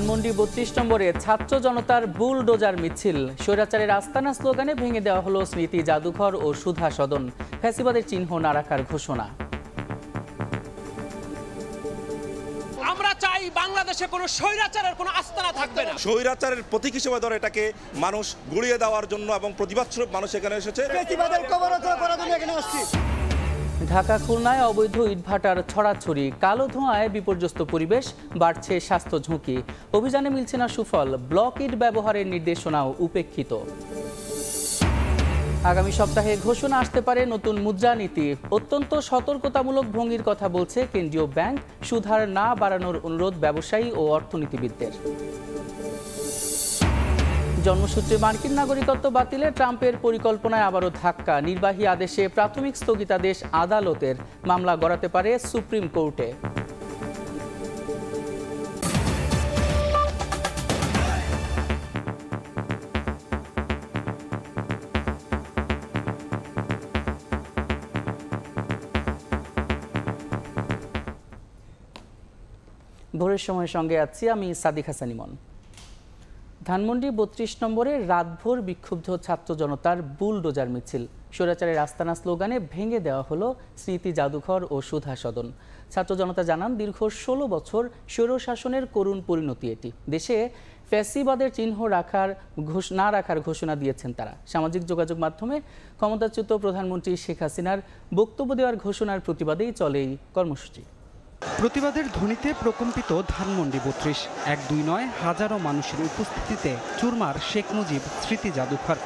ধানমন্ডি ৩২ নম্বরে ছাত্র জনতার বুলডোজার মিছিল। স্বৈরাচারের আস্তানা স্লোগানে ভেঙে দেওয়া হলো স্মৃতি জাদুঘর ও সুধা সদন। ফ্যাসিবাদের চিহ্ন না রাখার ঘোষণা। আমরা চাই বাংলাদেশে কোনো স্বৈরাচারের কোনো আস্তানা থাকবে না। স্বৈরাচারের প্রতীক হিসেবে ধরে এটাকে মানুষ গুলিয়ে দেওয়ার জন্য এবং প্রতিবাদ স্বরূপ মানুষ এখানে এসেছে। ঢাকা খুলনায় অবৈধ ইটভাটার ছড়াছড়ি, কালো ধোঁয়ায় বিপর্যস্ত পরিবেশ, বাড়ছে স্বাস্থ্য ঝুঁকি। অভিযানে মিলছে না সুফল, ব্লক ইট ব্যবহারের নির্দেশনাও উপেক্ষিত। আগামী সপ্তাহে ঘোষণা আসতে পারে নতুন মুদ্রানীতি। অত্যন্ত সতর্কতামূলক ভঙ্গির কথা বলছে কেন্দ্রীয় ব্যাংক। সুদহার না বাড়ানোর অনুরোধ ব্যবসায়ী ও অর্থনীতিবিদদের। জন্মসূত্রে মার্কিন নাগরিকত্ব বাতিলে ট্রাম্পের পরিকল্পনায় আবারও ধাক্কা। নির্বাহী আদেশে প্রাথমিক স্থগিতাদেশ আদালতের, মামলা গড়াতে পারে সুপ্রিম কোর্টে। ভোরের সময়ের সঙ্গে আছি আমি সাদিক হাসান ইমন। ধানমন্ডি ৩২ নম্বরে রাতভর বিক্ষুব্ধ ছাত্র জনতার বুলডোজার মিছিল। স্বৈরাচারের আস্তানা স্লোগানে ভেঙে দেওয়া হলো স্মৃতি জাদুঘর ও সুধা সদন। ছাত্র জনতা জানান, দীর্ঘ ১৬ বছর স্বৈরশাসনের করুণ পরিণতি এটি। দেশে ফ্যাসিবাদের চিহ্ন না রাখার ঘোষণা দিয়েছেন তারা। সামাজিক যোগাযোগ মাধ্যমে ক্ষমতাচ্যুত প্রধানমন্ত্রী শেখ হাসিনার বক্তব্য দেওয়ার ঘোষণার প্রতিবাদেই চলে এই কর্মসূচি। প্রতিবাদের ধ্বনিতে প্রকম্পিত ধানমন্ডি ৩২। এক দুই নয়, হাজারো মানুষের উপস্থিতিতে চুরমার শেখ মুজিব স্মৃতি জাদুঘর।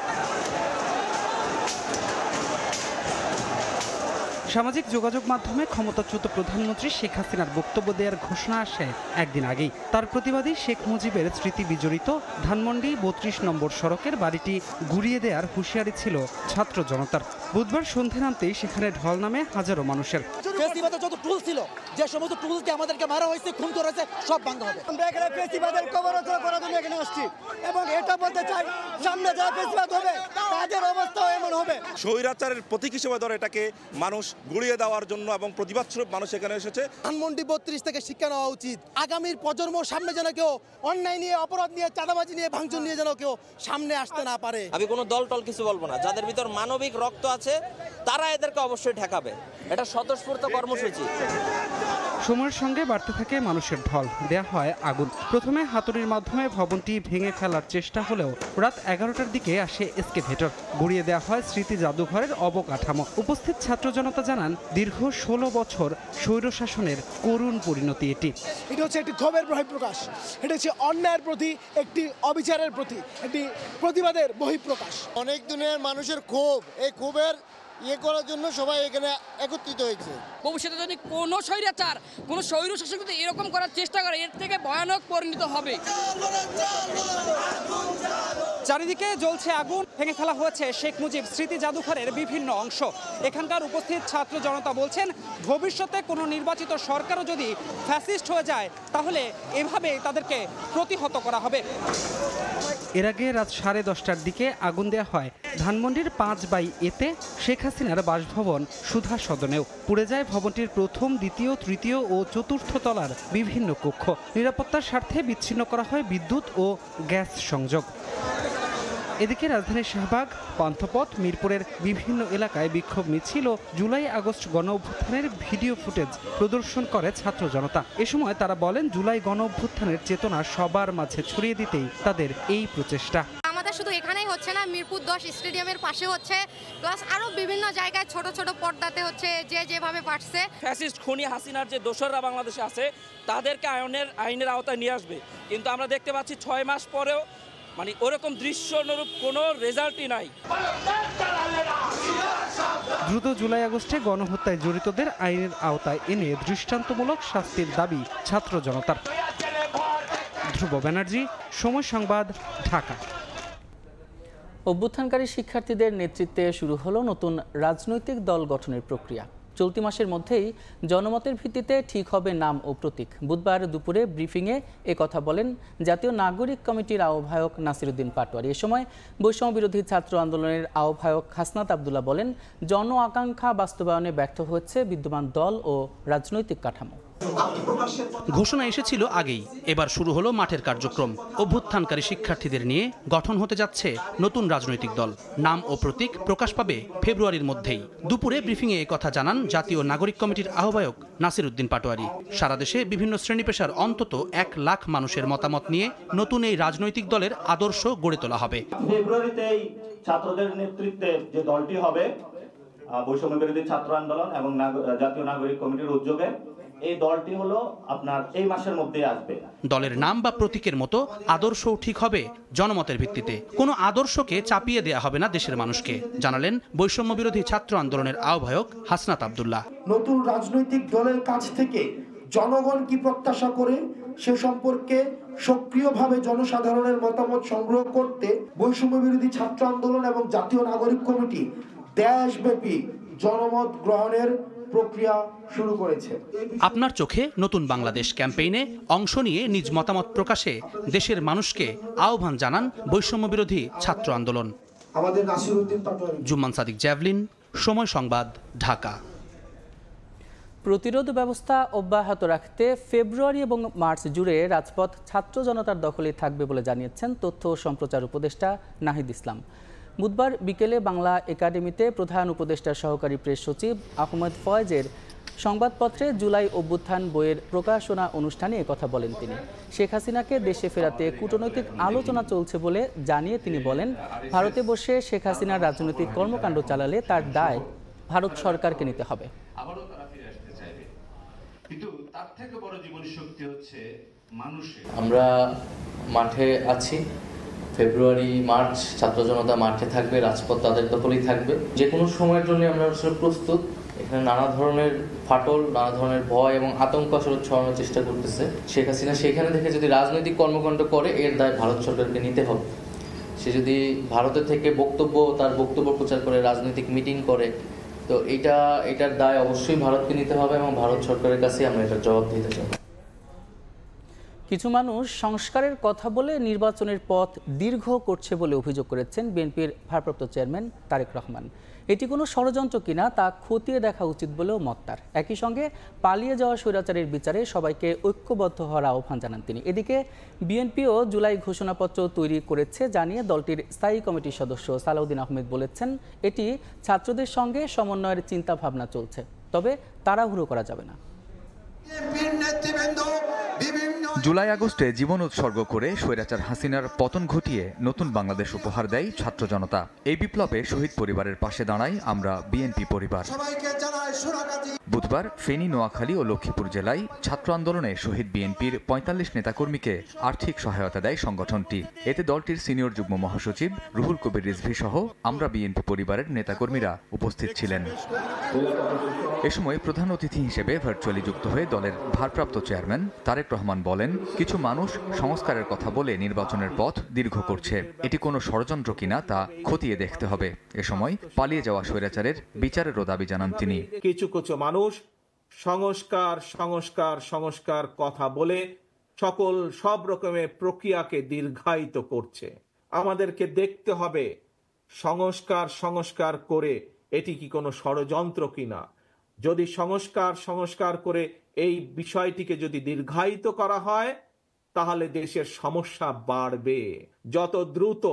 সামাজিক যোগাযোগ মাধ্যমে ক্ষমতাচ্যুত প্রধানমন্ত্রী শেখ হাসিনার বক্তব্য দেওয়ার ঘোষণা আসে একদিন আগেই। তার প্রতিবাদী শেখ মুজিবের স্মৃতি বিজড়িত ধানমন্ডি ৩২ নম্বর সড়কের বাড়িটি গুড়িয়ে দেওয়ার হুঁশিয়ারি ছিল ছাত্র জনতার। বুধবার সন্ধে নামতেই সেখানে ঢল নামে হাজারো মানুষের। যত টুল ছিল, যে সমস্ত টুল দিয়ে আমাদেরকে মারা হয়েছে, খুন করা হয়েছে, সব ভাঙা হবে। আমরা এখানে ফেসিবাদের কবররচনা করার জন্য এখানে আসছি এবং এটা বলতে চাই, সামনে যারা ফেসিবাদ হবে তাদের অবস্থাও এমন হবে। স্বৈরাচারের প্রতীক হিসেবে ধরে এটাকে মানুষ গুলিয়ে দেওয়ার জন্য এবং প্রতিবাদ স্বরূপ মানুষ এখানে এসেছে। ধানমন্ডি ৩২ থেকে শিক্ষা নেওয়া উচিত। আগামীর প্রজন্ম সামনে যেন কেউ অন্যায় নিয়ে, অপরাধ নিয়ে, চাঁদাবাজি নিয়ে, ভাঙচুর নিয়ে যেন কেউ সামনে আসতে না পারে। আমি কোনো দল টল কিছু বলবো না। যাদের ভিতর মানবিক রক্ত আছে তারা এদেরকে অবশ্যই ঠেকাবে। এটা স্বতঃস্ফূর্ত কর্মসূচি। সময়ের সঙ্গে বাড়তে থাকে মানুষের ঢল, দেয়া হয় আগুন। প্রথমে হাতুড়ির মাধ্যমে ভবনটি ভেঙে ফেলার চেষ্টা হলেও রাত ১১টার দিকে আসে এসকেভেটর। গুড়িয়ে দেওয়া হয় স্মৃতি জাদুঘরের অবকাঠামো। উপস্থিত ছাত্র জনতা জানান, দীর্ঘ ১৬ বছর স্বৈরশাসনের করুণ পরিণতি এটি। এটা হচ্ছে একটি ক্ষোভের বহিঃপ্রকাশ, এটা হচ্ছে অন্যায়ের প্রতি, একটি অবিচারের প্রতি, একটি প্রতিবাদের বহিঃপ্রকাশ। অনেক দিনের মানুষের ক্ষোভ, এই ক্ষোভের করার জন্য সবাই এখানে একত্রিত হয়েছে। ভবিষ্যতে যদি কোনো স্বৈরাচার, কোনো স্বৈর শাসক যদি এরকম করার চেষ্টা করে, এর থেকে ভয়ানক পরিণত হবে। চারিদিকে জ্বলছে আগুন। ভেঙে ফেলা হয়েছে শেখ মুজিব স্মৃতি জাদুঘরের বিভিন্ন অংশ। এখানকার উপস্থিত ছাত্র জনতা বলছেন, ভবিষ্যতে কোনো নির্বাচিত সরকারও যদি ফ্যাসিস্ট হয়ে যায় তাহলে এভাবে তাদেরকে প্রতিহত করা হবে। এর আগে রাত 10:30টার দিকে আগুন দেওয়া হয় ধানমন্ডির 5/এতে শেখ হাসিনার বাসভবন সুধা সদনেও। পুড়ে যায় ভবনটির প্রথম, দ্বিতীয়, তৃতীয় ও চতুর্থ তলার বিভিন্ন কক্ষ। নিরাপত্তার স্বার্থে বিচ্ছিন্ন করা হয় বিদ্যুৎ ও গ্যাস সংযোগ। এদিকে রাজধানীর শাহবাগ, পান্থপথ, মিরপুরের বিভিন্ন এলাকায় বিক্ষোভ মিছিল ও জুলাই আগস্ট গণ অভ্যুত্থানের ভিডিও ফুটেজ প্রদর্শন করে ছাত্র জনতা। এ সময় তারা বলেন, জুলাই গণ অভ্যুত্থানের চেতনা সবার মাঝে ছড়িয়ে দিতেই তাদের এই প্রচেষ্টা। শুধু এখানেই হচ্ছে না, মিরপুর 10 স্টেডিয়ামের পাশে হচ্ছে, প্লাস আরো বিভিন্ন জায়গায় ছোট ছোট পর্দাতে হচ্ছে, যে যেভাবে পারছে। ফ্যাসিস্ট খুনি হাসিনার যে দোসররা বাংলাদেশে আছে তাদেরকে আইনের আওতায় নিয়ে আসবে। কিন্তু আমরা দেখতে পাচ্ছি 6 মাস পরেও ওরকম দৃশ্যনুরূপ কোনো রেজাল্টই নাই। দ্রুত জুলাই আগস্টে গণহত্যায় জড়িতদের আইনের আওতায় এনে দৃষ্টান্তমূলক শাস্তির দাবি ছাত্র জনতার। ধ্রুব ব্যানার্জি, সময় সংবাদ, ঢাকা। অভ্যুত্থানকারী শিক্ষার্থীদের নেতৃত্বে শুরু হলো নতুন রাজনৈতিক দল গঠনের প্রক্রিয়া। চলতি মাসের মধ্যেই জনমতের ভিত্তিতে ঠিক হবে নাম ও প্রতীক। বুধবার দুপুরে ব্রিফিংয়ে কথা বলেন জাতীয় নাগরিক কমিটির আহ্বায়ক নাসিরউদ্দিন পাটোয়ারি। এ সময় বৈষম্য বিরোধী ছাত্র আন্দোলনের আহ্বায়ক হাসনাত আবদুল্লাহ বলেন, জন আকাঙ্ক্ষা বাস্তবায়নে ব্যর্থ হচ্ছে বিদ্যমান দল ও রাজনৈতিক কাঠামো। ঘোষণা এসেছিল আগেই, এবার শুরু হলো মাঠের কার্যক্রম। অভ্যুত্থানকারী শিক্ষার্থীদের নিয়ে গঠন হতে যাচ্ছে নতুন রাজনৈতিক দল। নাম ও প্রতীক প্রকাশ পাবে ফেব্রুয়ারির মধ্যেই। দুপুরে ব্রিফিংয়ে কথা জানান জাতীয় নাগরিক কমিটির আহ্বায়ক নাসির উদ্দিন পাটোয়ারি। সারা দেশে বিভিন্ন শ্রেণী পেশার অন্তত 1 লাখ মানুষের মতামত নিয়ে নতুন এই রাজনৈতিক দলের আদর্শ গড়ে তোলা হবে। ফেব্রুয়ারিতেই ছাত্রদের নেতৃত্বে যে দলটি হবে, বৈষম্য বিরোধী ছাত্র আন্দোলন এবং জাতীয় নাগরিক কমিটির উদ্যোগে, এই দলটি হলো আপনার এই মাসের মধ্যেই আসবে। দলের নাম বা প্রতীকের মতো আদর্শও ঠিক হবে জনমতের ভিত্তিতে। কোনো আদর্শকে চাপিয়ে দেয়া হবে না দেশের মানুষকে, জানালেন বৈষম্য বিরোধী ছাত্র আন্দোলনের আহ্বায়ক হাসনাত আব্দুল্লাহ। নতুন রাজনৈতিক দলের কাছ থেকে জনগণ কি প্রত্যাশা করে সে সম্পর্কে সক্রিয়ভাবে জনসাধারণের মতামত সংগ্রহ করতে বৈষম্য বিরোধী ছাত্র আন্দোলন এবং জাতীয় নাগরিক কমিটি দেশব্যাপী জনমত গ্রহণের প্রক্রিয়া শুরু করেছে। আপনার চোখে নতুন বাংলাদেশ ক্যাম্পেইনে অংশ নিয়ে নিজ মতামত প্রকাশে দেশের মানুষকে আহ্বান জানান বৈষম্য বিরোধী ছাত্র আন্দোলন। আমাদের নাসির উদ্দিন পাটোয়ারি, জুম্মান সাদিক জ্যাভলিন, সময় সংবাদ, ঢাকা। প্রতিরোধ ব্যবস্থা অব্যাহত রাখতে ফেব্রুয়ারি এবং মার্চ জুড়ে রাজপথ ছাত্র জনতার দখলে থাকবে বলে জানিয়েছেন তথ্য ও সম্প্রচার উপদেষ্টা নাহিদ ইসলাম। বুধবার বিকেলে বাংলা একাডেমিতে প্রধান উপদেষ্টার সহকারী প্রেস সচিব আহমেদ ফয়েজের সংবাদপত্রে জুলাই অভ্যুত্থান বইয়ের প্রকাশনা অনুষ্ঠানে একথা বলেন তিনি। শেখ হাসিনাকে দেশে ফেরাতে কূটনৈতিক আলোচনা চলছে বলে জানিয়ে তিনি বলেন, ভারতে বসে শেখ হাসিনার রাজনৈতিক কর্মকাণ্ড চালালে তার দায় ভারত সরকারকে নিতে হবে। আমরা মাঠে আছি, ফেব্রুয়ারি মার্চ ছাত্র জনতা মাঠে থাকবে, রাজপথ তাদের দখলেই থাকবে। যে কোনো সময়ের জন্য আমরা আসলে প্রস্তুত। এখানে নানা ধরনের ফাটল, নানা ধরনের ভয় এবং আতঙ্ক আসলে ছড়ানোর চেষ্টা করতেছে শেখ হাসিনা। সেখানে থেকে যদি রাজনৈতিক কর্মকাণ্ড করে, এর দায় ভারত সরকারকে নিতে হবে। সে যদি ভারতের থেকে তার বক্তব্য প্রচার করে, রাজনৈতিক মিটিং করে, তো এটার দায় অবশ্যই ভারতকে নিতে হবে এবং ভারত সরকারের কাছে আমরা এটার জবাব দিতে চাই। কিছু মানুষ সংস্কারের কথা বলে নির্বাচনের পথ দীর্ঘ করছে বলে অভিযোগ করেছেন বিএনপির ভারপ্রাপ্ত চেয়ারম্যান তারেক রহমান। এটি কোনো ষড়যন্ত্র কিনা তা খতিয়ে দেখা উচিত বলেও মত তার। একই সঙ্গে পালিয়ে যাওয়া স্বৈরাচারের বিচারে সবাইকে ঐক্যবদ্ধ হওয়ার আহ্বান জানান তিনি। এদিকে বিএনপিও জুলাই ঘোষণাপত্র তৈরি করেছে জানিয়ে দলটির স্থায়ী কমিটির সদস্য সালাউদ্দিন আহমেদ বলেছেন, এটি ছাত্রদের সঙ্গে সমন্বয়ের চিন্তা ভাবনা চলছে, তবে তাড়াহুড়ো করা যাবে না। জুলাই আগস্টে জীবন উৎসর্গ করে স্বৈরাচার হাসিনার পতন ঘটিয়ে নতুন বাংলাদেশ উপহার দেয় ছাত্র জনতা। এই বিপ্লবে শহীদ পরিবারের পাশে দাঁড়াই আমরা বিএনপি পরিবার। বুধবার ফেনী, নোয়াখালী ও লক্ষ্মীপুর জেলায় ছাত্র আন্দোলনে শহীদ বিএনপির ৪৫ নেতাকর্মীকে আর্থিক সহায়তা দেয় সংগঠনটি। এতে দলটির সিনিয়র যুগ্ম মহাসচিব রুহুল কবির রিজভী সহ আমরা বিএনপি পরিবারের নেতাকর্মীরা উপস্থিত ছিলেন। এ সময় প্রধান অতিথি হিসেবে ভার্চুয়ালি যুক্ত হয়ে দলের ভারপ্রাপ্ত চেয়ারম্যান তারেক রহমান বলেন, কিছু মানুষ সংস্কারের কথা বলে নির্বাচনের পথ দীর্ঘ করছে। এটি কোনো ষড়যন্ত্র কিনা তা খতিয়ে দেখতে হবে। এ সময় পালিয়ে যাওয়া স্বৈরাচারের বিচারেরও দাবি জানান তিনি। কিছু মানুষ সংস্কার কথা বলে সব রকমের প্রক্রিয়াকে দীর্ঘায়িত করছে। আমাদেরকে দেখতে হবে সংস্কার করে এটি কি কোনো ষড়যন্ত্র কিনা। যদি সংস্কার করে এই বিষয়টিকে যদি দীর্ঘায়িত করা হয়, তাহলে দেশের সমস্যা বাড়বে। যত দ্রুত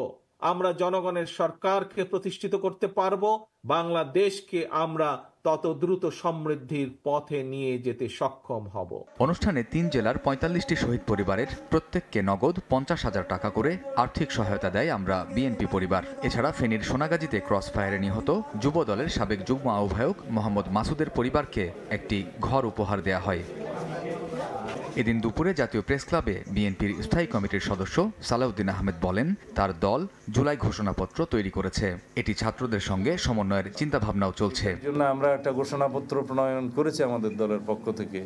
আমরা জনগণের সরকারকে প্রতিষ্ঠিত করতে পারবো, বাংলাদেশকে আমরা তত দ্রুত সমৃদ্ধির পথে নিয়ে যেতে সক্ষম হব। অনুষ্ঠানে ৩ জেলার ৪৫টি শহীদ পরিবারের প্রত্যেককে নগদ ৫০,০০০ টাকা করে আর্থিক সহায়তা দেয় আমরা বিএনপি পরিবার। এছাড়া ফেনীর সোনাগাজীতে ক্রস ফায়ারে নিহত যুব দলের সাবেক যুগ্ম আহ্বায়ক মোহাম্মদ মাসুদের পরিবারকে একটি ঘর উপহার দেয়া হয়। এদিন দুপুরে জাতীয় প্রেস ক্লাবে বিএনপির স্থায়ী কমিটির সদস্য সালাউদ্দিন আহমেদ বলেন, তার দল জুলাই ঘোষণাপত্র তৈরি করেছে। এটি ছাত্রদের সঙ্গে সমন্বয়ের চিন্তাভাবনাও চলছে। আমরা একটা ঘোষণাপত্র প্রণয়ন করেছি আমাদের দলের পক্ষ থেকে,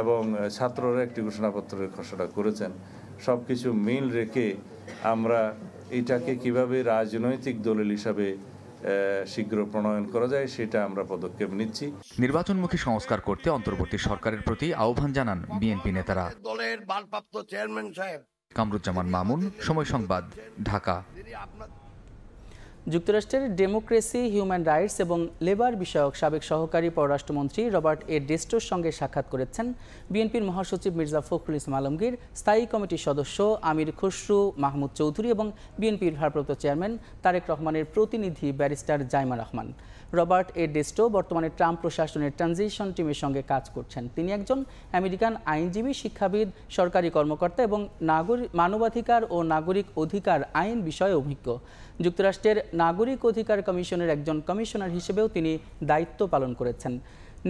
এবং ছাত্ররা একটি ঘোষণাপত্রের খসড়া করেছেন। সবকিছু মিল রেখে আমরা এটাকে কিভাবে রাজনৈতিক দলিল হিসাবে শীঘ্র প্রণয়ন করা যায় সেটা আমরা পদক্ষেপ নিচ্ছি। নির্বাচনমুখী সংস্কার করতে অন্তর্বর্তী সরকারের প্রতি আহ্বান জানান বিএনপি নেতারা। দলের ভারপ্রাপ্ত চেয়ারম্যান সাহেব কামরুজ্জামান মামুন, সময় সংবাদ, ঢাকা। যুক্তরাষ্ট্রের ডেমোক্রেসি, হিউম্যান রাইটস এবং লেবার বিষয়ক সাবেক সহকারী পররাষ্ট্রমন্ত্রী রবার্ট এ ডেস্টোর সঙ্গে সাক্ষাৎ করেছেন বিএনপির মহাসচিব মির্জা ফখরুল ইসলাম আলমগীর, স্থায়ী কমিটির সদস্য আমির খসরু মাহমুদ চৌধুরী এবং বিএনপির ভারপ্রাপ্ত চেয়ারম্যান তারেক রহমানের প্রতিনিধি barrister Zaima Rahman. Robert A ডেস্টো বর্তমানে ট্রাম্প প্রশাসনের ট্রানজিশন টিমের সঙ্গে কাজ করছেন। তিনি একজন আমেরিকান আইনজীবী, শিক্ষাবিদ, সরকারি কর্মকর্তা এবং মানবাধিকার ও নাগরিক অধিকার আইন বিষয়ে অভিজ্ঞ। যুক্তরাষ্ট্রের নাগরিক অধিকার কমিশনের একজন কমিশনার হিসেবেও তিনি দায়িত্ব পালন করেছেন।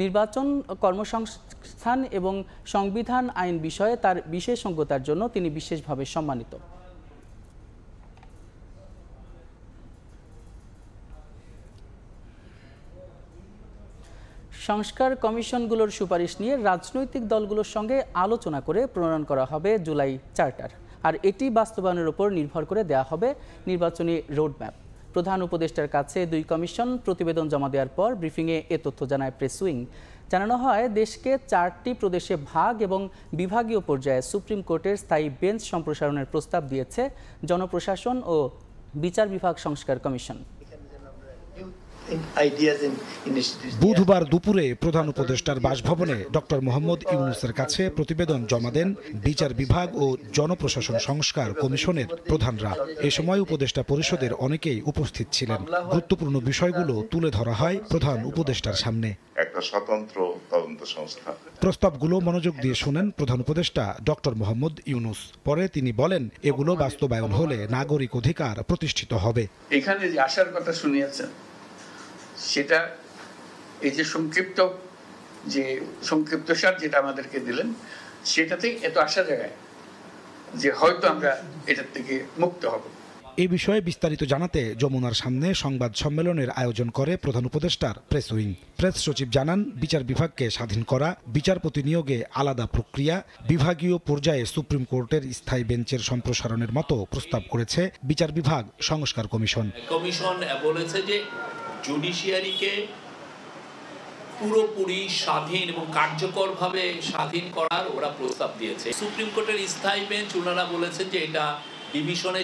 নির্বাচন, কর্মসংস্থান এবং সংবিধান আইন বিষয়ে তার বিশেষজ্ঞতার জন্য তিনি বিশেষভাবে সম্মানিত। সংস্কার কমিশনগুলোর সুপারিশ নিয়ে রাজনৈতিক দলগুলোর সঙ্গে আলোচনা করে প্রণয়ন করা হবে জুলাই চার্টার, আর এটি বাস্তবায়নের উপর নির্ভর করে দেয়া হবে নির্বাচনী রোডম্যাপ। প্রধান উপদেষ্টার কাছে দুই কমিশন প্রতিবেদন জমা দেওয়ার পর ব্রিফিংয়ে এ তথ্য জানায় প্রেস উইং। জানানো হয়, দেশকে 4টি প্রদেশে ভাগ এবং বিভাগীয় পর্যায়ে সুপ্রিম কোর্টের স্থায়ী বেঞ্চ সম্প্রসারণের প্রস্তাব দিয়েছে জনপ্রশাসন ও বিচার বিভাগ সংস্কার কমিশন। বুধবার দুপুরে প্রধান উপদেষ্টার বাসভবনে ডক্টর মোহাম্মদ ইউনূসের কাছে প্রতিবেদন জমা দেন বিচার বিভাগ ও জনপ্রশাসন সংস্কার কমিশনের প্রধানরা। এ সময় উপদেষ্টা পরিষদের অনেকেই উপস্থিত ছিলেন। গুরুত্বপূর্ণ বিষয়গুলো তুলে ধরা হয় প্রধান উপদেষ্টার সামনে। একটা স্বতন্ত্র তদন্ত সংস্থা। প্রস্তাবগুলো মনোযোগ দিয়ে শোনেন প্রধান উপদেষ্টা ডক্টর মোহাম্মদ ইউনূস। পরে তিনি বলেন, এগুলো বাস্তবায়ন হলে নাগরিক অধিকার প্রতিষ্ঠিত হবে। এখানে যে আসার কথা শুনিয়েছেন, সেটা এই যে সংক্ষিপ্তসার যেটা আমাদেরকে দিলেন, সেটাতেই এত আশা জায়গায় যে হয়তো আমরা এটার থেকে মুক্ত হব। এই বিষয়ে বিস্তারিত জানাতে যমুনার সামনে সংবাদ সম্মেলনের আয়োজন করে প্রধান উপদেষ্টার প্রেস উইং। প্রেস সচিব জানান, বিচার বিভাগকে স্বাধীন করা, বিচারপতি নিয়োগে আলাদা প্রক্রিয়া, বিভাগীয় পর্যায়ে সুপ্রিম কোর্টের স্থায়ী বেঞ্চের সম্প্রসারণের মতো প্রস্তাব করেছে বিচার বিভাগ সংস্কার কমিশন। কমিশন বলেছে যে জুডিশিয়ারিকে পুরোপুরি স্বাধীন এবং কার্যকরভাবে স্বাধীন করার ওরা প্রস্তাব দিয়েছে। সুপ্রিম কোর্টের স্থায়ী বেঞ্চ ওনারা বলেছেন যে এটা ডিভিশনে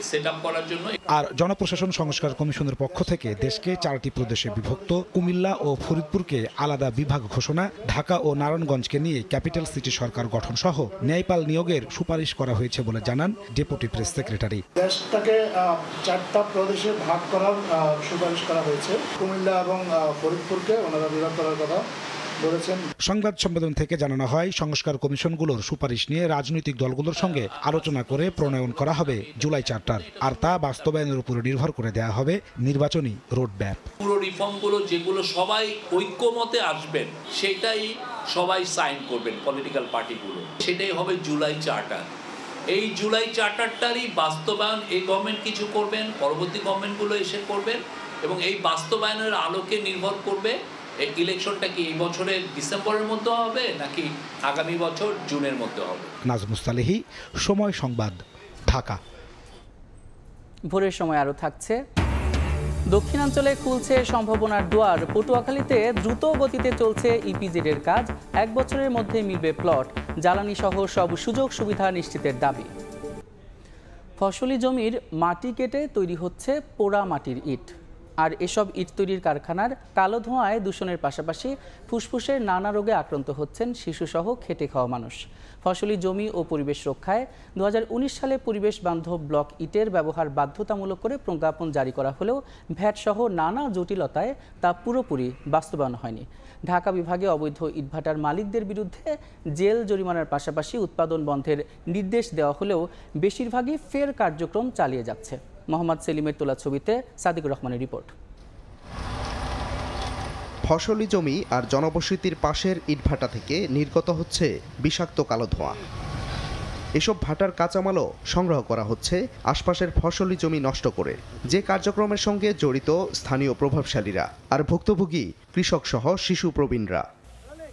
সেট আপ করার জন্য। আর জনপ্রশাসন সংস্কার কমিশনের পক্ষ থেকে দেশকে 4টি প্রদেশে বিভক্ত কুমিল্লা ও ফরিদপুরকে আলাদা বিভাগ ঘোষণা, ঢাকা ও নারায়ণগঞ্জকে নিয়ে ক্যাপিটাল সিটি সরকার গঠন সহ ন্যায়পাল নিয়োগের সুপারিশ করা হয়েছে বলে জানান ডেপুটি প্রেস সেক্রেটারি। দেশটাকে 4টা প্রদেশে ভাগ করার সুপারিশ করা হয়েছে। কুমিল্লা এবং ফরিদপুরকে ওনারা বিভাগ করার কথা বলেছেন। সংবাদ সম্মেলন থেকে জানানো হয়, সংস্কার কমিশনগুলোর সুপারিশ নিয়ে রাজনৈতিক দলগুলোর সঙ্গে আলোচনা করে প্রণয়ন করা হবে জুলাই চার্টার, আর তা বাস্তবায়নের উপর নির্ভর করে দেয়া হবে নির্বাচনী রোডম্যাপ। পুরো রিফর্মগুলো যেগুলো সবাই ঐক্যমতে আসবেন, সেটাই সবাই সাইন করবেন পলিটিক্যাল পার্টিগুলো, সেটাই হবে জুলাই চার্টার। এই জুলাই চার্টারটারই বাস্তবায়ন এই গভর্নমেন্ট কিছু করবেন, পরবর্তী গভর্নমেন্টগুলো এসে করবেন, এবং এই বাস্তবায়নের আলোকে নির্ভর করবে এই ইলেকশনটা কি এই বছরের ডিসেম্বরের মধ্যে হবে নাকি আগামী বছর জুনের মধ্যে হবে। নাজমুস সালেহী, সময় সংবাদ, ঢাকা। ভোরের সময় আরও থাকছে। দক্ষিণাঞ্চলে খুলছে সম্ভাবনার দুয়ার। পটুয়াখালীতে দ্রুত গতিতে চলছে ইপিজেডের কাজ। 1 বছরের মধ্যে মিলবে প্লট। জ্বালানি সহ সব সুযোগ সুবিধা নিশ্চিতের দাবি। ফসলি জমির মাটি কেটে তৈরি হচ্ছে পোড়া মাটির ইট, আর এসব ইট তৈরির কারখানার কালো ধোঁয়ায় দূষণের পাশাপাশি ফুসফুসের নানা রোগে আক্রান্ত হচ্ছেন শিশুসহ খেটে খাওয়া মানুষ। ফসলি জমি ও পরিবেশ রক্ষায় 2019 সালে পরিবেশ বান্ধব ব্লক ইটের ব্যবহার বাধ্যতামূলক করে প্রজ্ঞাপন জারি করা হলেও ভ্যাট সহ নানা জটিলতায় তা পুরোপুরি বাস্তবায়ন হয়নি। ঢাকা বিভাগে অবৈধ ইটভাটার মালিকদের বিরুদ্ধে জেল জরিমানার পাশাপাশি উৎপাদন বন্ধের নির্দেশ দেওয়া হলেও বেশিরভাগই ফের কার্যক্রম চালিয়ে যাচ্ছে। মোহাম্মদ সেলিমের তোলা ছবিতে সাদিকুর রহমানের রিপোর্ট। ফসলি জমি আর জনবসতির পাশের ইটভাটা থেকে নির্গত হচ্ছে বিষাক্ত কালো ধোঁয়া। এসব ভাটার কাঁচামালও সংগ্রহ করা হচ্ছে আশপাশের ফসলি জমি নষ্ট করে, যে কার্যক্রমের সঙ্গে জড়িত স্থানীয় প্রভাবশালীরা আর ভুক্তভোগী কৃষক সহ শিশু প্রবীণরা।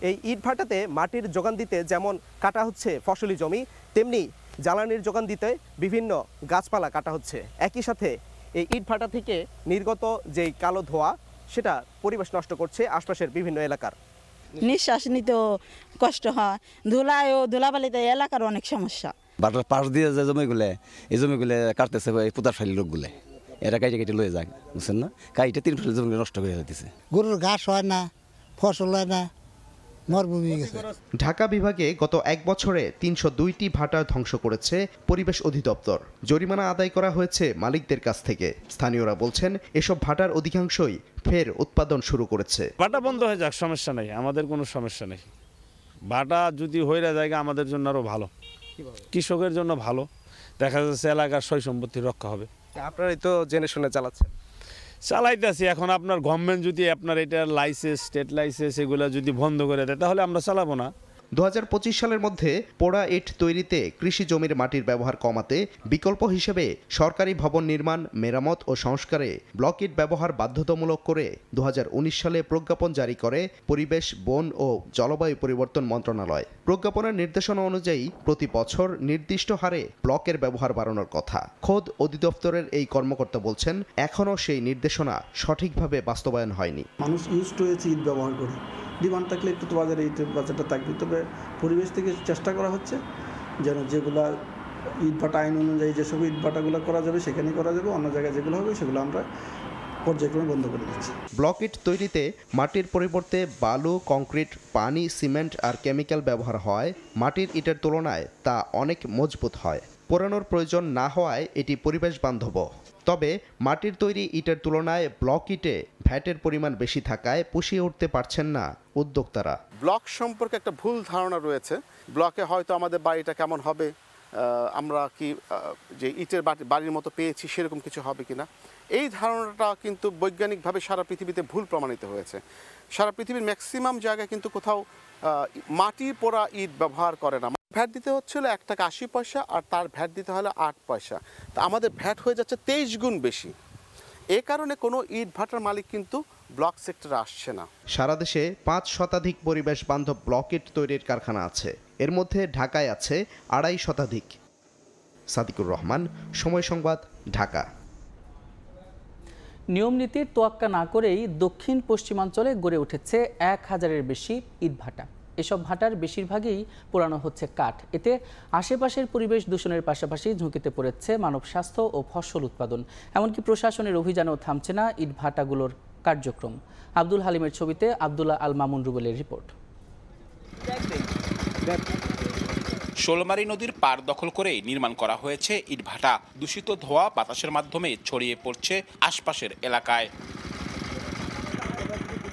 এই ইটভাটাতে মাটির যোগান দিতে যেমন কাটা হচ্ছে ফসলি জমি, তেমনি জ্বালানির যোগান দিতে বিভিন্ন গাছপালা কাটা হচ্ছে। একই সাথে এই ইটভাটা থেকে নির্গত যেই কালো ধোঁয়া, সেটা পরিবেশ নষ্ট করছে আশপাশের বিভিন্ন এলাকার। নিঃশ্বাস নিতেও কষ্ট হয়, ধুলায় ও ধুলাবালিতে এলাকার অনেক সমস্যা। বাটার পাশ দিয়ে যে জমিগুলো, এই জমিগুলো কাটতেছে পুতারশালী লোকগুলো, এরা কাইটে কেটে লয়ে যায়, বুঝছেন না? কাইটে 3 ফসল জমি নষ্ট করে দিতেছে। গরুর ঘাস হয় না, ফসল হয় না, মরুভূমি হয়ে গেছে। ঢাকা বিভাগে গত 1 বছরে 302টি ভাটা ধ্বংস করেছে পরিবেশ অধিদপ্তর। জরিমানা আদায় করা হয়েছে মালিকদের কাছ থেকে। স্থানীয়রা বলছেন এসব ভাটার অধিকাংশই ফের উৎপাদন শুরু করেছে। ভাটা বন্ধ হয়ে যাক, সমস্যা নেই, আমাদের কোনো সমস্যা নেই। ভাটা যদি হইরা যায় আমাদের জন্য আরো ভালো, কৃষকের জন্য ভালো, দেখা যাচ্ছে এলাকার সয় সম্পত্তি রক্ষা হবে। আপনারাই তো জেনে শুনে চালাইতেছি। এখন আপনার গভর্নমেন্ট যদি আপনার এটার লাইসেন্স, স্টেট লাইসেন্স এগুলো যদি বন্ধ করে দেয় তাহলে আমরা চালাবো না। 2025 সালের মধ্যে পোড়া ইট তৈরিতে কৃষি জমির মাটির ব্যবহার কমাতে বিকল্প হিসেবে সরকারি ভবন নির্মাণ, মেরামত ও সংস্কারে ব্লক ইট ব্যবহার বাধ্যতামূলক করে 2019 সালে প্রজ্ঞাপন জারি করে পরিবেশ, বন ও জলবায়ু পরিবর্তন মন্ত্রণালয়। প্রজ্ঞাপনের নির্দেশনা অনুযায়ী প্রতি বছর নির্দিষ্ট হারে ব্লকের ব্যবহার বাড়ানোর কথা। খোদ অধিদপ্তরের এই কর্মকর্তা বলছেন এখনও সেই নির্দেশনা সঠিকভাবে বাস্তবায়ন হয়নি। মানুষ ইউজড হয়েছে ইট ব্যবহার করে, ডিমান্ড থাকলে একটু তো বাজারে ইটের বাজারটা থাকবে। তবে পরিবেশ থেকে চেষ্টা করা হচ্ছে যেন যেগুলা ইটভাটা আইন অনুযায়ী যেসব ইটভাটাগুলো করা যাবে সেখানেই করা যাবে, অন্য জায়গায় যেগুলো হবে সেগুলো আমরা পর্যায়ক্রমে বন্ধ করে দিচ্ছি। ব্লক ইট তৈরিতে মাটির পরিবর্তে বালু, কংক্রিট, পানি, সিমেন্ট আর কেমিক্যাল ব্যবহার হয়। মাটির ইটের তুলনায় তা অনেক মজবুত হয়। পোড়ানোর প্রয়োজন না হওয়ায় এটি পরিবেশ বান্ধব। তবে মাটির তৈরি ইটের তুলনায় ব্লক ইটে ভ্যাটের পরিমাণ বেশি থাকায় পুষিয়ে উঠতে পারছেন না উদ্যোক্তারা। ব্লক সম্পর্কে একটা ভুল ধারণা রয়েছে। ব্লকে হয়তো আমাদের বাড়িটা কেমন হবে, আমরা কি যে ইটের বাড়ির মতো পেয়েছি সেরকম কিছু হবে কিনা, এই ধারণাটা কিন্তু বৈজ্ঞানিকভাবে সারা পৃথিবীতে ভুল প্রমাণিত হয়েছে। সারা পৃথিবীর ম্যাক্সিমাম জায়গায় কিন্তু কোথাও মাটির পোড়া ইট ব্যবহার করে না। ভ্যাট দিতে হচ্ছিল 1 টাকা 80 পয়সা, আর তার ভ্যাট দিতে হলে 8 পয়সা। তা আমাদের ভ্যাট হয়ে যাচ্ছে 23 গুণ বেশি। এ কারণে কোনো ইট ভাটার মালিক কিন্তু ব্লক সেক্টরে আসছে না। সারা দেশে 5 শতাধিক পরিবেশ বান্ধব ব্লক ইট তৈরির কারখানা আছে। এর মধ্যে ঢাকায় আছে 2.5 শতাধিক। সাদিকুর রহমান, সময় সংবাদ, ঢাকা। নিয়ম নীতির তোয়াক্কা না করেই দক্ষিণ পশ্চিমাঞ্চলে গড়ে উঠেছে 1000-এর বেশি ইটভাটা। এসব ভাটার বেশিরভাগই পোড়ানো হচ্ছে কাঠ। এতে আশেপাশের পরিবেশ দূষণের পাশাপাশি ঝুঁকিতে পড়েছে মানব স্বাস্থ্য ও ফসল উৎপাদন। এমনকি প্রশাসনের অভিযানেও থামছে না ইটভাটাগুলোর কার্যক্রম। আব্দুল হালিমের ছবিতে আব্দুল্লাহ আল মামুন রুবেলের রিপোর্ট। শোলমারী নদীর পার দখল করে নির্মাণ করা হয়েছে ইটভাটা। দূষিত ধোঁয়া বাতাসের মাধ্যমে ছড়িয়ে পড়ছে আশপাশের এলাকায়।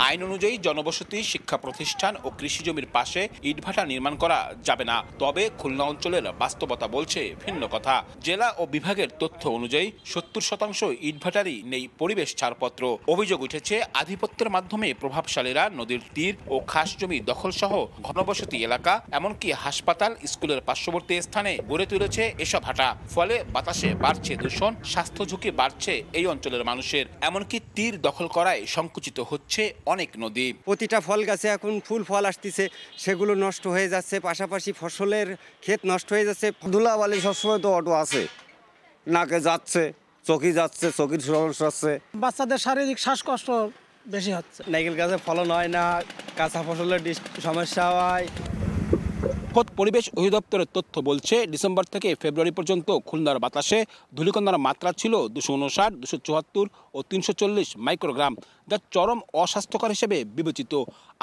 আইন অনুযায়ী জনবসতি, শিক্ষা প্রতিষ্ঠান ও কৃষি জমির পাশে ইটভাটা নির্মাণ করা যাবে না। তবে খুলনা অঞ্চলের বাস্তবতা বলছে ভিন্ন কথা। জেলা ও বিভাগের তথ্য অনুযায়ী 70% ইটভাটারই নেই পরিবেশ ছাড়পত্র। অভিযোগ উঠেছে আধিপত্যের মাধ্যমে প্রভাবশালীরা নদীর তীর ও খাস জমি দখলসহ ঘনবসতি এলাকা, এমনকি হাসপাতাল, স্কুলের পার্শ্ববর্তী স্থানে গড়ে তুলেছে এসব ভাটা। ফলে বাতাসে বাড়ছে দূষণ, স্বাস্থ্য ঝুঁকি বাড়ছে এই অঞ্চলের মানুষের। এমনকি তীর দখল করায় সংকুচিত হচ্ছে অনেক নদী। প্রতিটা ফল গাছে এখন ফুল ফল আসতেছে, সেগুলো নষ্ট হয়ে যাচ্ছে, পাশাপাশি ফসলের ক্ষেত নষ্ট হয়ে যাচ্ছে। ধুলাবালি সবসময় তো অটো আছে, নাকে যাচ্ছে, চোখে যাচ্ছে, চোখের সমস্যা হচ্ছে, বাচ্চাদের শারীরিক শ্বাসকষ্ট বেশি হচ্ছে। নারকেল গাছে ফলন হয় না, কাঁচা ফসলের সমস্যা হয়। খোদ পরিবেশ অধিদপ্তরের তথ্য বলছে ডিসেম্বর থেকে ফেব্রুয়ারি পর্যন্ত খুলনার বাতাসে ধূলিকণার মাত্রা ছিল 259, 274 ও 340 মাইক্রোগ্রাম, যা চরম অস্বাস্থ্যকর হিসেবে বিবেচিত।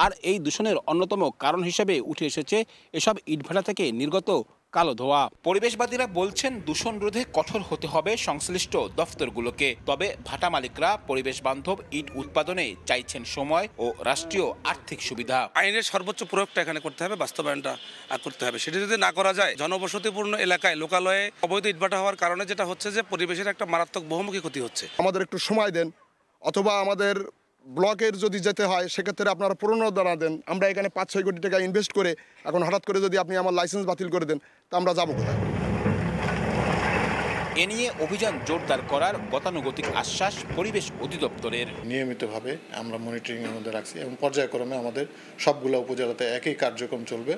আর এই দূষণের অন্যতম কারণ হিসেবে উঠে এসেছে এসব ইটভাটা থেকে নির্গত কালো ধোঁয়া। পরিবেশবাদীরা বলছেন দূষণ রোধে কঠোর হতে হবে সংশ্লিষ্ট দফতরগুলোকে। তবে ভাটা মালিকরা পরিবেশ বান্ধব ইট উৎপাদনে চাইছেন সময় ও রাষ্ট্রীয় আর্থিক সুবিধা। আইনের সর্বোচ্চ প্রয়োগটা এখানে করতে হবে, বাস্তবায়নটা করতে হবে। সেটা যদি না করা যায়, জনবসতিপূর্ণ এলাকায় লোকালয়ে অবৈধ ইটভাটা হওয়ার কারণে যেটা হচ্ছে যে পরিবেশের একটা মারাত্মক বহুমুখী ক্ষতি হচ্ছে। আমাদের একটু সময় দেন, অথবা আমাদের ব্লকের যদি যেতে হয় সেক্ষেত্রে আপনারা পুনর্দানা দেন। আমরা এখানে 5-6 কোটি টাকা ইনভেস্ট করে এখন হঠাৎ করে যদি আপনি আমার লাইসেন্স বাতিল করে দেন, তা আমরা যাবো কোথায়? এ নিয়ে অভিযান জোরদার করার গতানুগতিক আশ্বাস পরিবেশ অধিদপ্তরের। নিয়মিতভাবে আমরা মনিটরিংয়ের মধ্যে রাখছি এবং পর্যায়ক্রমে আমাদের সবগুলো উপজেলাতে একই কার্যক্রম চলবে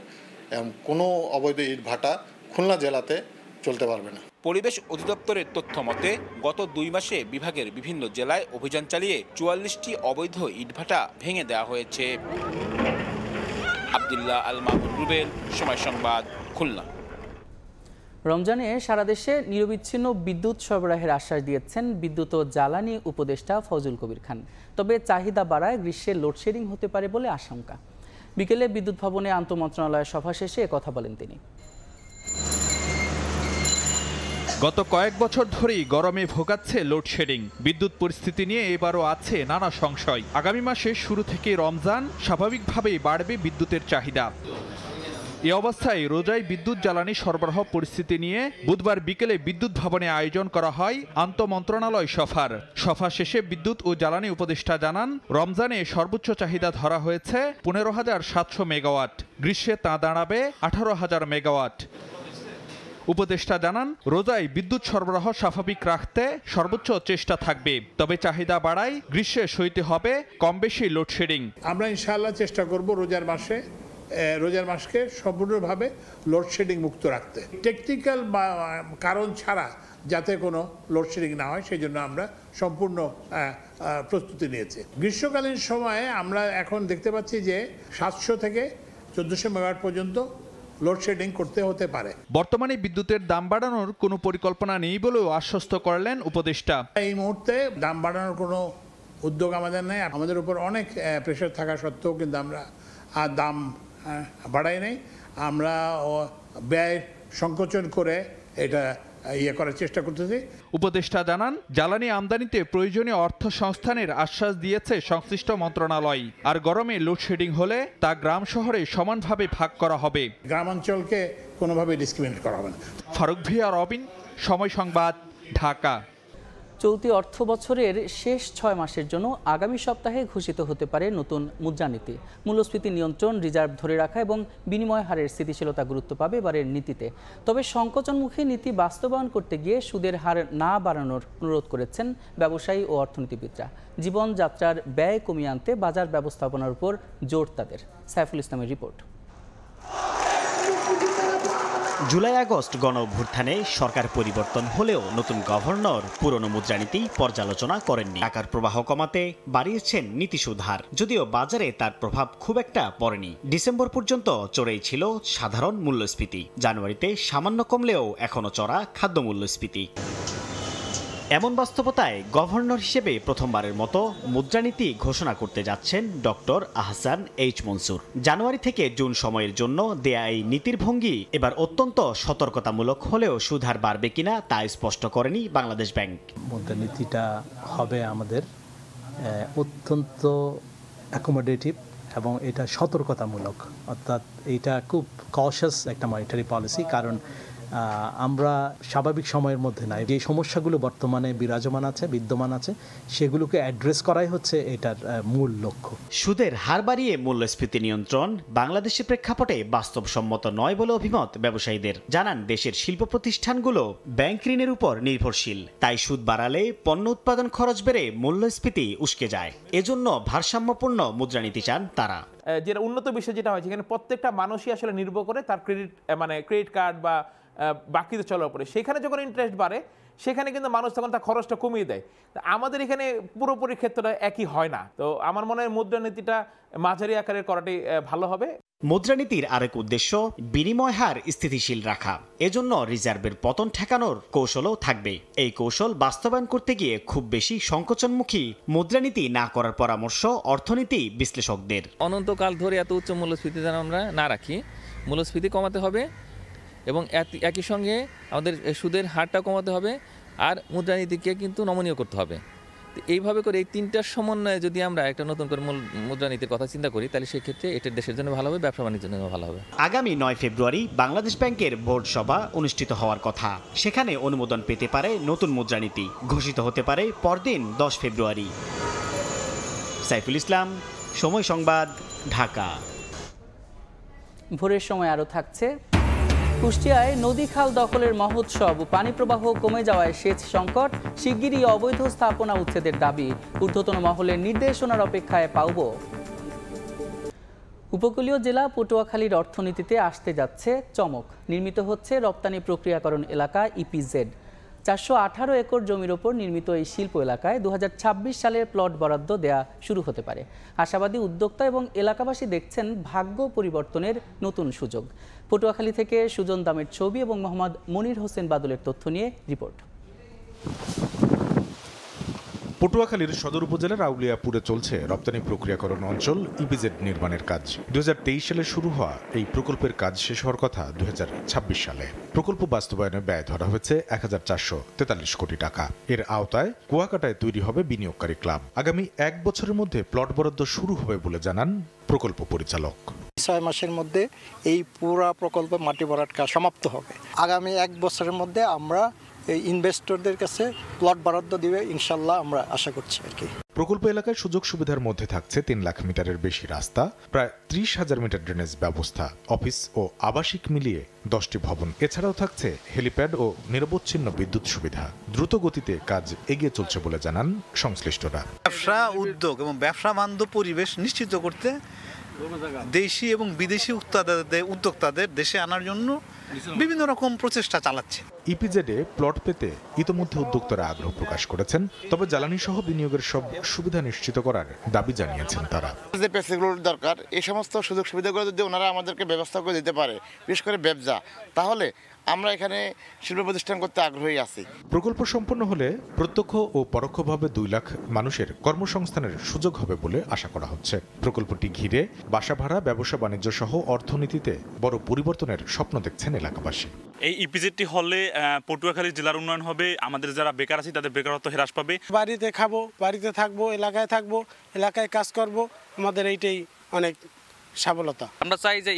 এবং কোনো অবৈধ ইটভাটা খুলনা জেলাতে চলতে পারবে না। পরিবেশ অধিদপ্তরের তথ্য মতে গত 2 মাসে বিভাগের বিভিন্ন জেলায় অভিযান চালিয়ে 44টি অবৈধ ইটভাটা ভেঙে দেওয়া হয়েছে। আব্দুল্লাহ আল মামুন রুবেল, সময় সংবাদ, খুলনা। রমজানে সারা দেশে নিরবিচ্ছিন্ন বিদ্যুৎ সরবরাহের আশ্বাস দিয়েছেন বিদ্যুৎ ও জ্বালানি উপদেষ্টা ফজল কবির খান। তবে চাহিদা বাড়ায় গ্রীষ্মের লোডশেডিং হতে পারে বলে আশঙ্কা। বিকেলে বিদ্যুৎ ভবনে আন্তঃমন্ত্রণালয়ের সভা শেষে একথা বলেন তিনি। গত কয়েক বছর ধরেই গরমে ভোগাচ্ছে লোডশেডিং। বিদ্যুৎ পরিস্থিতি নিয়ে এবারও আছে নানা সংশয়। আগামী মাসের শুরু থেকে রমজান, স্বাভাবিকভাবেই বাড়বে বিদ্যুতের চাহিদা। এ অবস্থায় রোজায় বিদ্যুৎ জ্বালানি সরবরাহ পরিস্থিতি নিয়ে বুধবার বিকেলে বিদ্যুৎ ভবনে আয়োজন করা হয় আন্তঃমন্ত্রণালয় সভার। সভা শেষে বিদ্যুৎ ও জ্বালানি উপদেষ্টা জানান, রমজানে সর্বোচ্চ চাহিদা ধরা হয়েছে 15,700 মেগাওয়াট, গ্রীষ্মে তা দাঁড়াবে 18,000 মেগাওয়াট। উপদেষ্টা জানান, রোজায় বিদ্যুৎ সরবরাহ স্বাভাবিক রাখতে সর্বোচ্চ চেষ্টা থাকবে, তবে চাহিদা বাড়ায় গ্রীষ্মে সইতে হবে কম বেশি লোডশেডিং। আমরা ইনশাআল্লাহ চেষ্টা করব রোজার মাসকে সম্পূর্ণভাবে লোডশেডিং মুক্ত রাখতে। টেকনিক্যাল কারণ ছাড়া যাতে কোনো লোডশেডিং না হয় সেই জন্য আমরা সম্পূর্ণ প্রস্তুতি নিয়েছি। গ্রীষ্মকালীন সময়ে আমরা এখন দেখতে পাচ্ছি যে 700 থেকে 1400 মেগাওয়াট পর্যন্ত লোডশেডিং করতে হতে পারে। বর্তমানে বিদ্যুতের দাম বাড়ানোর কোনো পরিকল্পনা নেই বলেও আশ্বস্ত করলেন উপদেষ্টা। এই মুহূর্তে দাম বাড়ানোর কোনো উদ্যোগ আমাদের নেই। আমাদের উপর অনেক প্রেশার থাকা সত্ত্বেও কিন্তু আমরা দাম বাড়াই নেই। আমরা ব্যয় সংকোচন করে এটা করার চেষ্টা করতেছি। উপদেষ্টা জানান, জ্বালানি আমদানিতে প্রয়োজনীয় অর্থ সংস্থানের আশ্বাস দিয়েছে সংশ্লিষ্ট মন্ত্রণালয়। আর গরমে লোডশেডিং হলে তা গ্রাম শহরে সমানভাবে ভাগ করা হবে। গ্রামাঞ্চলকে কোনোভাবে ডিসক্রিমিনেট করা হবে না। ফারুক ভিয়া, রবিন, সময় সংবাদ, ঢাকা। চলতি অর্থ বছরের শেষ 6 মাসের জন্য আগামী সপ্তাহে ঘোষিত হতে পারে নতুন মুদ্রানীতি। মূল্যস্ফীতি নিয়ন্ত্রণ, রিজার্ভ ধরে রাখা এবং বিনিময় হারের স্থিতিশীলতা গুরুত্ব পাবে এবারের নীতিতে। তবে সংকোচনমুখী নীতি বাস্তবায়ন করতে গিয়ে সুদের হার না বাড়ানোর অনুরোধ করেছেন ব্যবসায়ী ও অর্থনীতিবিদরা। জীবনযাত্রার ব্যয় কমিয়ে আনতে বাজার ব্যবস্থাপনার উপর জোর তাদের। সাইফুল ইসলামের রিপোর্ট। জুলাই আগস্ট গণ অভ্যুত্থানে সরকার পরিবর্তন হলেও নতুন গভর্নর পুরনো মুদ্রানীতি পর্যালোচনা করেননি। টাকার প্রবাহ কমাতে বাড়িয়েছেন নীতি সুদ হার, যদিও বাজারে তার প্রভাব খুব একটা পড়েনি। ডিসেম্বর পর্যন্ত চড়েই ছিল সাধারণ মূল্যস্ফীতি। জানুয়ারিতে সামান্য কমলেও এখনো চড়া খাদ্য মূল্যস্ফীতি। এমন বাস্তবতায় গভর্নর হিসেবে প্রথমবারের মতো মুদ্রানীতি ঘোষণা করতে যাচ্ছেন ডক্টর আহসান এইচ মনসুর। জানুয়ারি থেকে জুন সময়ের জন্য দেয়া এই নীতির ভঙ্গি এবার অত্যন্ত সতর্কতামূলক হলেও সুদহার বাড়বে কিনা তা স্পষ্ট করেনি বাংলাদেশ ব্যাংক। মুদ্রানীতিটা হবে আমাদের অত্যন্ত অ্যাকোমোডেটিভ এবং এটা সতর্কতামূলক, অর্থাৎ এইটা খুব কশাস একটা মনিটারি পলিসি। কারণ আমরা স্বাভাবিক সময়ের মধ্যে নাই, যে সমস্যাগুলো বর্তমানে বিদ্যমান আছে সেগুলোকে অ্যাড্রেস করাই হচ্ছে এটার মূল লক্ষ্য। সুদের হার বাড়িয়ে মূল্যস্ফীতি নিয়ন্ত্রণ বাংলাদেশের প্রেক্ষাপটে বাস্তবসম্মত নয় বলে অভিমত ব্যবসায়ীদের। জানান, দেশের শিল্প প্রতিষ্ঠানগুলো ব্যাংক ঋণের উপর নির্ভরশীল, তাই সুদ বাড়ালে পণ্য উৎপাদন খরচ বেড়ে মূল্যস্ফীতি উস্কে যায়। এজন্য ভারসাম্যপূর্ণ মুদ্রানীতি চান তারা। যেটা উন্নত বিশ্বে যেটা হয়, সেখানে প্রত্যেকটা মানুষই আসলে নির্ভর করে তার ক্রেডিট কার্ড বা বাকিতে চলার উপরে। সেখানে যখন ইন্টারেস্ট বাড়ে সেখানে কিন্তু মানুষ তখন তার খরচটা কমিয়ে দেয়। আমাদের এখানে পুরোপুরি ক্ষেত্রটা একই হয় না। তো আমার মনে হয় মুদ্রানীতিটা মাঝারি আকারের করাটাই ভালো হবে। মুদ্রানীতির আরেক উদ্দেশ্য বিনিময় হার স্থিতিশীল রাখা। এজন্য রিজার্ভের পতন ঠেকানোর কৌশলও থাকবে। এই কৌশল বাস্তবায়ন করতে গিয়ে খুব বেশি সংকোচনমুখী মুদ্রানীতি না করার পরামর্শ অর্থনীতি বিশ্লেষকদের। অনন্তকাল ধরে এত উচ্চ মূল্যস্ফীতি যেন আমরা না রাখি, মূল্যস্ফীতি কমাতে হবে এবং একই সঙ্গে আমাদের সুদের হারটা কমাতে হবে আর মুদ্রানীতিকে কিন্তু নমনীয় করতে হবে। এইভাবে করে এই তিনটার সমন্বয়ে যদি আমরা একটা নতুন করে মুদ্রানীতির কথা চিন্তা করি, তাহলে সেক্ষেত্রে এটা দেশের জন্য ভালো হবে, ব্যবসা বাণিজ্যের জন্য ভালো হবে। আগামী 9 ফেব্রুয়ারি বাংলাদেশ ব্যাংকের বোর্ড সভা অনুষ্ঠিত হওয়ার কথা। সেখানে অনুমোদন পেতে পারে নতুন মুদ্রানীতি, ঘোষিত হতে পারে পরদিন 10 ফেব্রুয়ারি। সাইফুল ইসলাম, সময় সংবাদ, ঢাকা। ভোরের সময় আরও থাকছে। কুষ্টিয়ায় নদী খাল দখলের মহোৎসব, পানি প্রবাহ কমে যাওয়ায় সেচ সংকট, শিগগিরই অবৈধ স্থাপনা উচ্ছেদের দাবি, ঊর্ধ্বতন মহলের নির্দেশনার অপেক্ষায় পাউব। উপকূলীয় জেলা পটুয়াখালীর অর্থনীতিতে আসতে যাচ্ছে চমক। নির্মিত হচ্ছে রপ্তানি প্রক্রিয়াকরণ এলাকা ইপিজেড। 418 একর জমির ওপর নির্মিত এই শিল্প এলাকায় 2026 সালে প্লট বরাদ্দ দেয়া শুরু হতে পারে। আশাবাদী উদ্যোক্তা এবং এলাকাবাসী দেখছেন ভাগ্য পরিবর্তনের নতুন সুযোগ। পটুয়াখালী থেকে সুজন দামের ছবি এবং মোহাম্মদ মনির হোসেন বাদলের তথ্য নিয়ে রিপোর্ট। পটুয়াখালীর সদর উপজেলার আউলিয়াপুরে চলছে রপ্তানি প্রক্রিয়াকরণ অঞ্চল ইপিজেড নির্মাণের কাজ। 2023 সালে শুরু হওয়া এই প্রকল্পের কাজ শেষ হওয়ার কথা 2026 সালে। প্রকল্প বাস্তবায়নে ব্যয় ধরা হয়েছে 1443 কোটি টাকা। এর আওতায় কুয়াকাটায় তৈরি হবে বিনিয়োগকারী ক্লাব। আগামী 1 বছরের মধ্যে প্লট বরাদ্দ শুরু হবে বলে জানান প্রকল্প পরিচালক। 6 মাসের মধ্যে এই পুরা প্রকল্প মাটি ভরাট কাজ সমাপ্ত হবে। আগামী 1 বছরের মধ্যে আমরা এই ইনভেস্টরদের কাছে প্লট বরাদ্দ দিবে ইনশাল্লাহ, আমরা আশা করছি আর কি। প্রকল্প এলাকায় সুযোগ সুবিধার মধ্যে থাকছে 3 লাখ মিটারের বেশি রাস্তা, প্রায় 30,000 মিটার ড্রেনেজ ব্যবস্থা, অফিস ও আবাসিক মিলিয়ে 10টি ভবন। এছাড়াও থাকছে হেলিপ্যাড ও নিরবচ্ছিন্ন বিদ্যুৎ সুবিধা। দ্রুত গতিতে কাজ এগিয়ে চলছে বলে জানান সংশ্লিষ্টরা। ব্যবসা উদ্যোগ এবং ব্যবসা বান্ধব পরিবেশ নিশ্চিত করতে দেশি এবং বিদেশি উদ্যোক্তাদের দেশে আনার জন্য বিভিন্ন রকম প্রচেষ্টা চালাচ্ছে। ইপিজেডে প্লট পেতে ইতোমধ্যে উদ্যোক্তারা আগ্রহ প্রকাশ করেছেন, তবে জ্বালানি সহ বিনিয়োগের সব সুবিধা নিশ্চিত করার দাবি জানিয়েছেন তারা। যে প্যাসেজগুলোর দরকার এই সমস্ত সুযোগ সুবিধাগুলো যদি ওনারা আমাদেরকে ব্যবস্থা করে দিতে পারে, বিশেষ করে ব্যবসা, তাহলে আমরা এখানে শিল্প প্রতিষ্ঠান করতে আগ্রহী আছি। প্রকল্প সম্পন্ন হলে প্রত্যক্ষ ও পরোক্ষভাবে 2 লাখ মানুষের কর্মসংস্থানের সুযোগ হবে বলে আশা করা হচ্ছে। প্রকল্পটি ঘিরে বাসা ভাড়া, ব্যবসা বাণিজ্য সহ অর্থনীতিতে বড় পরিবর্তনের স্বপ্ন দেখছেন এলাকাবাসী। এই ইপিজেডটি হলে পটুয়াখালী জেলার উন্নয়ন হবে, আমাদের যারা বেকার আছে তাদের বেকারত্ব হ্রাস পাবে। বাড়িতে খাবো, বাড়িতে থাকবো, এলাকায় থাকবো, এলাকায় কাজ করব, আমাদের এইটাই অনেক সফলতা। আমরা চাই যে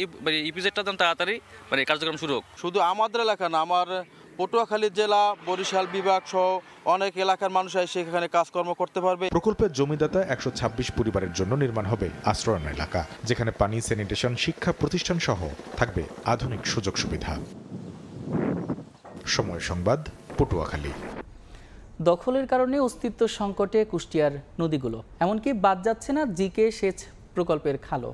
ইপিজেডটা যেন তাড়াতাড়ি কার্যক্রম শুরু হোক। শুধু আমাদের এলাকা না, আমার পটুয়াখালী জেলা, বরিশাল বিভাগ সহ অনেক এলাকার মানুষ সেখানে কাজকর্ম করতে পারবে। প্রকল্পের জমিদাতা 126 পরিবারের জন্য নির্মাণ হবে আশ্রয়ন এলাকা, যেখানে পানি, স্যানিটেশন, শিক্ষা প্রতিষ্ঠান সহ থাকবে আধুনিক সুযোগ সুবিধা। সময় সংবাদ, পটুয়াখালী। দখলের কারণে অস্তিত্ব সংকটে কুষ্টিয়ার নদীগুলো, এমনকি বাদ যাচ্ছে না জিকে সেচ প্রকল্পের খালও।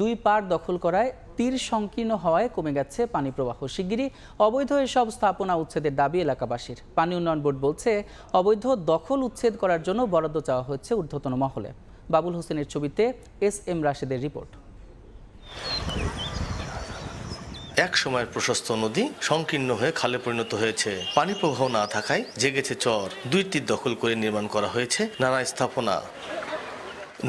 2 পাড় দখল করায় তীর সংকীর্ণ হওয়ায় কমে গেছে পানি প্রবাহ। শিগগিরই অবৈধ এসব স্থাপনা উচ্ছেদের দাবি এলাকাবাসীর। পানি উন্নয়ন বোর্ড বলছে, অবৈধ দখল উচ্ছেদ করার জন্য বরাদ্দ চাওয়া হচ্ছে ঊর্ধ্বতন মহলে। বাবুল হোসেনের ছবিতে SM রাশেদের রিপোর্ট। এক সময়ের প্রশস্ত নদী সংকীর্ণ হয়ে খালে পরিণত হয়েছে। পানি প্রবাহ না থাকায় জেগেছে চর। 2 তীর দখল করে নির্মাণ করা হয়েছে নানা স্থাপনা।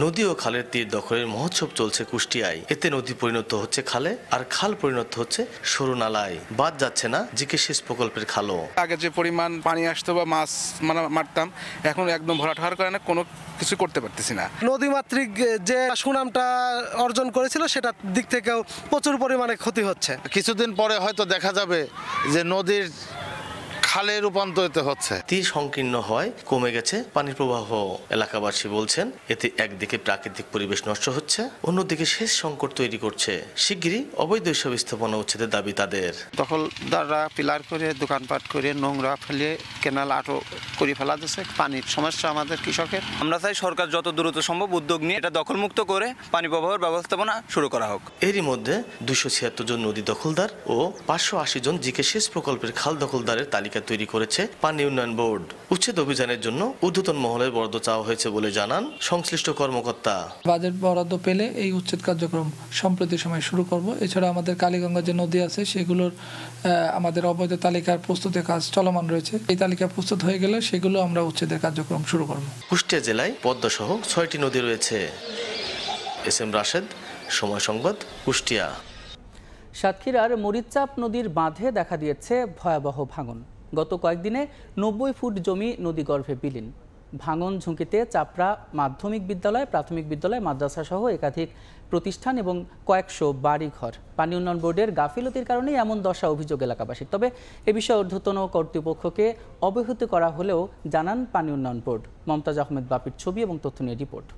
নদী ও খালের তীর দখলের মহোৎসব চলছে কুষ্টিয়ায়। এতে নদী পরিণত হচ্ছে খালে, আর খাল পরিণত হচ্ছে সরু নালায়। বাদ যাচ্ছে না জিকে সেচ প্রকল্পের খালও। আগে যে পরিমাণ পানি আসতো বা মাছ মারতাম, এখন একদম ভরাট হওয়ার কারণে কোনো কিছু করতে পারতেছি না। নদীমাতৃক যে সুনামটা অর্জন করেছিল সেটার দিক থেকেও প্রচুর পরিমাণে ক্ষতি হচ্ছে। কিছুদিন পরে হয়তো দেখা যাবে যে নদীর খালে রূপান্তরিত হচ্ছে। তীর সংকীর্ণ হয় কমে গেছে পানির প্রবাহ। এলাকাবাসী বলছেন, এতে একদিকে প্রাকৃতিক পরিবেশ নষ্ট হচ্ছে, অন্যদিকে সেচ সংকট তৈরি করছে। শিগগিরই অবৈধ সব স্থাপনা উচ্ছেদের দাবি তাদের। দখলদাররা পিলার করে, দোকানপাট করে, নোংরা ফেলে কেনাল আটো করে ফেলা দিচ্ছে। পানির সমস্যা আমাদের কৃষকের। আমরা চাই সরকার যত দ্রুত সম্ভব উদ্যোগ নিয়ে এটা দখলমুক্ত করে পানি প্রবাহের ব্যবস্থাপনা শুরু করা হোক। এরই মধ্যে 276 জন নদী দখলদার ও 580 জন জিকে সেচ প্রকল্পের খাল দখলদারের তালিকা তৈরি করেছে পানি উন্নয়ন বোর্ড। উচ্ছেদ অভিযানের জন্য ঊর্ধ্বতন মহলের বরাদ্দ চাওয়া হয়েছে বলে জানান সংশ্লিষ্ট কর্মকর্তা। বাজেট বরাদ্দ পেলে এই উচ্ছেদ কার্যক্রম সম্প্রতি সময় শুরু করব। এছাড়া আমাদের কালীগঙ্গা যে নদী আছে সেগুলোর আমাদের অবৈধ তালিকার প্রস্তুতের কাজ চলমান রয়েছে। এই তালিকা প্রস্তুত হয়ে গেলে সেগুলো আমরা উচ্ছেদের কার্যক্রম শুরু করব। কুষ্টিয়া জেলায় পদ্মা সহ 6টি নদী রয়েছে। SM রাশেদ, সময় সংবাদ, কুষ্টিয়া। সাতক্ষীরার মরিচচাপ নদীর বাঁধে দেখা দিয়েছে ভয়াবহ ভাঙন। গত কয়েকদিনে 90 ফুট জমি নদীগর্ভে বিলীন। ভাঙন ঝুঁকিতে চাপড়া মাধ্যমিক বিদ্যালয়, প্রাথমিক বিদ্যালয়, মাদ্রাসা সহ একাধিক প্রতিষ্ঠান এবং কয়েকশো বাড়িঘর। পানি উন্নয়ন বোর্ডের গাফিলতির কারণেই এমন দশা অভিযোগ এলাকাবাসীর। তবে এ বিষয়ে ঊর্ধ্বতন কর্তৃপক্ষকে অবহিত করা হলেও জানান পানি উন্নয়ন বোর্ড। মমতাজ আহমেদ বাপির ছবি এবং তথ্য নিয়ে রিপোর্ট।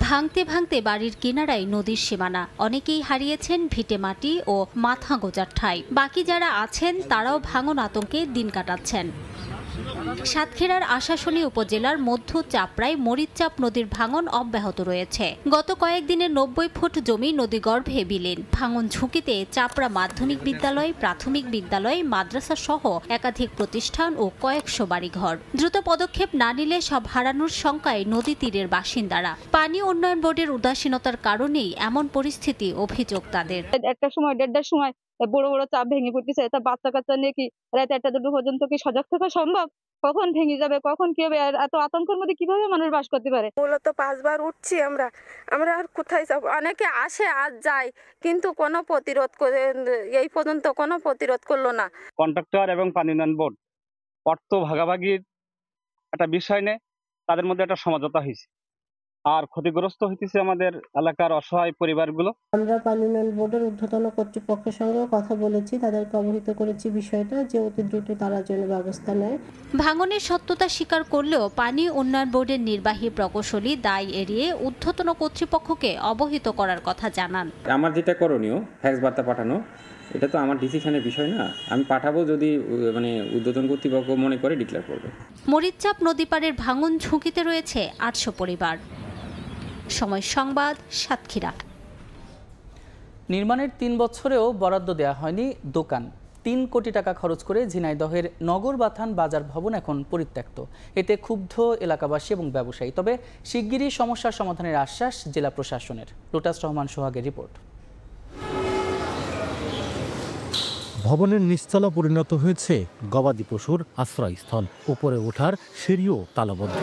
ভাঙতে ভাঙতে বাড়ির কিনারায় নদীর সীমানা। অনেকেই হারিয়েছেন ভিটে মাটি ও মাথা গোজার ঠাঁই। বাকি যারা আছেন তারাও ভাঙন আতঙ্কে দিন কাটাচ্ছেন। সাতক্ষীরার আশাশুনি উপজেলার মধ্য চাপড়ায় মরিচচাপ নদীর ভাঙন অব্যাহত রয়েছে। গত কয়েকদিনে 90 ফুট জমি নদীগর্ভে বিলীন। ভাঙন ঝুঁকিতে চাপড়া মাধ্যমিক বিদ্যালয়, প্রাথমিক বিদ্যালয়, মাদ্রাসা সহ একাধিক প্রতিষ্ঠান ও কয়েকশো বাড়িঘর। দ্রুত পদক্ষেপ না নিলে সব হারানোর শঙ্কায় নদী তীরের বাসিন্দারা। পানি উন্নয়ন বোর্ডের উদাসীনতার কারণেই এমন পরিস্থিতি অভিযোগ তাদের। একটা সময় 1:30টার সময় বড় বড় চাপ ভেঙে পড়তেছে, তা বাচ্চা কাচ্চা নিয়ে কি রাত 1টা-2টা পর্যন্ত কি সজাগ থাকা সম্ভব? কখন ভেঙে যাবে, কখন কি হবে, এত আতঙ্কের মধ্যে কিভাবে মানুষ বাস করতে পারে? মূলত 5 বার উঠছি আমরা আর কোথায় যাব? অনেকে আসে আজ যায়, কিন্তু কোনো প্রতিরোধ করে এই পর্যন্ত কোনো প্রতিরোধ করলো না। কন্ট্রাক্টর এবং পানি উন্নয়ন বোর্ড অর্থ ভাগাভাগির একটা বিষয় নিয়ে তাদের মধ্যে একটা সমঝোতা হয়েছে, আর ক্ষতিগ্রস্ত হইতেছে আমাদের এলাকার অসহায় পরিবারগুলো। আমরা পানি উন্নয়ন বোর্ডের ঊর্ধ্বতন কর্তৃপক্ষের সঙ্গেও কথা বলেছি, তাদেরকে অবহিত করেছি বিষয়টা, যে অতি দ্রুত তারা যেন ব্যবস্থা নেয়। ভাঙনের সত্যতা স্বীকার করলেও পানি উন্নয়ন বোর্ডের নির্বাহী প্রকৌশলী দায় এড়িয়ে ঊর্ধ্বতন কর্তৃপক্ষকে অবহিত করার কথা জানান। আমার যেটা করণীয় ফ্যাক্স বার্তা পাঠানো, এটা তো আমার ডিসিশনের বিষয় না, আমি পাঠাবো যদি ঊর্ধ্বতন কর্তৃপক্ষ মনে করে ডিক্লেয়ার করবে। মরিচচাপ নদী পাড়ের ভাঙন ঝুঁকিতে রয়েছে 800 পরিবার। সময় সংবাদ, সাতক্ষীরা। নির্মাণের 3 বছরেও বরাদ্দ দেওয়া হয়নি দোকান। 3 কোটি টাকা খরচ করে ঝিনাইদহের নগরবাথান বাজার ভবন এখন পরিত্যক্ত। এতে ক্ষুব্ধ এলাকাবাসী এবং ব্যবসায়ী। তবে শিগগিরই সমস্যার সমাধানের আশ্বাস জেলা প্রশাসনের। লোটাস রহমান সোহাগের রিপোর্ট। ভবনের নিচতলা পরিণত হয়েছে গবাদি পশুর আশ্রয়স্থল। উপরে ওঠার সিঁড়িও তালাবদ্ধ।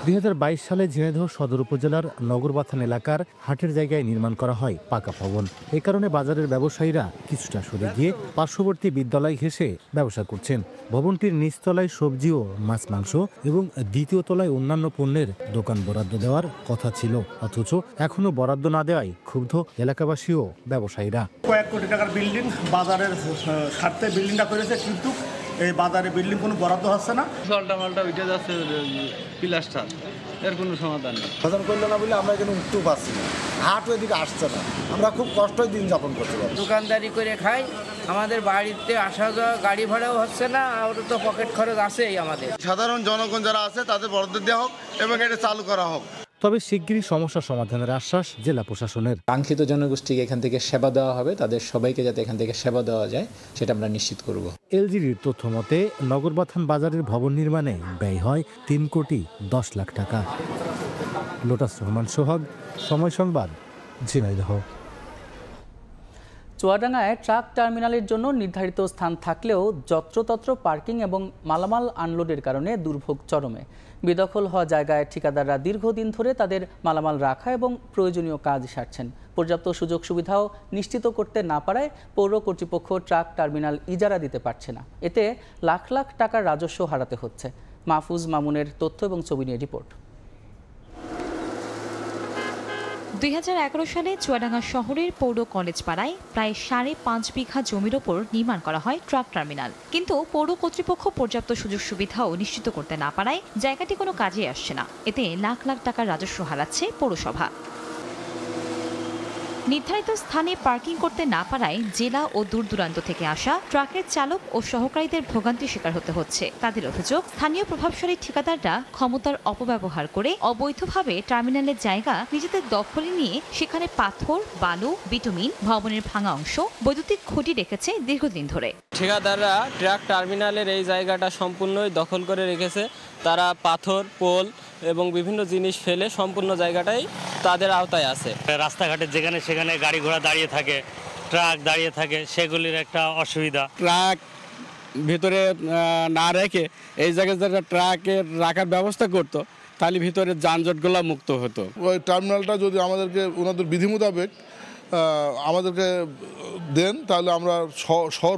2022 সালে ঝিনাইদহ সদর উপজেলার নগরবাথান এলাকার হাটের জায়গায় নির্মাণ করা হয় পাকা ভবন। এ কারণে বাজারের ব্যবসায়ীরা কিছুটা সরে গিয়ে পার্শ্ববর্তী বিদ্যালয় ঘেঁষে ব্যবসা করছেন। ভবনটির নিচতলায় সবজি ও মাছ মাংস এবং দ্বিতীয় তলায় অন্যান্য পণ্যের দোকান বরাদ্দ দেওয়ার কথা ছিল, অথচ এখনো বরাদ্দ না দেওয়ায় ক্ষুব্ধ এলাকাবাসী ও ব্যবসায়ীরা। কয়েক কোটি টাকার বিল্ডিং বাজারের স্বার্থে বিল্ডিংটা করেছে, কিন্তু এই বাজারে বিল্ডিং কোনো বরাদ্দ হচ্ছে না। মালটা উঠে যাচ্ছে প্লাস্টার, এর কোনো সমাধান নেই। সমাধান করলো না বলে আমরা এখানে উঠতেও পারছি না, হাটও এদিকে আসছে না, আমরা খুব কষ্টই দিন যাপন করতে পারি। দোকানদারি করে খাই, আমাদের বাড়িতে আসা যাওয়া গাড়ি ভাড়াও হচ্ছে না, আর তো পকেট খরচ আছেই আমাদের। সাধারণ জনগণ যারা আছে তাদের বরাদ্দ দেওয়া হোক এবং এটা চালু করা হোক। তবে শিগগিরই সমস্যা সমাধানের আশ্বাস জেলা প্রশাসনের। কাঙ্ক্ষিত জনগোষ্ঠীকে এখান থেকে সেবা দেওয়া হবে, তাদের সবাইকে যাতে এখান থেকে সেবা দেওয়া যায় সেটা আমরা নিশ্চিত করব। এলজিডির তথ্য মতে নগরবাথান বাজারের ভবন নির্মাণে ব্যয় হয় 3 কোটি 10 লাখ টাকা। লোটাস রহমান সোহাগ, সময় সংবাদ, ঝিনাইদহ। চুয়াডাঙ্গায় ট্রাক টার্মিনালের জন্য নির্ধারিত স্থান থাকলেও যত্রতত্র পার্কিং এবং মালামাল আনলোডের কারণে দুর্ভোগ চরমে। বেদখল হওয়া জায়গায় ঠিকাদাররা দীর্ঘদিন ধরে তাদের মালামাল রাখা এবং প্রয়োজনীয় কাজ সারছেন। পর্যাপ্ত সুযোগ সুবিধাও নিশ্চিত করতে না পারায় পৌর কর্তৃপক্ষ ট্রাক টার্মিনাল ইজারা দিতে পারছে না। এতে লাখ লাখ টাকার রাজস্ব হারাতে হচ্ছে। মাহফুজ মামুনের তথ্য এবং ছবি নিয়ে রিপোর্ট। 2011 সালে চুয়াডাঙ্গা শহরের পৌর কলেজ পাড়ায় প্রায় 5.5 বিঘা জমির ওপর নির্মাণ করা হয় ট্রাক টার্মিনাল, কিন্তু পৌর কর্তৃপক্ষ পর্যাপ্ত সুযোগ সুবিধাও নিশ্চিত করতে না পারায় জায়গাটি কোনো কাজে আসছে না। এতে লাখ লাখ টাকার রাজস্ব হারাচ্ছে পৌরসভা। নির্ধারিত স্থানে পার্কিং করতে না পারায় জেলা ও দূর দূরান্ত থেকে আসা ট্রাকের চালক ও সহকারীদের ভোগান্তির শিকার হতে হচ্ছে। তাদের অভিযোগ, স্থানীয় প্রভাবশালী ঠিকাদাররা ক্ষমতার অপব্যবহার করে অবৈধভাবে টার্মিনালের জায়গা নিজেদের দখলে নিয়ে সেখানে পাথর, বালু, বিটুমিন, ভবনের ভাঙা অংশ, বৈদ্যুতিক খুঁটি রেখেছে দীর্ঘদিন ধরে। ঠিকাদাররা ট্রাক টার্মিনালের এই জায়গাটা সম্পূর্ণই দখল করে রেখেছে। তারা পাথর, পোল এবং বিভিন্ন জিনিস ফেলে সম্পূর্ণ জায়গাটাই তাদের আওতায় আছে। রাস্তাঘাটে যেখানে সেখানে গাড়ি ঘোড়া দাঁড়িয়ে থাকে, ট্রাক দাঁড়িয়ে থাকে, সেগুলির একটা অসুবিধা। ট্রাক ভিতরে না রেখে এই জায়গায় যারা ট্রাকের রাখার ব্যবস্থা করতো, তাহলে ভিতরে যানজটগুলো মুক্ত হতো। ওই টার্মিনালটা যদি আমাদেরকে ওনাদের বিধি মোতাবেক আমাদেরকে দেন, তাহলে আমরা শহর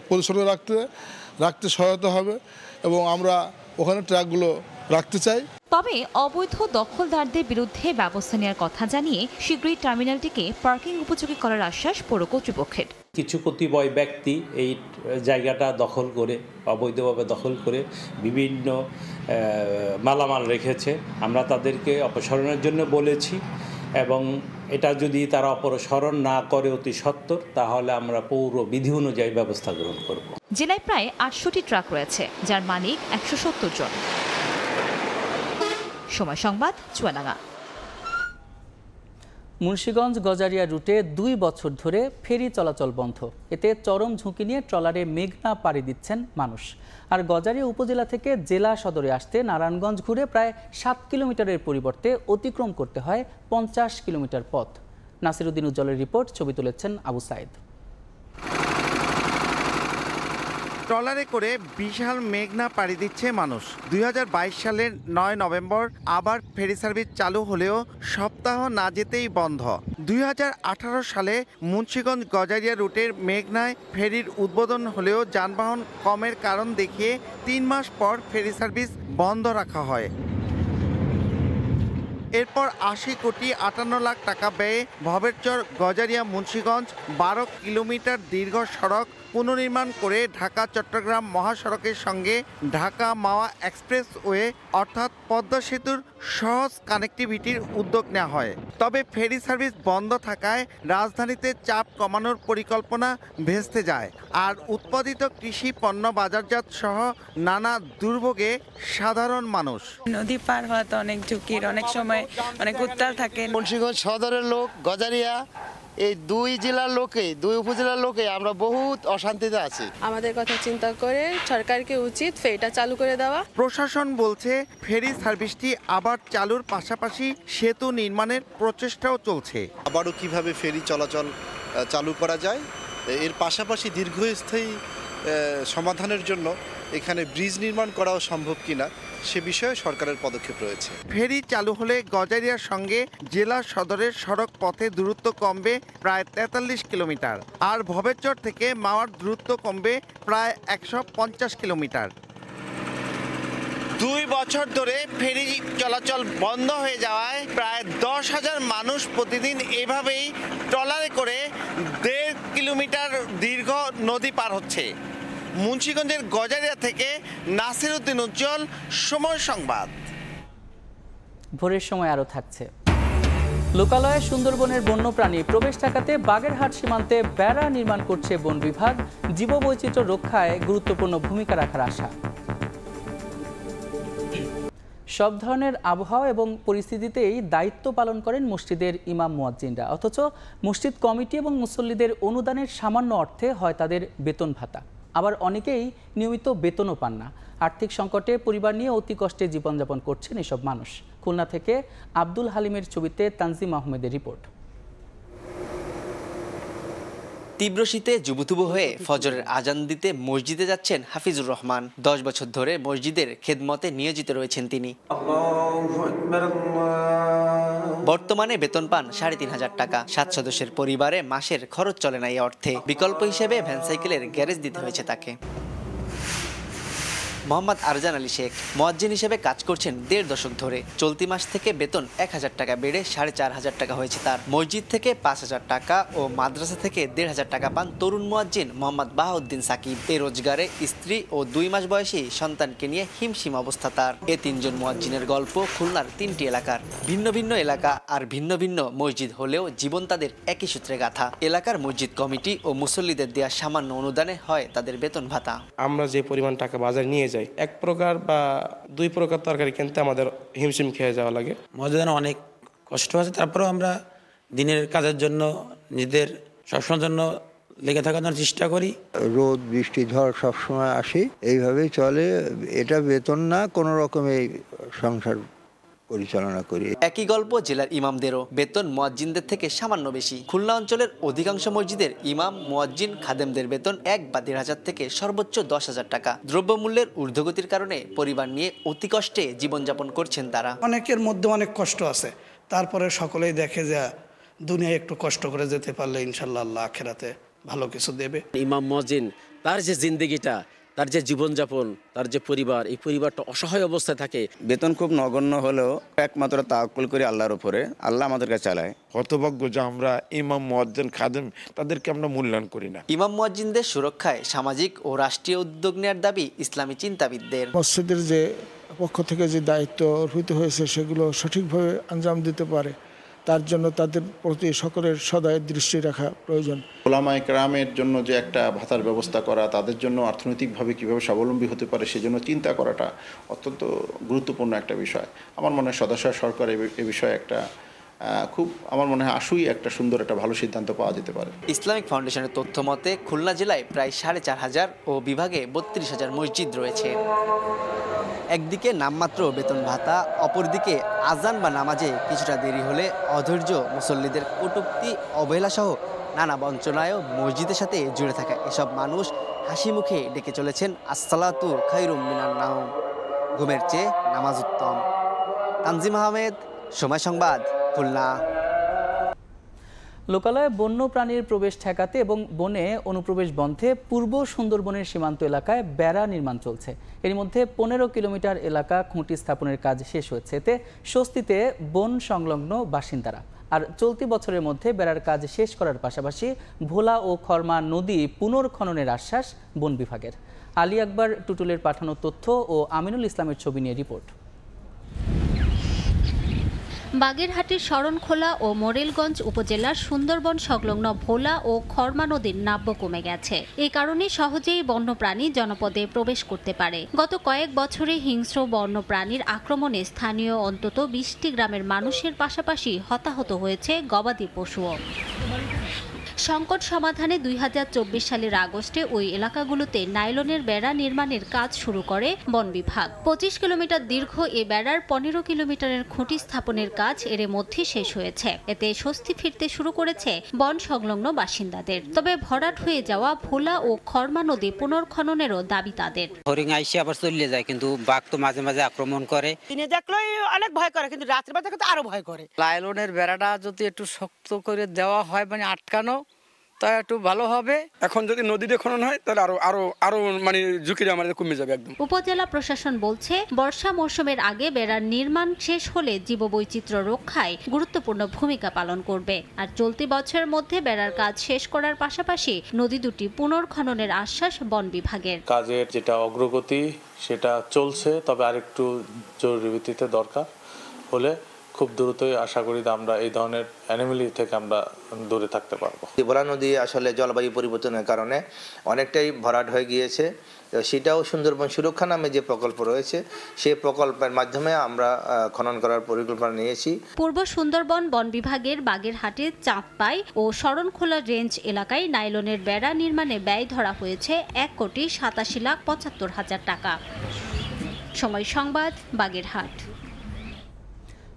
পরিচ্ছন্ন রাখতে সহায়তা হবে এবং আমরা ওখানে ট্রাকগুলো রাখতে চাই। তবে অবৈধ দখলদারদের বিরুদ্ধে ব্যবস্থা নেওয়ার কথা জানিয়ে শীঘ্রই টার্মিনালটিকে পার্কিং উপযোগী করার আশ্বাস পৌর কর্তৃপক্ষের। কিছু কতিপয় ব্যক্তি এই জায়গাটা দখল করে, অবৈধভাবে দখল করে বিভিন্ন মালামাল রেখেছে। আমরা তাদেরকে অপসারণের জন্য বলেছি এবং এটা যদি তারা অপসারণ না করে অতি সত্বর, তাহলে আমরা পৌর বিধি অনুযায়ী ব্যবস্থা গ্রহণ করব। জেলায় প্রায় 800টি ট্রাক রয়েছে, যার মালিক 170 জন। সময় সংবাদ, চুয়াডাঙ্গা। মুন্সিগঞ্জ গজারিয়া রুটে 2 বছর ধরে ফেরি চলাচল বন্ধ। এতে চরম ঝুঁকি নিয়ে ট্রলারে মেঘনা পাড়ি দিচ্ছেন মানুষ। আর গজারিয়া উপজেলা থেকে জেলা সদরে আসতে নারায়ণগঞ্জ ঘুরে প্রায় 7 কিলোমিটারের পরিবর্তে অতিক্রম করতে হয় 50 কিলোমিটার পথ। নাসিরউদ্দিন উজ্জ্বলের রিপোর্ট, ছবি তুলেছেন আবু সাইদ। ট্রলারে করে বিশাল মেঘনা পাড়ি দিচ্ছে মানুষ। 2022 সালের 9 নভেম্বর আবার ফেরি সার্ভিস চালু হলেও সপ্তাহ না যেতেই বন্ধ। 2018 সালে মুন্সিগঞ্জ গজারিয়া রুটের মেঘনায় ফেরির উদ্বোধন হলেও যানবাহন কমের কারণ দেখিয়ে 3 মাস পর ফেরি সার্ভিস বন্ধ রাখা হয়। এরপর 80 কোটি 58 লাখ টাকা ব্যয়ে ভবেরচর গজারিয়া মুন্সিগঞ্জ 12 কিলোমিটার দীর্ঘ সড়ক পুনর্নির্মাণ করে ঢাকা চট্টগ্রাম মহাসড়কের সঙ্গে ঢাকা মাওয়া এক্সপ্রেসওয়ে অর্থাৎ পদ্মা সেতুর সহজ কানেক্টিভিটির উদ্যোগ নেওয়া হয়। তবে ফেরি সার্ভিস বন্ধ থাকায় রাজধানীতে চাপ কমানোর পরিকল্পনা ভেস্তে যায়, আর উৎপাদিত কৃষি পণ্য বাজারজাত সহ নানা দুর্ভোগে সাধারণ মানুষ। নদী পার হওয়া তো অনেক ঝুঁকির, অনেক সময় অনেক উত্তাল থাকে। মুন্সিগঞ্জ সদরের লোক, গজারিয়া, এই 2 জেলার লোকে, 2 উপজেলার লোকে আমরা বহুত অশান্তিতে আছি। আমাদের কথা চিন্তা করে সরকারকে উচিত ফেরিটা চালু করে দেওয়া। প্রশাসন বলছে ফেরি সার্ভিসটি আবার চালুর পাশাপাশি সেতু নির্মাণের প্রচেষ্টাও চলছে। আবারও কিভাবে ফেরি চলাচল চালু করা যায়, এর পাশাপাশি দীর্ঘস্থায়ী সমাধানের জন্য এখানে ব্রিজ নির্মাণ করাও সম্ভব কিনা সে বিষয়ে সরকারের পদক্ষেপ রয়েছে। ফেরি চালু হলে গজারিয়ার সঙ্গে জেলা সদরের সড়ক পথে দূরত্ব কমবে প্রায় 43 কিলোমিটার, আর ভবেরচর থেকে মাওয়ার দূরত্ব কমবে প্রায় 150 কিলোমিটার। 2 বছর ধরে ফেরি চলাচল বন্ধ হয়ে যাওয়ায় প্রায় 10,000 মানুষ প্রতিদিন এভাবেই ট্রলারে করে 1.5 কিলোমিটার দীর্ঘ নদী পার হচ্ছে। মুন্সিগঞ্জের গজারিয়া থেকে নাসিরউদ্দিন উজ্জ্বল, সময় সংবাদ। ভোরের সময় আরও থাকছে। লোকালয়ে সুন্দরবনের বন্যপ্রাণী প্রবেশ ঠেকাতে বাগেরহাট সীমান্তে বেড়া নির্মাণ করছে বন বিভাগ। জীববৈচিত্র্য রক্ষায় গুরুত্বপূর্ণ ভূমিকা রাখার আশা। সব ধরনের আবহাওয়া এবং পরিস্থিতিতেই দায়িত্ব পালন করেন মসজিদের ইমাম মুয়াজ্জিনরা, অথচ মসজিদ কমিটি এবং মুসল্লিদের অনুদানের সামান্য অর্থে হয় তাদের বেতন ভাতা। আবার অনেকেই নিয়মিত বেতনও পান না। আর্থিক সংকটে পরিবার নিয়ে অতি কষ্টে জীবনযাপন করছেন এসব মানুষ। খুলনা থেকে আব্দুল হালিমের ছবিতে তানজিম আহমেদের রিপোর্ট। তীব্র শীতে জুবুথুবু হয়ে ফজরের আজান দিতে মসজিদে যাচ্ছেন হাফিজুর রহমান। 10 বছর ধরে মসজিদের খেদমতে নিয়োজিত রয়েছেন তিনি। বর্তমানে বেতন পান 3,500 টাকা। 7 সদস্যের পরিবারে মাসের খরচ চলে না এই অর্থে। বিকল্প হিসেবে ভ্যানসাইকেলের গ্যারেজ দিতে হয়েছে তাকে। মোহাম্মদ আরজান আলী শেখ মুয়াজ্জিন হিসেবে কাজ করছেন 1.5 দশক ধরে। চলতি মাস থেকে বেতন 1000 টাকা বেড়ে 4,500 টাকা হয়েছে তার। মসজিদ থেকে 5,000 টাকা ও মাদ্রাসা থেকে 1,500 টাকা পান তরুণ মুয়াজ্জিন মোহাম্মদ বাহাউদ্দিন সাকিব। এই রোজগারে স্ত্রী ও 2 মাস বয়সী সন্তানকে নিয়ে হিমশিম অবস্থা তার। এই 3 জন মুয়াজ্জিনের গল্প খুলনার 3টি এলাকার। ভিন্ন ভিন্ন এলাকা আর ভিন্ন ভিন্ন মসজিদ হলেও জীবন তাদের একই সূত্রে গাথা। এলাকার মসজিদ কমিটি ও মুসল্লিদের দেওয়া সামান্য অনুদানে হয় তাদের বেতন ভাতা। আমরা যে পরিমাণ টাকা বাজারে নিয়ে 1 প্রকার বা 2 প্রকার তরকারি কিনতে আমাদের হিমশিম খেয়ে যাওয়া লাগে। মসজিদে অনেক কষ্ট আছে, তারপরেও আমরা দিনের কাজের জন্য নিজেদের সবসময়ের জন্য লেগে থাকার জন্য চেষ্টা করি। রোদ বৃষ্টি ঝড় সবসময় আসে, এইভাবেই চলে। এটা বেতন না, কোনো রকমে সংসার পরিচালনা করি। একই গল্প জেলার ইমামদেরও। বেতন মুয়াজ্জিনদের থেকে সামান্য বেশি। খুলনা অঞ্চলের অধিকাংশ মসজিদের ইমাম, মুয়াজ্জিন, খাদেমদের বেতন 1 বা 1,500 থেকে সর্বোচ্চ 10,000 টাকা। দ্রব্যমূল্যের ঊর্ধ্বগতির কারণে পরিবার নিয়ে অতি কষ্টে জীবনযাপন করছেন তারা। অনেকের মধ্যে অনেক কষ্ট আছে, তারপরে সকলেই দেখে যে দুনিয়ায় একটু কষ্ট করে যেতে পারলে ইনশাল্লাহ আল্লাহ আখিরাতে ভালো কিছু দেবে। ইমাম মুয়াজ্জিন তার যে জিন্দেগিটা, তার যে জীবনযাপন, তার যে পরিবার, এই পরিবারটা অসহায় অবস্থায় থাকে। বেতন খুব নগণ্য হলেও একমাত্র তাওয়াক্কুল করি আল্লাহর উপরে, আল্লাহ আমাদেরকে চালায়। হতভাগ্য যে আমরা ইমাম, মুয়াজ্জিন, খাদেম তাদেরকে আমরা মূল্যায়ন করি না। ইমাম মুয়াজ্জিনদের সুরক্ষায় সামাজিক ও রাষ্ট্রীয় উদ্যোগ নেওয়ার দাবি ইসলামী চিন্তাবিদদের। মসজিদের যে পক্ষ থেকে যে দায়িত্ব অর্পিত হয়েছে সেগুলো সঠিকভাবে আঞ্জাম দিতে পারে, তার জন্য তাদের প্রতি সকলের সদয় দৃষ্টি রাখা প্রয়োজন। ওলামায়ে কেরামের জন্য যে একটা ভাতার ব্যবস্থা করা, তাদের জন্য অর্থনৈতিকভাবে কীভাবে স্বাবলম্বী হতে পারে সেজন্য চিন্তা করাটা অত্যন্ত গুরুত্বপূর্ণ একটা বিষয়। আমার মনে হয় সদস্য সরকার এ বিষয়ে একটা খুব আমার মনে হয় আশুই একটা সুন্দর একটা ভালো সিদ্ধান্ত পাওয়া যেতে পারে। ইসলামিক ফাউন্ডেশনের তথ্য মতে খুলনা জেলায় প্রায় 4,500 ও বিভাগে 32,000 মসজিদ রয়েছে। একদিকে নামমাত্র বেতন ভাতা, অপরদিকে আজান বা নামাজে কিছুটা দেরি হলে অধৈর্য মুসল্লিদের কটূক্তি, অবহেলা সহ নানা বঞ্চনায়ও মসজিদের সাথে জুড়ে থাকা এসব মানুষ হাসি মুখে ডেকে চলেছেন আসসালাতু খায়রুম মিনান নাওম, ঘুমের চেয়ে নামাজ উত্তম। তানজিম আহমেদ, সময় সংবাদ, খুলনা। লোকালয়ে বন্য প্রাণীর প্রবেশ ঠেকাতে এবং বনে অনুপ্রবেশ বন্ধে পূর্ব সুন্দরবনের সীমান্ত এলাকায় বেড়া নির্মাণ চলছে। এর মধ্যে 15 কিলোমিটার এলাকা খুঁটি স্থাপনের কাজ শেষ হয়েছে। এতে স্বস্তিতে বন সংলগ্ন বাসিন্দারা। আর চলতি বছরের মধ্যে বেড়ার কাজ শেষ করার পাশাপাশি ভোলা ও খরমা নদী পুনর্খননের আশ্বাস বন বিভাগের। আলী আকবর টুটুলের পাঠানো তথ্য ও আমিনুল ইসলামের ছবি নিয়ে রিপোর্ট। বাগেরহাটের শরণখোলা ও মোরেলগঞ্জ উপজেলার সুন্দরবন সংলগ্ন ভোলা ও খরমা নদীর নাব্য কমে গেছে। এই কারণে সহজেই বন্যপ্রাণী জনপদে প্রবেশ করতে পারে। গত কয়েক বছরে হিংস্র বন্যপ্রাণীর আক্রমণে স্থানীয় অন্তত 20টি গ্রামের মানুষের পাশাপাশি হতাহত হয়েছে গবাদি পশুও। সংকট সমাধানে 2024 সালের আগস্টে ওই এলাকাগুলোতে নাইলনের বেড়া নির্মাণের কাজ শুরু করে বন বিভাগ। 25 কিলোমিটার দীর্ঘ এ বেড়ার 15 কিলোমিটারের খুঁটি স্থাপনের কাজ এর মধ্যে শেষ হয়েছে। এতে স্বস্তি ফিরতে শুরু করেছে বন সংলগ্ন বাসিন্দাদের। তবে ভরাট হয়ে যাওয়া ভোলা ও খরমা নদী পুনর্খননেরও দাবি তাদের। হরিণ আইসে আবার চলে যায়, কিন্তু বাঘ তো মাঝে মাঝে আক্রমণ করে। দিনে দেখলেই অনেক ভয় করে, কিন্তু রাতের বেলা দেখলে তো আরো ভয় করে। নাইলনের বেড়াটা যদি একটু শক্ত করে দেওয়া হয়, মানে আটকানো, তা একটু ভালো হবে। এখন যদি নদীতে খনন হয় তাহলে আরো মানে ঝুঁকিটা আমাদের কমে যাবে একদম। উপজেলা প্রশাসন বলছে বর্ষা মৌসুমের আগে বেড়ার নির্মাণ শেষ হলে জীববৈচিত্র্য রক্ষায় গুরুত্বপূর্ণ ভূমিকা পালন করবে। আর চলতি বছরের মধ্যে বেড়ার কাজ শেষ করার পাশাপাশি নদী দুটি পুনর্খননের আশ্বাস বন বিভাগের। কাজের যেটা অগ্রগতি সেটা চলছে, তবে আরেকটু জরুরি ভিত্তিতে দরকার হলে খুব দ্রুতই আশা করি আমরা এই ধরনের অ্যানিমেলি থেকে আমরা দূরে থাকতে পারবো। ভোলা নদী আসলে জলবায়ু পরিবর্তনের কারণে অনেকটাই ভরাট হয়ে গিয়েছে। সেটাও সুন্দরবন সুরক্ষা নামে যে প্রকল্প রয়েছে, সেই প্রকল্পের মাধ্যমে আমরা খনন করার পরিকল্পনা নিয়েছি। পূর্ব সুন্দরবন বন বিভাগের বাগেরহাটের চাঁদপাই ও শরণখোলা রেঞ্জ এলাকায় নাইলনের বেড়া নির্মাণে ব্যয় ধরা হয়েছে 1,87,75,000 টাকা। সময় সংবাদ, বাগেরহাট।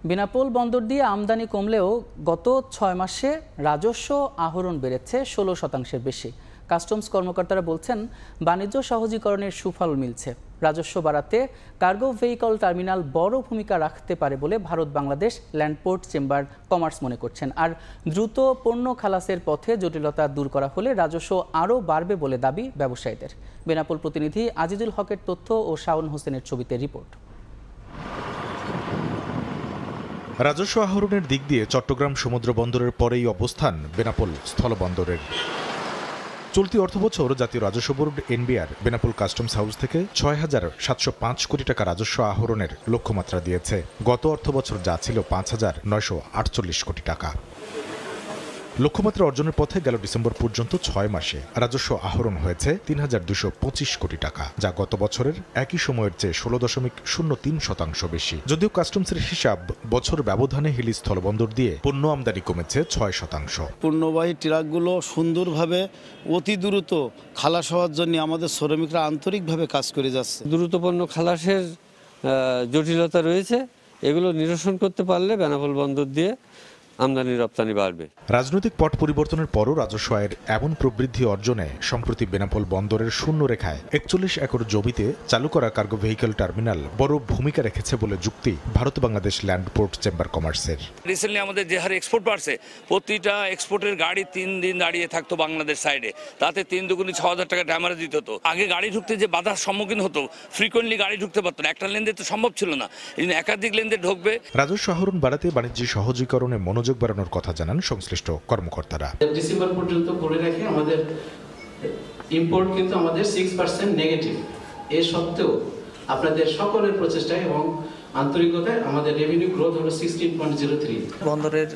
বেনাপোল বন্দর দিয়ে আমদানি কমলেও গত 6 মাসে রাজস্ব আহরণ বেড়েছে 16% বেশি। কাস্টমস কর্মকর্তারা বলছেন বাণিজ্য সহজীকরণের সুফল মিলছে। রাজস্ব বাড়াতে কার্গো ভেহিকল টার্মিনাল বড় ভূমিকা রাখতে পারে বলে Bharat Bangladesh LAN port chamber commerce মনে করছেন। আর দ্রুত পণ্য খালাসের পথে জটিলতা দূর করা হলে রাজস্ব আরও বাড়বে বলে দাবি ব্যবসায়ীদের। বেনাপোল প্রতিনিধি আজিজুল হকের তথ্য ও শাওন হোসেনের ছবিতে রিপোর্ট। রাজস্ব আহরণের দিক দিয়ে চট্টগ্রাম সমুদ্র বন্দরের পরেই অবস্থান বেনাপোল স্থলবন্দরের। চলতি অর্থবছর জাতীয় রাজস্ব board NBR Benapole customs house থেকে 6,705 কোটি টাকা রাজস্ব আহরণের লক্ষ্যমাত্রা দিয়েছে। গত অর্থবছর যা ছিল 5,948 কোটি টাকা। লক্ষ্যমাত্রা অর্জনের পথে গেল ডিসেম্বর পর্যন্ত 6 মাসে রাজস্ব আহরণ হয়েছে 3,225 কোটি টাকা, যা গত বছরের একই সময়ের চেয়ে 16.03% বেশি। যদিও কাস্টমসের হিসাব বছর ব্যবধানে হিলি স্থলবন্দর দিয়ে পণ্য আমদানি কমেছে 6%। পণ্যবাহী ট্রাকগুলো সুন্দরভাবে অতি দ্রুত খালাস হওয়ার জন্য আমাদের শ্রমিকরা আন্তরিকভাবে কাজ করে যাচ্ছে। দ্রুত পণ্য খালাসের জটিলতা রয়েছে, এগুলো নিরসন করতে পারলে বেনাপোল বন্দর দিয়ে আমদানি রপ্তানি বাড়বে। রাজনৈতিক পট পরিবর্তনের পরও রাজস্ব আয়ের এমন প্রবৃদ্ধি অর্জনে সম্প্রতি বেনাপোল বন্দরের শূন্য রেখায় 41 একর জমিতে চালু করা কার্গো ভেহিকল টার্মিনাল বড় ভূমিকা রেখেছে বলে যুক্তি ভারত বাংলাদেশ ল্যান্ডপোর্ট চেম্বার কমার্সের। রিসেন্টলি আমাদের যে হারে এক্সপোর্ট বাড়ছে, প্রতিটা এক্সপোর্টের গাড়ি 3 দিন দাঁড়িয়ে থাকতো বাংলাদেশ সাইডে, তাতে 3 দুগুণে 6,000 টাকা ড্যামারেজ দিতে হতো। আগে গাড়ি ঢুকতে যে বাধার সম্মুখীন হতো, ফ্রিকোয়েন্টলি গাড়ি ঢুকতে পারতো না, একটা লেনদেন তো সম্ভব ছিল না, এই জন্য একাধিক লেনদেন ঢুকবে। রাজস্ব আহরণ বাড়াতে বাণিজ্য সহজীকরণে মনোযোগ বাড়ানোর কথা জানান সংশ্লিষ্ট কর্মকর্তারা। ডিসেম্বর পর্যন্ত করে রেখে আমাদের ইম্পোর্ট কিন্তু আমাদের 6% নেগেটিভ। এর সত্ত্বেও আপনাদের সকলের প্রচেষ্টায় এবং আন্তরিকতায় আমাদের রেভিনিউ গ্রোথ হলো 16.03। বন্দরের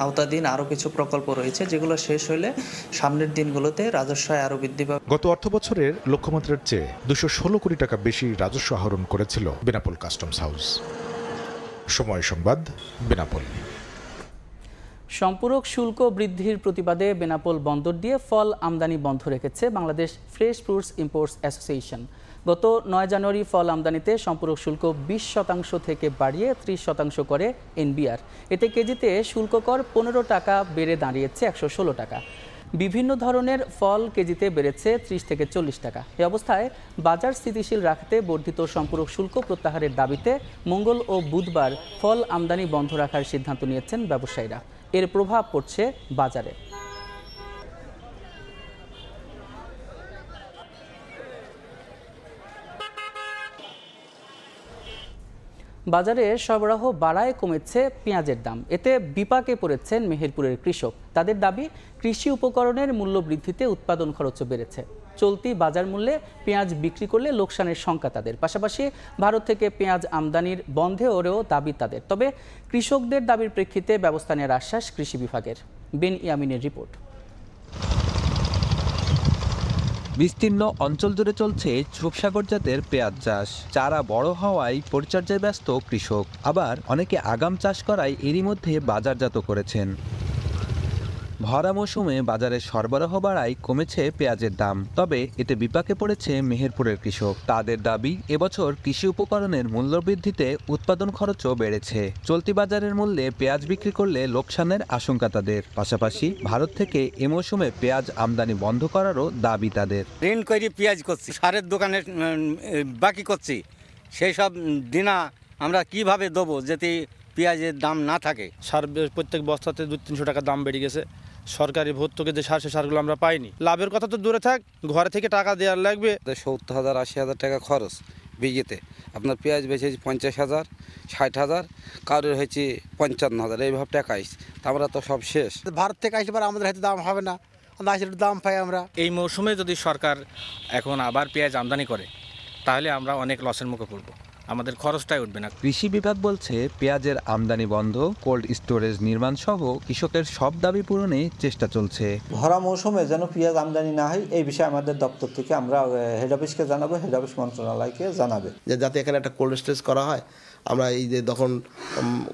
আওতাধীন আরও কিছু প্রকল্প রয়েছে যেগুলো শেষ হলে সামনের দিনগুলোতে রাজস্ব আয় আরও বৃদ্ধি পাবে। গত অর্থবছরের লক্ষ্যমাত্রার চেয়ে 216 কোটি টাকা বেশি রাজস্ব আহরণ করেছিল বেনাপোল কাস্টমস হাউস। সময় সংবাদ, বেনাপোল। সম্পূরক শুল্ক বৃদ্ধির প্রতিবাদে বেনাপোল বন্দর দিয়ে ফল আমদানি বন্ধ রেখেছে Bangladesh fresh fruits imports association. গত 9 জানুয়ারি ফল আমদানিতে সম্পূরক শুল্ক 20% থেকে বাড়িয়ে 30% করে এনবিআর। এতে কেজিতে শুল্ক কর 15 টাকা বেড়ে দাঁড়িয়েছে 116 টাকা। বিভিন্ন ধরনের ফল কেজিতে বেড়েছে 30 থেকে 40 টাকা। এই অবস্থায় বাজার স্থিতিশীল রাখতে বর্ধিত সম্পূরক শুল্ক প্রত্যাহারের দাবিতে মঙ্গল ও বুধবার ফল আমদানি বন্ধ রাখার সিদ্ধান্ত নিয়েছেন ব্যবসায়ীরা। এর প্রভাব পড়ছে বাজারে। বাজারে সরবরাহ বাড়ায় কমেছে পেঁয়াজের দাম। এতে বিপাকে পড়েছেন মেহেরপুরের কৃষক। তাদের দাবি, কৃষি উপকরণের মূল্য বৃদ্ধিতে উৎপাদন খরচও বেড়েছে। চলতি বাজার মূল্যে পেঁয়াজ বিক্রি করলে লোকসানের শঙ্কা তাদের। পাশাপাশি ভারত থেকে পেঁয়াজ আমদানির বন্ধেরও দাবি তাদের। তবে কৃষকদের দাবির প্রেক্ষিতে ব্যবস্থা নেওয়ার আশ্বাস কৃষি বিভাগের। বেন ইয়ামিনের রিপোর্ট। বিস্তীর্ণ অঞ্চল জুড়ে চলছে রূপসাগর জাতের পেঁয়াজ চাষ। চারা বড় হওয়ায় পরিচর্যায় ব্যস্ত কৃষক, আবার অনেকে আগাম চাষ করায় এরই মধ্যে বাজারজাত করেছেন। ভরা মৌসুমে বাজারে সরবরাহ বাড়ায় কমেছে পেঁয়াজের দাম। তবে এতে বিপাকে পড়েছে মেহেরপুরের কৃষক। তাদের দাবি, এবছর কৃষি উপকরণের মূল্য বৃদ্ধিতে উৎপাদন খরচও বেড়েছে। চলতি বাজারের মূল্যে পেঁয়াজ বিক্রি করলে লোকসানের আশঙ্কা তাদের। পাশাপাশি ভারত থেকে এ মৌসুমে পেঁয়াজ আমদানি বন্ধ করারও দাবি তাদের। ঋণ করে পেঁয়াজ করছি, সারের দোকানে বাকি করছি, সেই সব দিনা আমরা কিভাবে দেবো যাতে পেঁয়াজের দাম না থাকে। সার প্রত্যেক বস্তাতে 200-300 টাকা দাম বেড়ে গেছে। সরকারি ভর্তুকি যে সার, সে সারগুলো আমরা পাইনি। লাভের কথা তো দূরে থাক, ঘরে থেকে টাকা দেওয়ার লাগবে। 70,000-80,000 টাকা খরচ বিঘেতে। আপনার পেঁয়াজ বেচেছি 50,000, 60,000, কারোর হয়েছে 55,000, এইভাবে টাকা আসছে। আমরা তো সব শেষ। ভারত থেকে আসলে আমাদের হয়তো দাম হবে না, দাম পাই আমরা। এই মৌসুমে যদি সরকার এখন আবার পেঁয়াজ আমদানি করে তাহলে আমরা অনেক লসের মুখে পড়ব, আমাদের খরচটাই উঠবে না। কৃষি বিভাগ বলছে, পেঁয়াজের আমদানি বন্ধ, কোল্ড স্টোরেজ নির্মাণ সহ কৃষকের সব দাবি পূরণে চেষ্টা চলছে। ভরা মৌসুমে যেন পেঁয়াজ আমদানি না হয়, এই বিষয়ে আমাদের দপ্তর থেকে আমরা হেড অফিসকে জানাবো, হেড অফিস মন্ত্রণালয়কে জানাবে, যে যাতে এখানে একটা কোল্ড স্টোরেজ করা হয়। আমরা এই যে যখন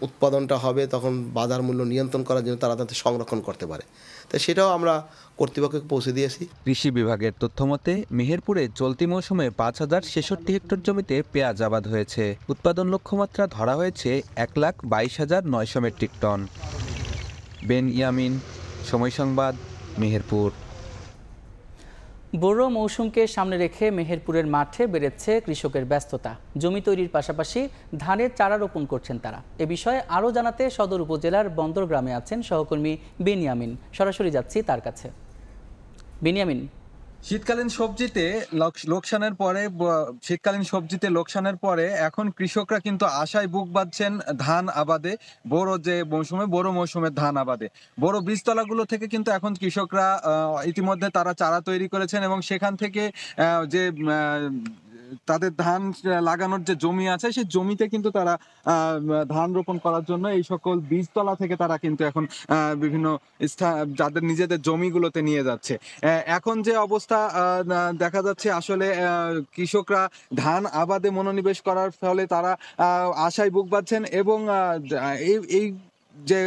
উৎপাদনটা হবে তখন বাজার মূল্য নিয়ন্ত্রণ করার জন্য তারা যাতে সংরক্ষণ করতে পারে, তো সেটাও আমরা কর্তৃপক্ষকে পৌঁছে দিয়েছি। কৃষি বিভাগের তথ্যমতে মেহেরপুরে চলতি মৌসুমে 5,066 হেক্টর জমিতে পেঁয়াজ আবাদ হয়েছে। উৎপাদন লক্ষ্যমাত্রা ধরা হয়েছে 1,22,900 মেট্রিক টন। বেন ইয়ামিন, সময় সংবাদ, মেহেরপুর। বোরো মৌসুমকে সামনে রেখে মেহেরপুরের মাঠে বেড়েছে কৃষকের ব্যস্ততা। জমি তৈরির পাশাপাশি ধানের চারা রোপণ করছেন তারা। এ বিষয়ে আরও জানাতে সদর উপজেলার বন্দরগ্রামে আছেন সহকর্মী বেনিয়ামিন। সরাসরি যাচ্ছি তার কাছে। বেনিয়ামিন, শীতকালীন সবজিতে লোকসানের পরে এখন কৃষকরা কিন্তু আশায় বুক বাঁধছেন ধান আবাদে। বোরো মৌসুমে ধান আবাদে বড় বীজতলাগুলো থেকে কিন্তু এখন কৃষকরা ইতিমধ্যে তারা চারা তৈরি করেছেন এবং সেখান থেকে যে তাদের ধান লাগানোর যে জমি আছে সেই জমিতে কিন্তু তারা ধান রোপণ করার জন্য এই সকল বীজতলা থেকে তারা কিন্তু এখন বিভিন্ন যাদের নিজেদের জমিগুলোতে নিয়ে যাচ্ছে। এখন যে অবস্থা দেখা যাচ্ছে, আসলে কৃষকরা ধান আবাদে মনোনিবেশ করার ফলে তারা আশায় বুক বাঁধছেন এবং এই যে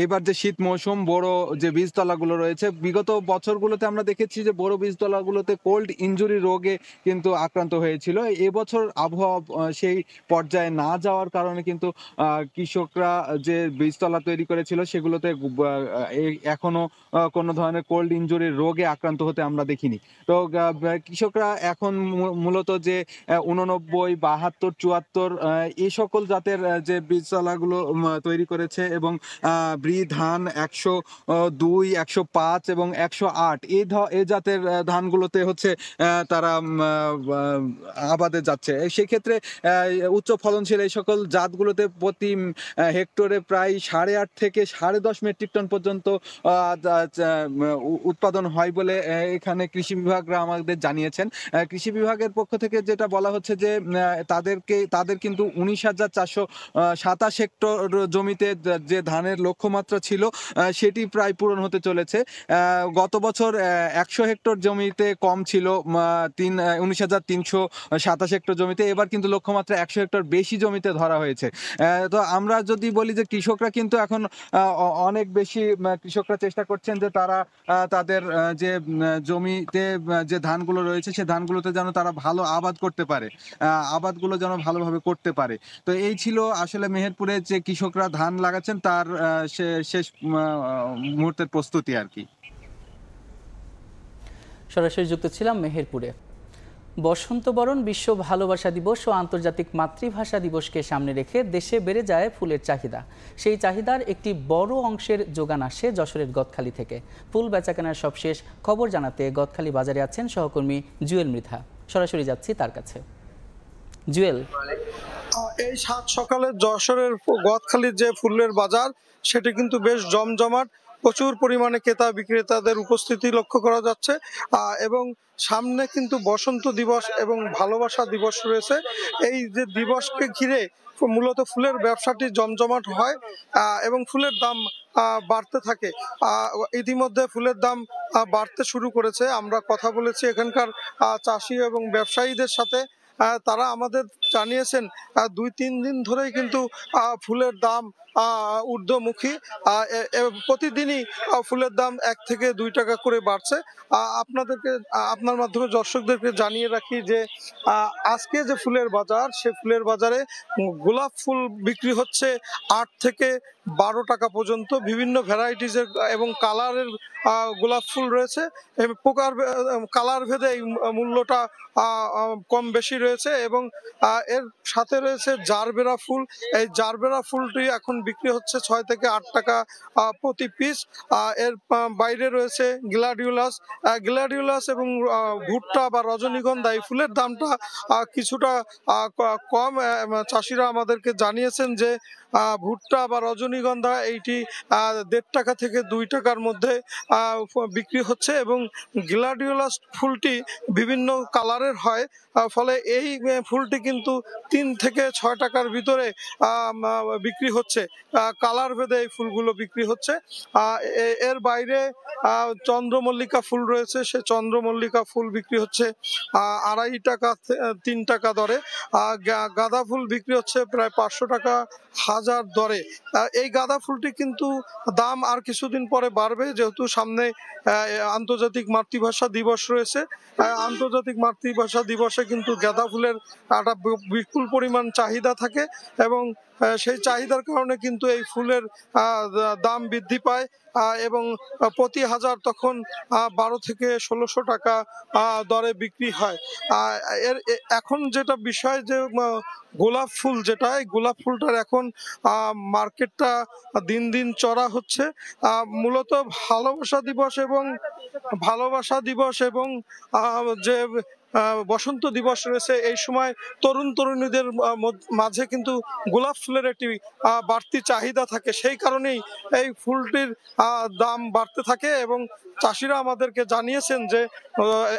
এবার যে শীত মৌসুম, বড় যে বীজতলাগুলো রয়েছে, বিগত বছরগুলোতে আমরা দেখেছি যে বড় বীজতলাগুলোতে কোল্ড ইনজুরি রোগে কিন্তু আক্রান্ত হয়েছিল। এবছর আবহাওয়া সেই পর্যায়ে না যাওয়ার কারণে কিন্তু কৃষকরা যে বীজতলা তৈরি করেছিল সেগুলোতে এখনো কোনো ধরনের কোল্ড ইনজুরির রোগে আক্রান্ত হতে আমরা দেখিনি। তো কৃষকরা এখন মূলত যে 89, 72, 74 এই সকল জাতের যে বীজতলাগুলো তৈরি করেছে এবং ব্রি ধান 102, 105 এবং 108 এই জাতের ধানগুলোতে হচ্ছে তারা আবাদে যাচ্ছে। সেক্ষেত্রে উচ্চ ফলনশীল এই সকল জাতগুলোতে প্রতি হেক্টরে প্রায় 8.5 থেকে 10.5 মেট্রিক টন পর্যন্ত উৎপাদন হয় বলে এখানে কৃষি বিভাগরা আমাদের জানিয়েছেন। কৃষি বিভাগের পক্ষ থেকে যেটা বলা হচ্ছে যে তাদের কিন্তু 19,427 হেক্টর জমিতে যে ধানের লক্ষ্যমাত্রা ছিল সেটি প্রায় পূরণ হতে চলেছে। গত বছর 100 হেক্টর জমিতে কম ছিল, 19,327 হেক্টর জমিতে। এবার কিন্তু লক্ষ্যমাত্রা 100 হেক্টর বেশি জমিতে ধরা হয়েছে। তো আমরা যদি বলি যে কৃষকরা কিন্তু এখন অনেক বেশি কৃষকরা চেষ্টা করছেন যে তারা তাদের যে জমিতে যে ধানগুলো রয়েছে সে ধানগুলোতে যেন তারা ভালো আবাদ করতে পারে, আবাদগুলো যেন ভালোভাবে করতে পারে। তো এই ছিল আসলে মেহেরপুরে যে কৃষকরা ধান লাগাচ্ছেন তার শেষ মুহূর্তের প্রস্তুতি আর কি। সরাসরি যুক্ত ছিলাম মেহেরপুরে। বসন্ত বরণ, বিশ্ব ভালোবাসা দিবস ও আন্তর্জাতিক মাতৃভাষা দিবসকে সামনে রেখে দেশে বেড়ে যায় ফুলের চাহিদা। সেই চাহিদার একটি বড় অংশের যোগান আসে যশোরের গদখালি থেকে। ফুল বেচাকেনার সবশেষ খবর জানাতে গদখালি বাজারে আছেন সহকর্মী জুয়েল মৃধা। সরাসরি যাচ্ছি তার কাছে। জুয়েল, এই সাত সকালে যশোরের গদখালির যে ফুলের বাজার সেটি কিন্তু বেশ জমজমাট, প্রচুর পরিমাণে ক্রেতা বিক্রেতাদের উপস্থিতি লক্ষ্য করা যাচ্ছে এবং সামনে কিন্তু বসন্ত দিবস এবং ভালোবাসা দিবস রয়েছে। এই যে দিবসকে ঘিরে মূলত ফুলের ব্যবসাটি জমজমাট হয় এবং ফুলের দাম বাড়তে থাকে। ইতিমধ্যে ফুলের দাম বাড়তে শুরু করেছে। আমরা কথা বলেছি এখানকার চাষি এবং ব্যবসায়ীদের সাথে, তারা আমাদের জানিয়েছেন 2-3 দিন ধরেই কিন্তু ফুলের দাম ঊর্ধ্বমুখী। প্রতিদিনই ফুলের দাম 1 থেকে 2 টাকা করে বাড়ছে। আপনার মাধ্যমে দর্শকদেরকে জানিয়ে রাখি যে আজকে যে ফুলের বাজার, সে ফুলের বাজারে গোলাপ ফুল বিক্রি হচ্ছে 8 থেকে 12 টাকা পর্যন্ত। বিভিন্ন ভ্যারাইটিজের এবং কালারের গোলাপ ফুল রয়েছে। প্রকার কালার ভেদে এই মূল্যটা কম বেশি রয়েছে এবং এর সাথে রয়েছে জারবেরা ফুল। এই জারবেরা ফুলটি এখন বিক্রি হচ্ছে 6 থেকে 8 টাকা প্রতি পিস। এর বাইরে রয়েছে গ্ল্যাডিওলাস এবং ভুট্টা বা রজনীগন্ধা। এই ফুলের দামটা কিছুটা কম। চাষিরা আমাদেরকে জানিয়েছেন যে ভুট্টা বা রজনীগন্ধা এইটি 1.5 টাকা থেকে 2 টাকার মধ্যে বিক্রি হচ্ছে এবং গ্ল্যাডিওলাস ফুলটি বিভিন্ন কালারের হয়, ফলে এই ফুলটি কিন্তু 3 থেকে 6 টাকার ভিতরে বিক্রি হচ্ছে। কালার ভেদে এই ফুলগুলো বিক্রি হচ্ছে। এর বাইরে চন্দ্রমল্লিকা ফুল রয়েছে, সে চন্দ্রমল্লিকা ফুল বিক্রি হচ্ছে 2.5 টাকা 3 টাকা দরে। গাঁদা ফুল বিক্রি হচ্ছে প্রায় 500 টাকা 1000 দরে। এই গাঁদা ফুলটি কিন্তু দাম আর কিছুদিন পরে বাড়বে, যেহেতু সামনে আন্তর্জাতিক মাতৃভাষা দিবস রয়েছে। আন্তর্জাতিক মাতৃভাষা দিবসে কিন্তু গাঁদা ফুলের একটা বিপুল পরিমাণ চাহিদা থাকে এবং সেই চাহিদার কারণে কিন্তু এই ফুলের দাম বৃদ্ধি পায় এবং প্রতি হাজার তখন 12 থেকে 1600 টাকা দরে বিক্রি হয়। এখন যেটা বিষয় যে গোলাপ ফুল, যেটা এই গোলাপ ফুলটার এখন মার্কেটটা দিন দিন চড়া হচ্ছে। মূলত ভালোবাসা দিবস এবং যে বসন্ত দিবস রয়েছে, এই সময় তরুণ তরুণীদের মাঝে কিন্তু গোলাপ ফুলের একটি বাড়তি চাহিদা থাকে। সেই কারণেই এই ফুলটির দাম বাড়তে থাকে এবং চাষিরা আমাদেরকে জানিয়েছেন যে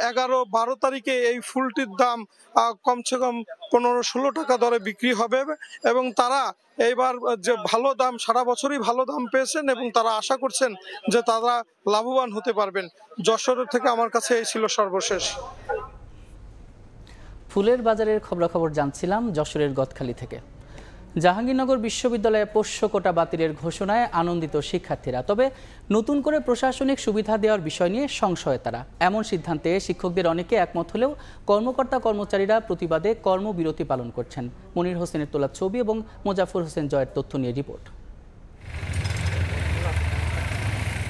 11-12 তারিখে এই ফুলটির দাম কমসে কম 15-16 টাকা দরে বিক্রি হবে এবং তারা এইবার যে ভালো দাম, সারা বছরই ভালো দাম পেয়েছেন এবং তারা আশা করছেন যে তারা লাভবান হতে পারবেন। যশোর থেকে আমার কাছে এই ছিল সর্বশেষ। ফুলের বাজারের খবরাখবর জানছিলাম যশোরের গদখালি থেকে। জাহাঙ্গীরনগর বিশ্ববিদ্যালয়ে পোষ্য কোটা বাতিলের ঘোষণায় আনন্দিত শিক্ষার্থীরা, তবে নতুন করে প্রশাসনিক সুবিধা দেওয়ার বিষয় নিয়ে সংশয় তারা। এমন সিদ্ধান্তে শিক্ষকদের অনেকে একমত হলেও কর্মকর্তা কর্মচারীরা প্রতিবাদে কর্মবিরতি পালন করছেন। মনির হোসেনের তোলা ছবি এবং মোজাফর হোসেন জয়ের তথ্য নিয়ে রিপোর্ট।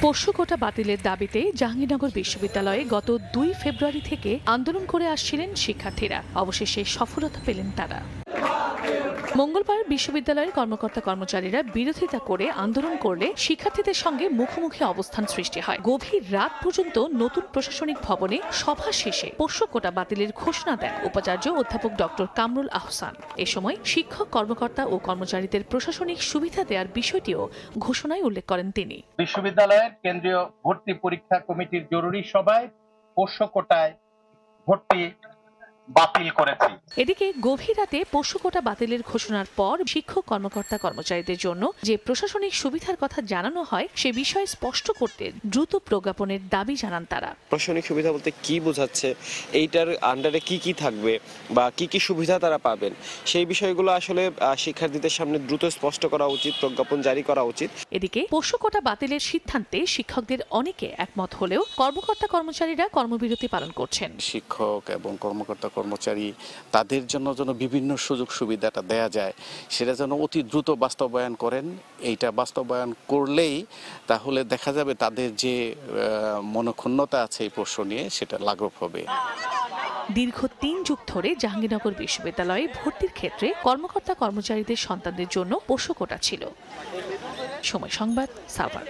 পোষ্য কোটা বাতিলের দাবিতে জাহাঙ্গীরনগর বিশ্ববিদ্যালয়ে গত 2 ফেব্রুয়ারি থেকে আন্দোলন করে আসছিলেন শিক্ষার্থীরা। অবশেষে সফলতা পেলেন তারা। মঙ্গলবার বিশ্ববিদ্যালয়ের কর্মকর্তা কর্মচারীরা বিরোধিতা করে আন্দোলন করলে শিক্ষার্থীদের সঙ্গে মুখোমুখি অবস্থান সৃষ্টি হয়। গভীর রাত পর্যন্ত নতুন প্রশাসনিক ভবনে সভা শেষে পোষ্য কোটা বাতিলের ঘোষণা দেন উপাচার্য অধ্যাপক ডক্টর কামরুল আহসান। এ সময় শিক্ষক, কর্মকর্তা ও কর্মচারীদের প্রশাসনিক সুবিধা দেওয়ার বিষয়টিও ঘোষণায় উল্লেখ করেন তিনি। বিশ্ববিদ্যালয়ের কেন্দ্রীয় ভর্তি পরীক্ষা কমিটির জরুরি সভায় পোষ্য কোটায় ভর্তি বাতিল করেছে। এদিকে গভীর রাতে পোষ্য কোটা বাতিলের ঘোষণার পর শিক্ষক, কর্মকর্তা কর্মচারীদের জন্য যে প্রশাসনিক সুবিধার কথা জানানো হয় সে বিষয়ে স্পষ্ট করতে দ্রুত প্রজ্ঞাপনের দাবি জানান তারা। প্রশাসনিক সুবিধা বলতে কি বোঝাচ্ছে, এইটার আন্ডারে কি কি থাকবে বা কি কি সুবিধা তারা পাবেন, সেই বিষয়গুলো আসলে শিক্ষার্থীদের সামনে দ্রুত স্পষ্ট করা উচিত, প্রজ্ঞাপন জারি করা উচিত। এদিকে পোষ্য কোটা বাতিলের সিদ্ধান্তে শিক্ষকদের অনেকে একমত হলেও কর্মকর্তা কর্মচারীরা কর্মবিরতি পালন করছেন। শিক্ষক এবং কর্মচারী তাদের জন্য যেন বিভিন্ন সুযোগ সুবিধাটা দেয়া যায়, সেটা যেন অতি দ্রুত বাস্তবায়ন করেন। এইটা বাস্তবায়ন করলেই তাহলে দেখা যাবে তাদের যে মনোক্ষুণ্ণতা আছে এই প্রশ্ন নিয়ে সেটা লাঘব হবে। দীর্ঘ 3 যুগ ধরে জাহাঙ্গীরনগর বিশ্ববিদ্যালয়ে ভর্তির ক্ষেত্রে কর্মকর্তা কর্মচারীদের সন্তানদের জন্য পোষ্য কোটা ছিল। সময় সংবাদ, সাভার।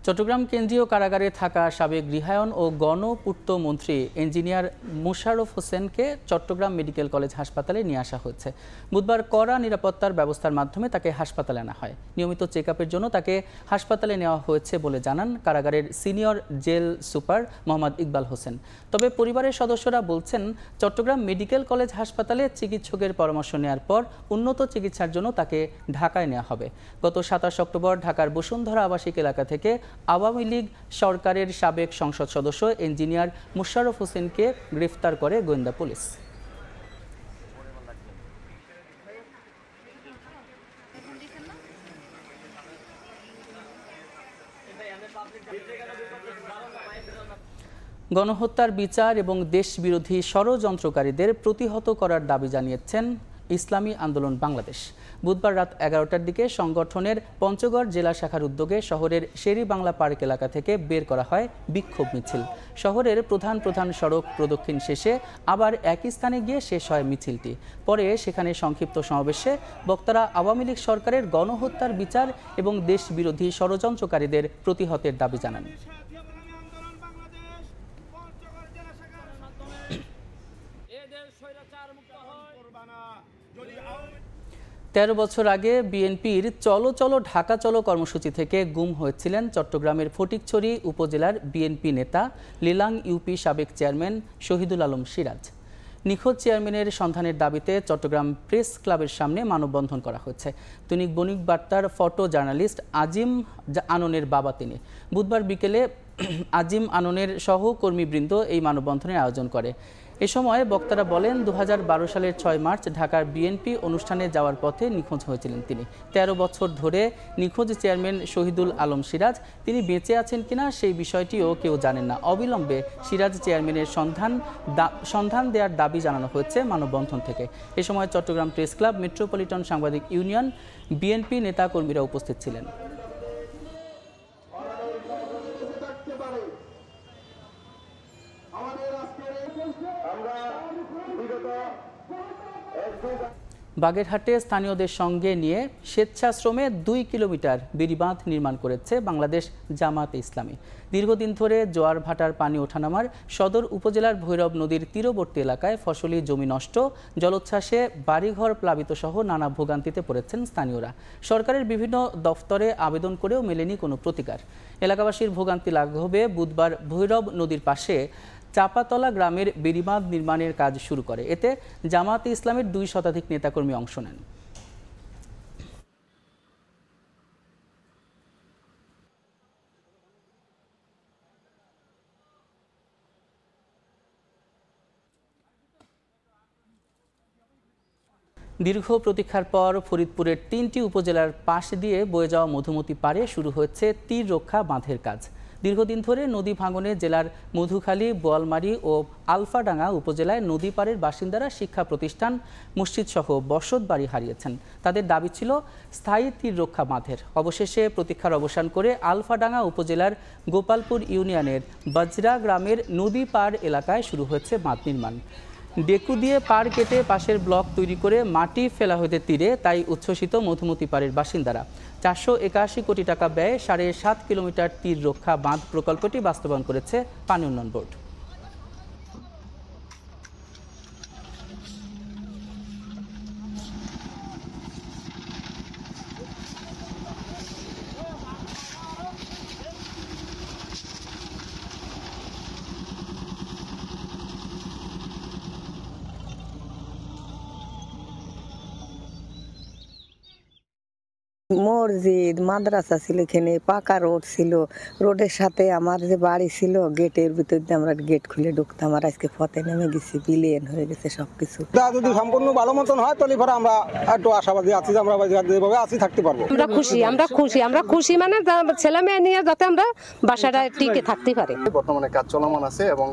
চট্টগ্রাম কেন্দ্রীয় কারাগারে থাকা সাবেক গৃহায়ন ও গণপূর্ত মন্ত্রী ইঞ্জিনিয়ার মোশাররফ হোসেনকে চট্টগ্রাম মেডিকেল কলেজ হাসপাতালে নিয়ে আসা হয়েছে। বুধবার কড়া নিরাপত্তার ব্যবস্থার মাধ্যমে তাকে হাসপাতালে আনা হয়। নিয়মিত চেকআপের জন্য তাকে হাসপাতালে নেওয়া হয়েছে বলে জানান কারাগারের senior jail super Mohammad Iqbal Hossain. তবে পরিবারের সদস্যরা বলছেন, চট্টগ্রাম মেডিকেল কলেজ হাসপাতালে চিকিৎসকের পরামর্শ নেওয়ার পর উন্নত চিকিৎসার জন্য তাকে ঢাকায় নেওয়া হবে। গত 27 অক্টোবর ঢাকার বসুন্ধরা আবাসিক এলাকা থেকে আওয়ামী লীগ সরকারের সাবেক সংসদ সদস্য ইঞ্জিনিয়ার মোশাররফ হোসেনকে গ্রেফতার করে গোয়েন্দা পুলিশ। গণহত্যার বিচার এবং দেশবিরোধী ষড়যন্ত্রকারীদের প্রতিহত করার দাবি জানিয়েছেন ইসলামী আন্দোলন বাংলাদেশ। বুধবার রাত 11টার দিকে সংগঠনের পঞ্চগড় জেলা শাখার উদ্যোগে শহরের শেরি বাংলা পার্ক এলাকা থেকে বের করা হয় বিক্ষোভ মিছিল। শহরের প্রধান সড়ক প্রদক্ষিণ শেষে আবার একই স্থানে গিয়ে শেষ হয় মিছিলটি। পরে সেখানে সংক্ষিপ্ত সমাবেশে বক্তারা আওয়ামী লীগ সরকারের গণহত্যার বিচার এবং দেশবিরোধী ষড়যন্ত্রকারীদের প্রতিহতের দাবি জানান। 13 বছর আগে বিএনপির চলো চলো ঢাকা চলো কর্মসূচি থেকে গুম হয়েছিলেন চট্টগ্রামের ফটিকছড়ি উপজেলার বিএনপি নেতা লিলাং ইউপি সাবেক চেয়ারম্যান শহীদুল আলম সিরাজ। নিখোঁজ চেয়ারম্যানের সন্ধানের দাবিতে চট্টগ্রাম প্রেস ক্লাবের সামনে মানববন্ধন করা হয়েছে। দৈনিক বণিক বার্তার ফটো জার্নালিস্ট আজিম আননের বাবা তিনি। বুধবার বিকেলে আজিম আননের সহকর্মীবৃন্দ এই মানববন্ধনের আয়োজন করে। এ সময় বক্তারা বলেন, 2012 সালের 6 মার্চ ঢাকার বিএনপি অনুষ্ঠানে যাওয়ার পথে নিখোঁজ হয়েছিলেন তিনি। 13 বছর ধরে নিখোঁজ চেয়ারম্যান শহীদুল আলম সিরাজ তিনি বেঁচে আছেন কিনা সেই বিষয়টিও কেউ জানেন না। অবিলম্বে সিরাজ চেয়ারম্যানের সন্ধান দেওয়ার দাবি জানানো হয়েছে মানববন্ধন থেকে। এ সময় চট্টগ্রাম প্রেস ক্লাব, মেট্রোপলিটন সাংবাদিক ইউনিয়ন, বিএনপি নেতা কর্মীরা উপস্থিত ছিলেন। বাগেরহাটে স্থানীয়দের সঙ্গে নিয়ে স্বেচ্ছাশ্রমে 2 কিলোমিটার বেড়িবাঁধ নির্মাণ করেছে বাংলাদেশ জামাতে ইসলামী। দীর্ঘদিন ধরে জোয়ার ভাটার পানি ওঠানামার সদর উপজেলার ভৈরব নদীর তীরবর্তী এলাকায় ফসলি জমি নষ্ট, জলোচ্ছ্বাসে বাড়িঘর প্লাবিত সহ নানা ভোগান্তিতে পড়েছেন স্থানীয়রা। সরকারের বিভিন্ন দফতরে আবেদন করেও মেলেনি কোনো প্রতিকার। এলাকাবাসীর ভোগান্তি লাঘবে বুধবার ভৈরব নদীর পাশে চাপাতলা গ্রামের বেড়িবাঁধ নির্মাণের কাজ শুরু করে। এতে জামাতে ইসলামের 2 শতাধিক নেতাকর্মী অংশ নেন। দীর্ঘ প্রতীক্ষার পর ফরিদপুরের 3টি উপজেলার পাশ দিয়ে বয়ে যাওয়া মধুমতি পাড়ে শুরু হয়েছে তীর রক্ষা বাঁধের কাজ। দীর্ঘদিন ধরে নদী ভাঙনে জেলার মধুখালী, বোয়ালমারী ও আলফাডাঙ্গা উপজেলায় নদী পাড়ের বাসিন্দারা শিক্ষা প্রতিষ্ঠান, মসজিদ সহ বসত বাড়ি হারিয়েছেন। তাদের দাবি ছিল স্থায়ী তীর রক্ষা বাঁধের। অবশেষে প্রতীক্ষার অবসান করে আলফাডাঙ্গা উপজেলার গোপালপুর ইউনিয়নের বজরা গ্রামের নদী পাড় এলাকায় শুরু হয়েছে বাঁধ নির্মাণ। ডেকু দিয়ে পাড় কেটে পাশের ব্লক তৈরি করে মাটি ফেলা হতে তীরে, তাই উচ্ছ্বসিত মধুমতি পাড়ের বাসিন্দারা। 481 কোটি টাকা ব্যয়ে 7.5 কিলোমিটার তীর রক্ষা বাঁধ প্রকল্পটি বাস্তবায়ন করেছে পানি উন্নয়ন বোর্ড। মসজিদ মাদ্রাসা ছিল, এখানে পাকা রোড ছিল, রোডের সাথে আমার যে বাড়ি ছিল গেটের ভিতর দিয়ে আমরা গেট খুলে ঢুকতাম। আর আজকে পথে নেমে গেছি, বিলিয়ন হয়ে গেছে সবকিছু। যদি সম্পূর্ণ ভালো মতন হয় তাহলে পরে আমরা একটু আশাবাদী আছি যে আমরা যেভাবে আছি থাকতে পারবো। আমরা খুশি মানে ছেলে মেয়ে নিয়ে যাতে আমরা বাসাটা টিকে থাকতে পারি। বর্তমানে কাজ চলমান আছে এবং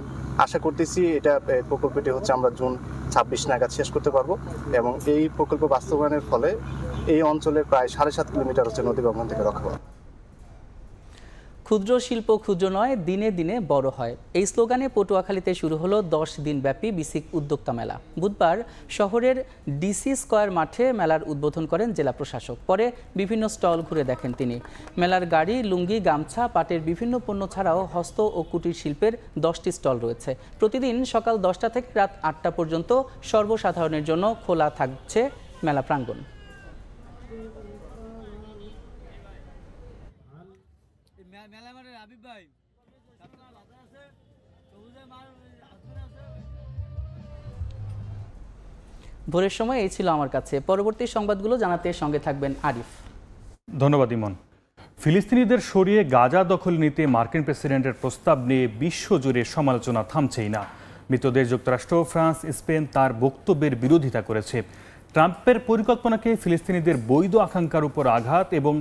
আশা করতেছি এটা প্রকল্পটি হচ্ছে আমরা জুন 26 নাগাদ শেষ করতে পারবো এবং এই প্রকল্প বাস্তবায়নের ফলে এই অঞ্চলের প্রায় 7.5 কিলোমিটার হচ্ছে নদী ভাঙন থেকে রক্ষা পাবে। ক্ষুদ্র শিল্প ক্ষুদ্র নয়, দিনে দিনে বড় হয়, এই স্লোগানে পটুয়াখালীতে শুরু হলো 10 দিনব্যাপী বিসিক উদ্যোক্তা মেলা। বুধবার শহরের ডিসি স্কয়ার মাঠে মেলার উদ্বোধন করেন জেলা প্রশাসক। পরে বিভিন্ন স্টল ঘুরে দেখেন তিনি। মেলার গাড়ি, লুঙ্গি, গামছা, পাটের বিভিন্ন পণ্য ছাড়াও হস্ত ও কুটির শিল্পের 10টি স্টল রয়েছে। প্রতিদিন সকাল 10টা থেকে রাত 8টা পর্যন্ত সর্বসাধারণের জন্য খোলা থাকছে মেলা প্রাঙ্গণ। ভোরের সময় এই ছিল আমার কাছে। পরবর্তী সংবাদগুলো জানাতে সঙ্গে থাকবেন আরিফ। ধন্যবাদ ইমন। ফিলিস্তিনিদের সরিয়ে গাজা দখল নিতে মার্কিন প্রেসিডেন্টের প্রস্তাব নিয়ে বিশ্বজুড়ে সমালোচনা থামছেই না। মিত্রদেশ যুক্তরাষ্ট্র, ফ্রান্স, স্পেন তার বক্তব্যের বিরোধিতা করেছে। ট্রাম্পের পরিকল্পনাকে ফিলিস্তিনিদের বৈধ আকাঙ্ক্ষার উপর আঘাত এবং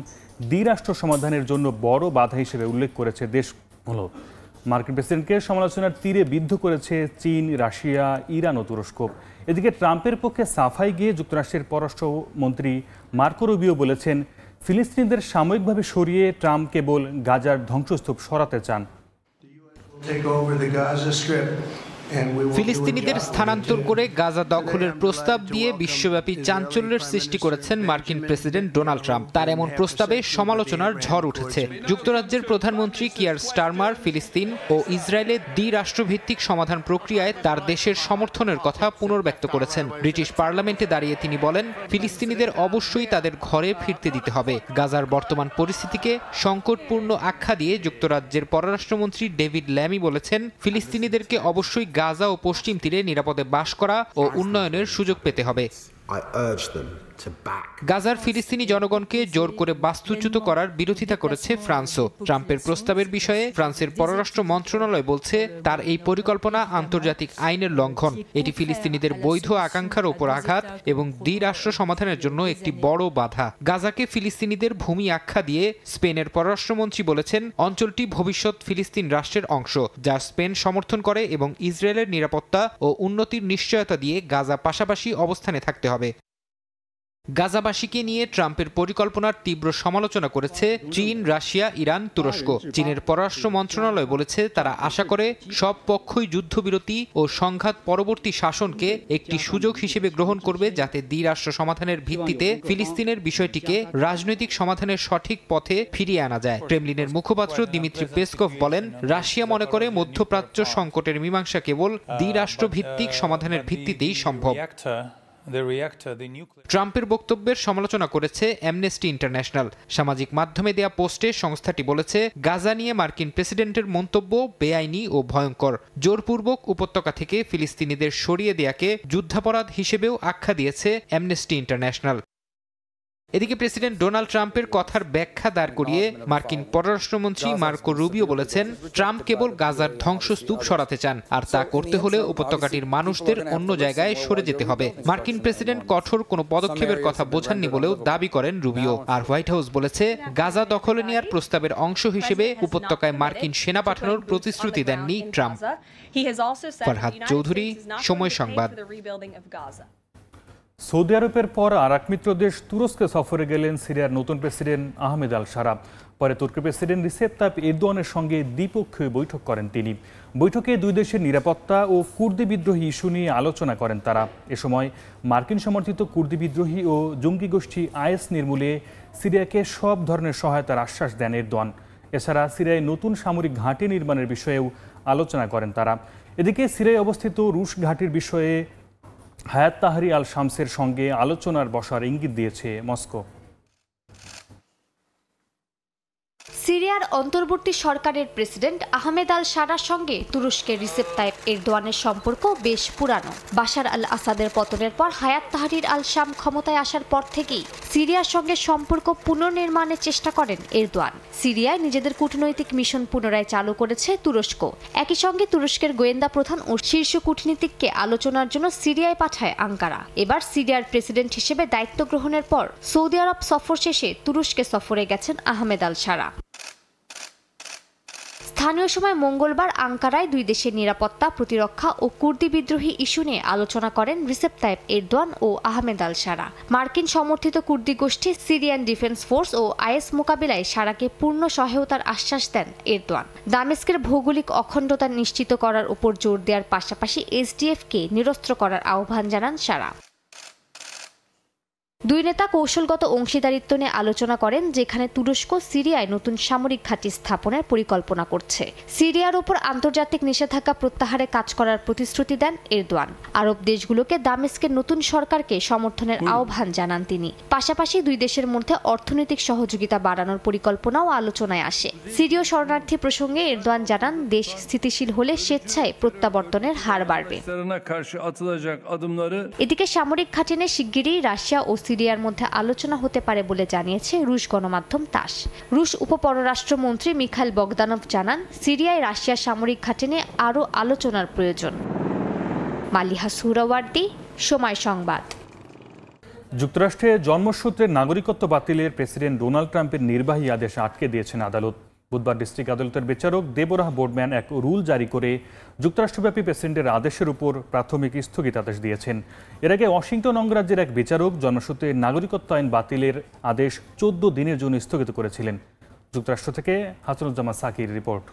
দ্বিরাষ্ট্র সমাধানের জন্য বড় বাধা হিসেবে উল্লেখ করেছে দেশগুলো। মার্কিন প্রেসিডেন্টকে সমালোচনার তীরে বিদ্ধ করেছে চীন, রাশিয়া, ইরান ও তুরস্ক। এদিকে ট্রাম্পের পক্ষে সাফাই গিয়ে যুক্তরাষ্ট্রের পররাষ্ট্রমন্ত্রী মার্কো রুবিও বলেছেন, ফিলিস্তিনিদের সাময়িকভাবে সরিয়ে ট্রাম্প কেবল গাজার ধ্বংসস্তূপ সরাতে চান। ফিলিস্তিনিদের স্থানান্তর করে গাজা দখলের প্রস্তাব দিয়ে বিশ্বব্যাপী চাঞ্চল্যের সৃষ্টি করেছেন মার্কিন প্রেসিডেন্ট ডোনাল্ড ট্রাম্প। তার এমন প্রস্তাবে সমালোচনার ঝড় উঠেছে। যুক্তরাজ্যের প্রধানমন্ত্রী কিয়ার স্টারমার ফিলিস্তিন ও ইসরায়েলের দ্বিরাষ্ট্রভিত্তিক সমাধান প্রক্রিয়ায় তার দেশের সমর্থনের কথা পুনর্ব্যক্ত করেছেন। ব্রিটিশ পার্লামেন্টে দাঁড়িয়ে তিনি বলেন, ফিলিস্তিনিদের অবশ্যই তাদের ঘরে ফিরতে দিতে হবে। গাজার বর্তমান পরিস্থিতিকে সংকটপূর্ণ আখ্যা দিয়ে যুক্তরাজ্যের পররাষ্ট্রমন্ত্রী ডেভিড ল্যামি বলেছেন, ফিলিস্তিনিদেরকে অবশ্যই গাজা ও পশ্চিম তীরে নিরাপদে বাস করা ও উন্নয়নের সুযোগ পেতে হবে। গাজার ফিলিস্তিনি জনগণকে জোর করে বাস্তুচ্যুত করার বিরোধিতা করেছে ফ্রান্সও। ট্রাম্পের প্রস্তাবের বিষয়ে ফ্রান্সের পররাষ্ট্র মন্ত্রণালয় বলছে, তার এই পরিকল্পনা আন্তর্জাতিক আইনের লঙ্ঘন। এটি ফিলিস্তিনিদের বৈধ আকাঙ্ক্ষার উপর আঘাত এবং দ্বিরাষ্ট্র সমাধানের জন্য একটি বড় বাধা। গাজাকে ফিলিস্তিনিদের ভূমি আখ্যা দিয়ে স্পেনের পররাষ্ট্রমন্ত্রী বলেছেন, অঞ্চলটি ভবিষ্যৎ ফিলিস্তিন রাষ্ট্রের অংশ, যা স্পেন সমর্থন করে এবং ইসরায়েলের নিরাপত্তা ও উন্নতির নিশ্চয়তা দিয়ে গাজা পাশাপাশি অবস্থানে থাকতে হবে। গাজাবাসীকে নিয়ে ট্রাম্পের পরিকল্পনার তীব্র সমালোচনা করেছে চীন, রাশিয়া, ইরান, তুরস্ক। চীনের পররাষ্ট্র মন্ত্রণালয় বলেছে, তারা আশা করে সব পক্ষই যুদ্ধবিরতি ও সংঘাত পরবর্তী শাসনকে একটি সুযোগ হিসেবে গ্রহণ করবে, যাতে দ্বিরাষ্ট্র সমাধানের ভিত্তিতে ফিলিস্তিনের বিষয়টিকে রাজনৈতিক সমাধানের সঠিক পথে ফিরিয়ে আনা যায়। ক্রেমলিনের মুখপাত্র দিমিত্রি পেসকভ বলেন, রাশিয়া মনে করে মধ্যপ্রাচ্য সংকটের মীমাংসা কেবল দ্বিরাষ্ট্র ভিত্তিক সমাধানের ভিত্তিতেই সম্ভব। ট্রাম্পের বক্তব্যের সমালোচনা করেছে অ্যামনেস্টি ইন্টারন্যাশনাল। সামাজিক মাধ্যমে দেয়া পোস্টে সংস্থাটি বলেছে, গাজা নিয়ে মার্কিন প্রেসিডেন্টের মন্তব্য বেআইনি ও ভয়ঙ্কর। জোরপূর্বক উপত্যকা থেকে ফিলিস্তিনিদের সরিয়ে দেয়াকে যুদ্ধাপরাধ হিসেবেও আখ্যা দিয়েছে অ্যামনেস্টি ইন্টারন্যাশনাল। এদিকে প্রেসিডেন্ট ডোনাল্ড ট্রাম্পের কথার ব্যাখ্যা দাঁড় করিয়ে মার্কিন পররাষ্ট্রমন্ত্রী মার্কো রুবিও বলেছেন, ট্রাম্প কেবল গাজার ধ্বংসস্তূপ সরাতে চান, আর তা করতে হলে উপত্যকাটির মানুষদের অন্য জায়গায় সরে যেতে হবে। মার্কিন প্রেসিডেন্ট কঠোর কোনো পদক্ষেপের কথা বোঝাননি বলেও দাবি করেন রুবিও। আর হোয়াইট হাউস বলেছে, গাজা দখলে নেওয়ার প্রস্তাবের অংশ হিসেবে উপত্যকায় মার্কিন সেনা পাঠানোর প্রতিশ্রুতি দেননি ট্রাম্প। ফরহাদ চৌধুরী, সময় সংবাদ। সৌদি আরবের পর আর এক মিত্র দেশ তুরস্কে সফরে গেলেন সিরিয়ার নতুন প্রেসিডেন্ট আহমেদ আল শারা। পরে তুর্কি প্রেসিডেন্ট রিসেপ তাইপ এরদোয়ানের সঙ্গে দ্বিপক্ষীয় বৈঠক করেন তিনি। বৈঠকে দুই দেশের নিরাপত্তা ও কুর্দি বিদ্রোহী ইস্যু নিয়ে আলোচনা করেন তারা। এ সময় মার্কিন সমর্থিত কুর্দি বিদ্রোহী ও জঙ্গি গোষ্ঠী আইএস নির্মূলে সিরিয়াকে সব ধরনের সহায়তার আশ্বাস দেন এরদোয়ান। এছাড়া সিরিয়ায় নতুন সামরিক ঘাঁটি নির্মাণের বিষয়েও আলোচনা করেন তারা। এদিকে সিরিয়ায় অবস্থিত রুশ ঘাঁটির বিষয়ে হায়াত তাহরি আল শামসের সঙ্গে আলোচনার বসার ইঙ্গিত দিয়েছে মস্কো। সিরিয়ার অন্তর্বর্তী সরকারের প্রেসিডেন্ট আহমেদ আল শারার সঙ্গে তুরস্কের রিসেপ তাইপ এরদোয়ানের সম্পর্ক বেশ পুরানো। বাশার আল আসাদের পতনের পর হায়াত তাহরির আল শাম ক্ষমতায় আসার পর থেকেই সিরিয়ার সঙ্গে সম্পর্ক পুনর্নির্মাণের চেষ্টা করেন এরদোয়ান। সিরিয়ায় নিজেদের কূটনৈতিক মিশন পুনরায় চালু করেছে তুরস্ক। একই সঙ্গে তুরস্কের গোয়েন্দা প্রধান ও শীর্ষ কূটনীতিককে আলোচনার জন্য সিরিয়ায় পাঠায় আঙ্কারা। এবার সিরিয়ার প্রেসিডেন্ট হিসেবে দায়িত্ব গ্রহণের পর সৌদি আরব সফর শেষে তুরস্কে সফরে গেছেন আহমেদ আল শারা। স্থানীয় সময় মঙ্গলবার আঙ্কারায় দুই দেশের নিরাপত্তা, প্রতিরক্ষা ও কুর্দি বিদ্রোহী ইস্যু নিয়ে আলোচনা করেন রিসেপ তাইপ এরদোয়ান ও আহমেদ আল শারা। মার্কিন সমর্থিত কুর্দি গোষ্ঠী সিরিয়ান ডিফেন্স ফোর্স ও আইএস মোকাবিলায় শারাকে পূর্ণ সহায়তার আশ্বাস দেন এরদোয়ান। দামেস্কের ভৌগোলিক অখণ্ডতা নিশ্চিত করার উপর জোর দেওয়ার পাশাপাশি এসডিএফকে নিরস্ত্র করার আহ্বান জানান শারা। দুই নেতা কৌশলগত অংশীদারিত্ব নিয়ে আলোচনা করেন, যেখানে তুরস্ক সিরিয়ায় নতুন সামরিক ঘাঁটি স্থাপনের পরিকল্পনা করছে। সিরিয়ার উপর আন্তর্জাতিক নিষেধাজ্ঞা প্রত্যাহারে কাজ করার প্রতিশ্রুতি দেন এরদোয়ান। আরব দেশগুলোকে দামেস্কের নতুন সরকারকে সমর্থনের আহ্বান জানান তিনি। পাশাপাশি দুই দেশের মধ্যে অর্থনৈতিক সহযোগিতা বাড়ানোর পরিকল্পনাও আলোচনায় আসে। সিরীয় শরণার্থী প্রসঙ্গে এরদোয়ান জানান, দেশ স্থিতিশীল হলে স্বেচ্ছায় প্রত্যাবর্তনের হার বাড়বে। এদিকে সামরিক ঘাঁটি নিয়ে শিগগিরই রাশিয়া ও সিরিয়ার মধ্যে আলোচনা হতে পারে বলে জানিয়েছে রুশ গণমাধ্যম তাস। রুশ উপপররাষ্ট্রমন্ত্রী মিখাইল বগদানভ জানান, সিরিয়ায় রাশিয়ার সামরিক ঘাঁটি নিয়ে আরও আলোচনার প্রয়োজন। মালিহা সুহরাওয়ার্দী, সময় সংবাদ। যুক্তরাষ্ট্রে জন্মসূত্রে নাগরিকত্ব বাতিলের প্রেসিডেন্ট ডোনাল্ড ট্রাম্পের নির্বাহী আদেশ আটকে দিয়েছেন আদালত। বুধবার ডিস্ট্রিক্ট আদালতের বিচারক দেবোরাহ বোর্ডম্যান এক রুল জারি করে যুক্তরাষ্ট্রব্যাপী প্রেসিডেন্টের আদেশের উপর প্রাথমিক স্থগিতাদেশ দিয়েছেন। এর আগে ওয়াশিংটন অঙ্গরাজ্যের এক বিচারক জন্মসূত্রে নাগরিকত্ব আইন বাতিলের আদেশ 14 দিনের জন্য স্থগিত করেছিলেন। যুক্তরাষ্ট্র থেকে হাসানুজ্জামান সাকির রিপোর্ট।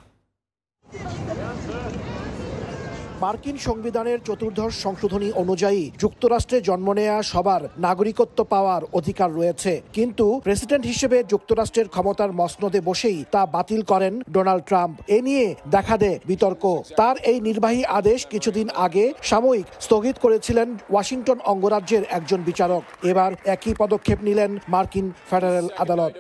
মার্কিন সংবিধানের চতুর্দশ সংশোধনী অনুযায়ী যুক্তরাষ্ট্রে জন্ম নেয়া সবার নাগরিকত্ব পাওয়ার অধিকার রয়েছে, কিন্তু প্রেসিডেন্ট হিসেবে যুক্তরাষ্ট্রের ক্ষমতার মসনদে বসেই তা বাতিল করেন ডোনাল্ড ট্রাম্প। এ নিয়ে দেখা দেয় বিতর্ক। তার এই নির্বাহী আদেশ কিছুদিন আগে সাময়িক স্থগিত করেছিলেন ওয়াশিংটন অঙ্গরাজ্যের একজন বিচারক। এবার একই পদক্ষেপ নিলেন মার্কিন ফেডারেল আদালত।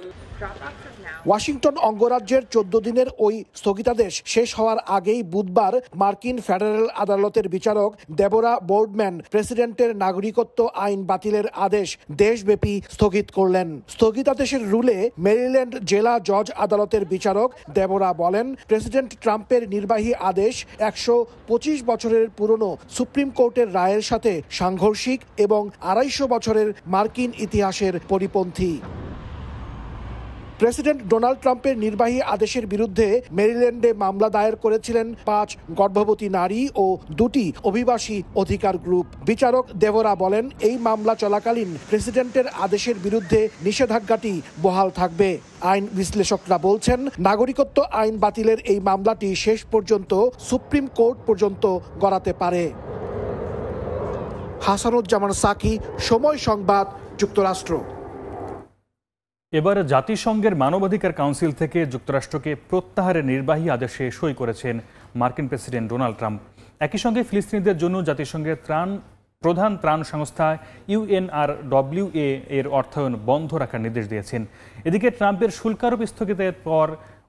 ওয়াশিংটন অঙ্গরাজ্যের 14 দিনের ওই স্থগিতাদেশ শেষ হওয়ার আগেই বুধবার মার্কিন ফেডারেল আদালতের বিচারক দেবোরা বোর্ডম্যান প্রেসিডেন্টের নাগরিকত্ব আইন বাতিলের আদেশ দেশব্যাপী স্থগিত করলেন। স্থগিতাদেশের রুলে মেরিল্যান্ড জেলা জজ আদালতের বিচারক দেবোরা বলেন, প্রেসিডেন্ট ট্রাম্পের নির্বাহী আদেশ 125 বছরের পুরনো সুপ্রিম কোর্টের রায়ের সাথে সাংঘর্ষিক এবং 250 বছরের মার্কিন ইতিহাসের পরিপন্থী। প্রেসিডেন্ট ডোনাল্ড ট্রাম্পের নির্বাহী আদেশের বিরুদ্ধে মেরিল্যান্ডে মামলা দায়ের করেছিলেন 5 গর্ভবতী নারী ও 2টি অভিবাসী অধিকার গ্রুপ। বিচারক দেবোরা বলেন, এই মামলা চলাকালীন প্রেসিডেন্টের আদেশের বিরুদ্ধে নিষেধাজ্ঞাটি বহাল থাকবে। আইন বিশ্লেষকরা বলছেন, নাগরিকত্ব আইন বাতিলের এই মামলাটি শেষ পর্যন্ত সুপ্রিম কোর্ট পর্যন্ত গড়াতে পারে। হাসানুজ্জামান সাকি, সময় সংবাদ, যুক্তরাষ্ট্র। এবার জাতিসংঘের মানবাধিকার কাউন্সিল থেকে যুক্তরাষ্ট্রকে প্রত্যাহারের নির্বাহী আদেশে সই করেছেন মার্কিন প্রেসিডেন্ট ডোনাল্ড ট্রাম্প। একই সঙ্গে ফিলিস্তিনিদের জন্য জাতিসংঘের প্রধান ত্রাণ সংস্থা UNRWA এর অর্থায়ন বন্ধ রাখার নির্দেশ দিয়েছেন। এদিকে ট্রাম্পের শুল্ক আরোপ স্থগিতের পর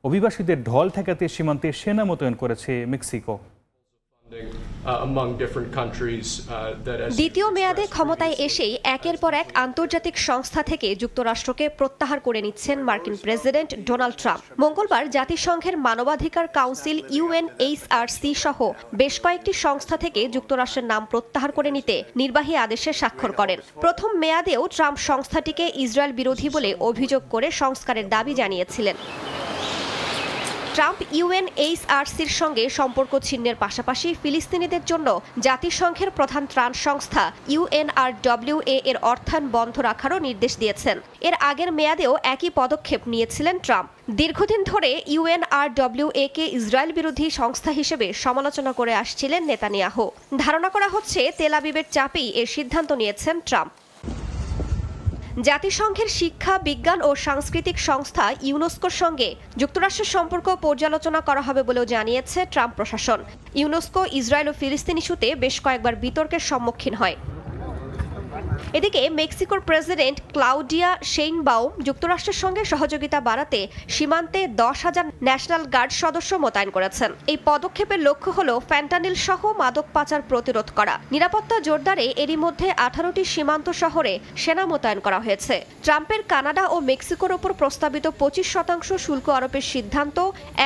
অভিবাসীদের ঢল ঠেকাতে সীমান্তে সেনা মোতায়েন করেছে মেক্সিকো। দ্বিতীয় মেয়াদে ক্ষমতায় এসেই একের পর এক আন্তর্জাতিক সংস্থা থেকে যুক্তরাষ্ট্রকে প্রত্যাহার করে নিচ্ছেন মার্কিন প্রেসিডেন্ট ডোনাল্ড ট্রাম্প। মঙ্গলবার জাতিসংঘের মানবাধিকার কাউন্সিল UNHRC সহ বেশ কয়েকটি সংস্থা থেকে যুক্তরাষ্ট্রের নাম প্রত্যাহার করে নিতে নির্বাহী আদেশে স্বাক্ষর করেন। প্রথম মেয়াদেও ট্রাম্প সংস্থাটিকে ইসরায়েল বিরোধী বলে অভিযোগ করে সংস্কারের দাবি জানিয়েছিলেন। ট্রাম্প UNHRCর সঙ্গে সম্পর্ক ছিন্নের পাশাপাশি ফিলিস্তিনিদের জন্য জাতিসংঘের প্রধান ত্রাণ সংস্থা UNRWA এর অর্থায়ন বন্ধ রাখারও নির্দেশ দিয়েছেন। এর আগের মেয়াদেও একই পদক্ষেপ নিয়েছিলেন ট্রাম্প। দীর্ঘদিন ধরে UNRWA কে ইসরায়েল বিরোধী সংস্থা হিসেবে সমালোচনা করে আসছিলেন নেতানিয়াহু। ধারণা করা হচ্ছে তেল আবিবের চাপেই এর সিদ্ধান্ত নিয়েছেন ট্রাম্প। জাতিসংঘের শিক্ষা, বিজ্ঞান ও সাংস্কৃতিক সংস্থা ইউনেস্কোর সঙ্গে যুক্তরাষ্ট্রের সম্পর্ক পর্যালোচনা করা হবে বলেও জানিয়েছে ট্রাম্প প্রশাসন। ইউনেস্কো ইসরায়েল ও ফিলিস্তিন ইস্যুতে বেশ কয়েকবার বিতর্কের সম্মুখীন হয়। এদিকে মেক্সিকোর প্রেসিডেন্ট ক্লাউডিয়া শেইনবাউম যুক্তরাষ্ট্রের সঙ্গে সহযোগিতা বাড়াতে সীমান্তে 10,000 ন্যাশনাল গার্ড সদস্য মোতায়েন করেছেন। এই পদক্ষেপের লক্ষ্য হল ফ্যান্টানিল সহ মাদক পাচার প্রতিরোধ করা। নিরাপত্তা জোরদারে এরই মধ্যে 18টি সীমান্ত শহরে সেনা মোতায়েন করা হয়েছে। ট্রাম্পের কানাডা ও মেক্সিকোর ওপর প্রস্তাবিত 25% শুল্ক আরোপের সিদ্ধান্ত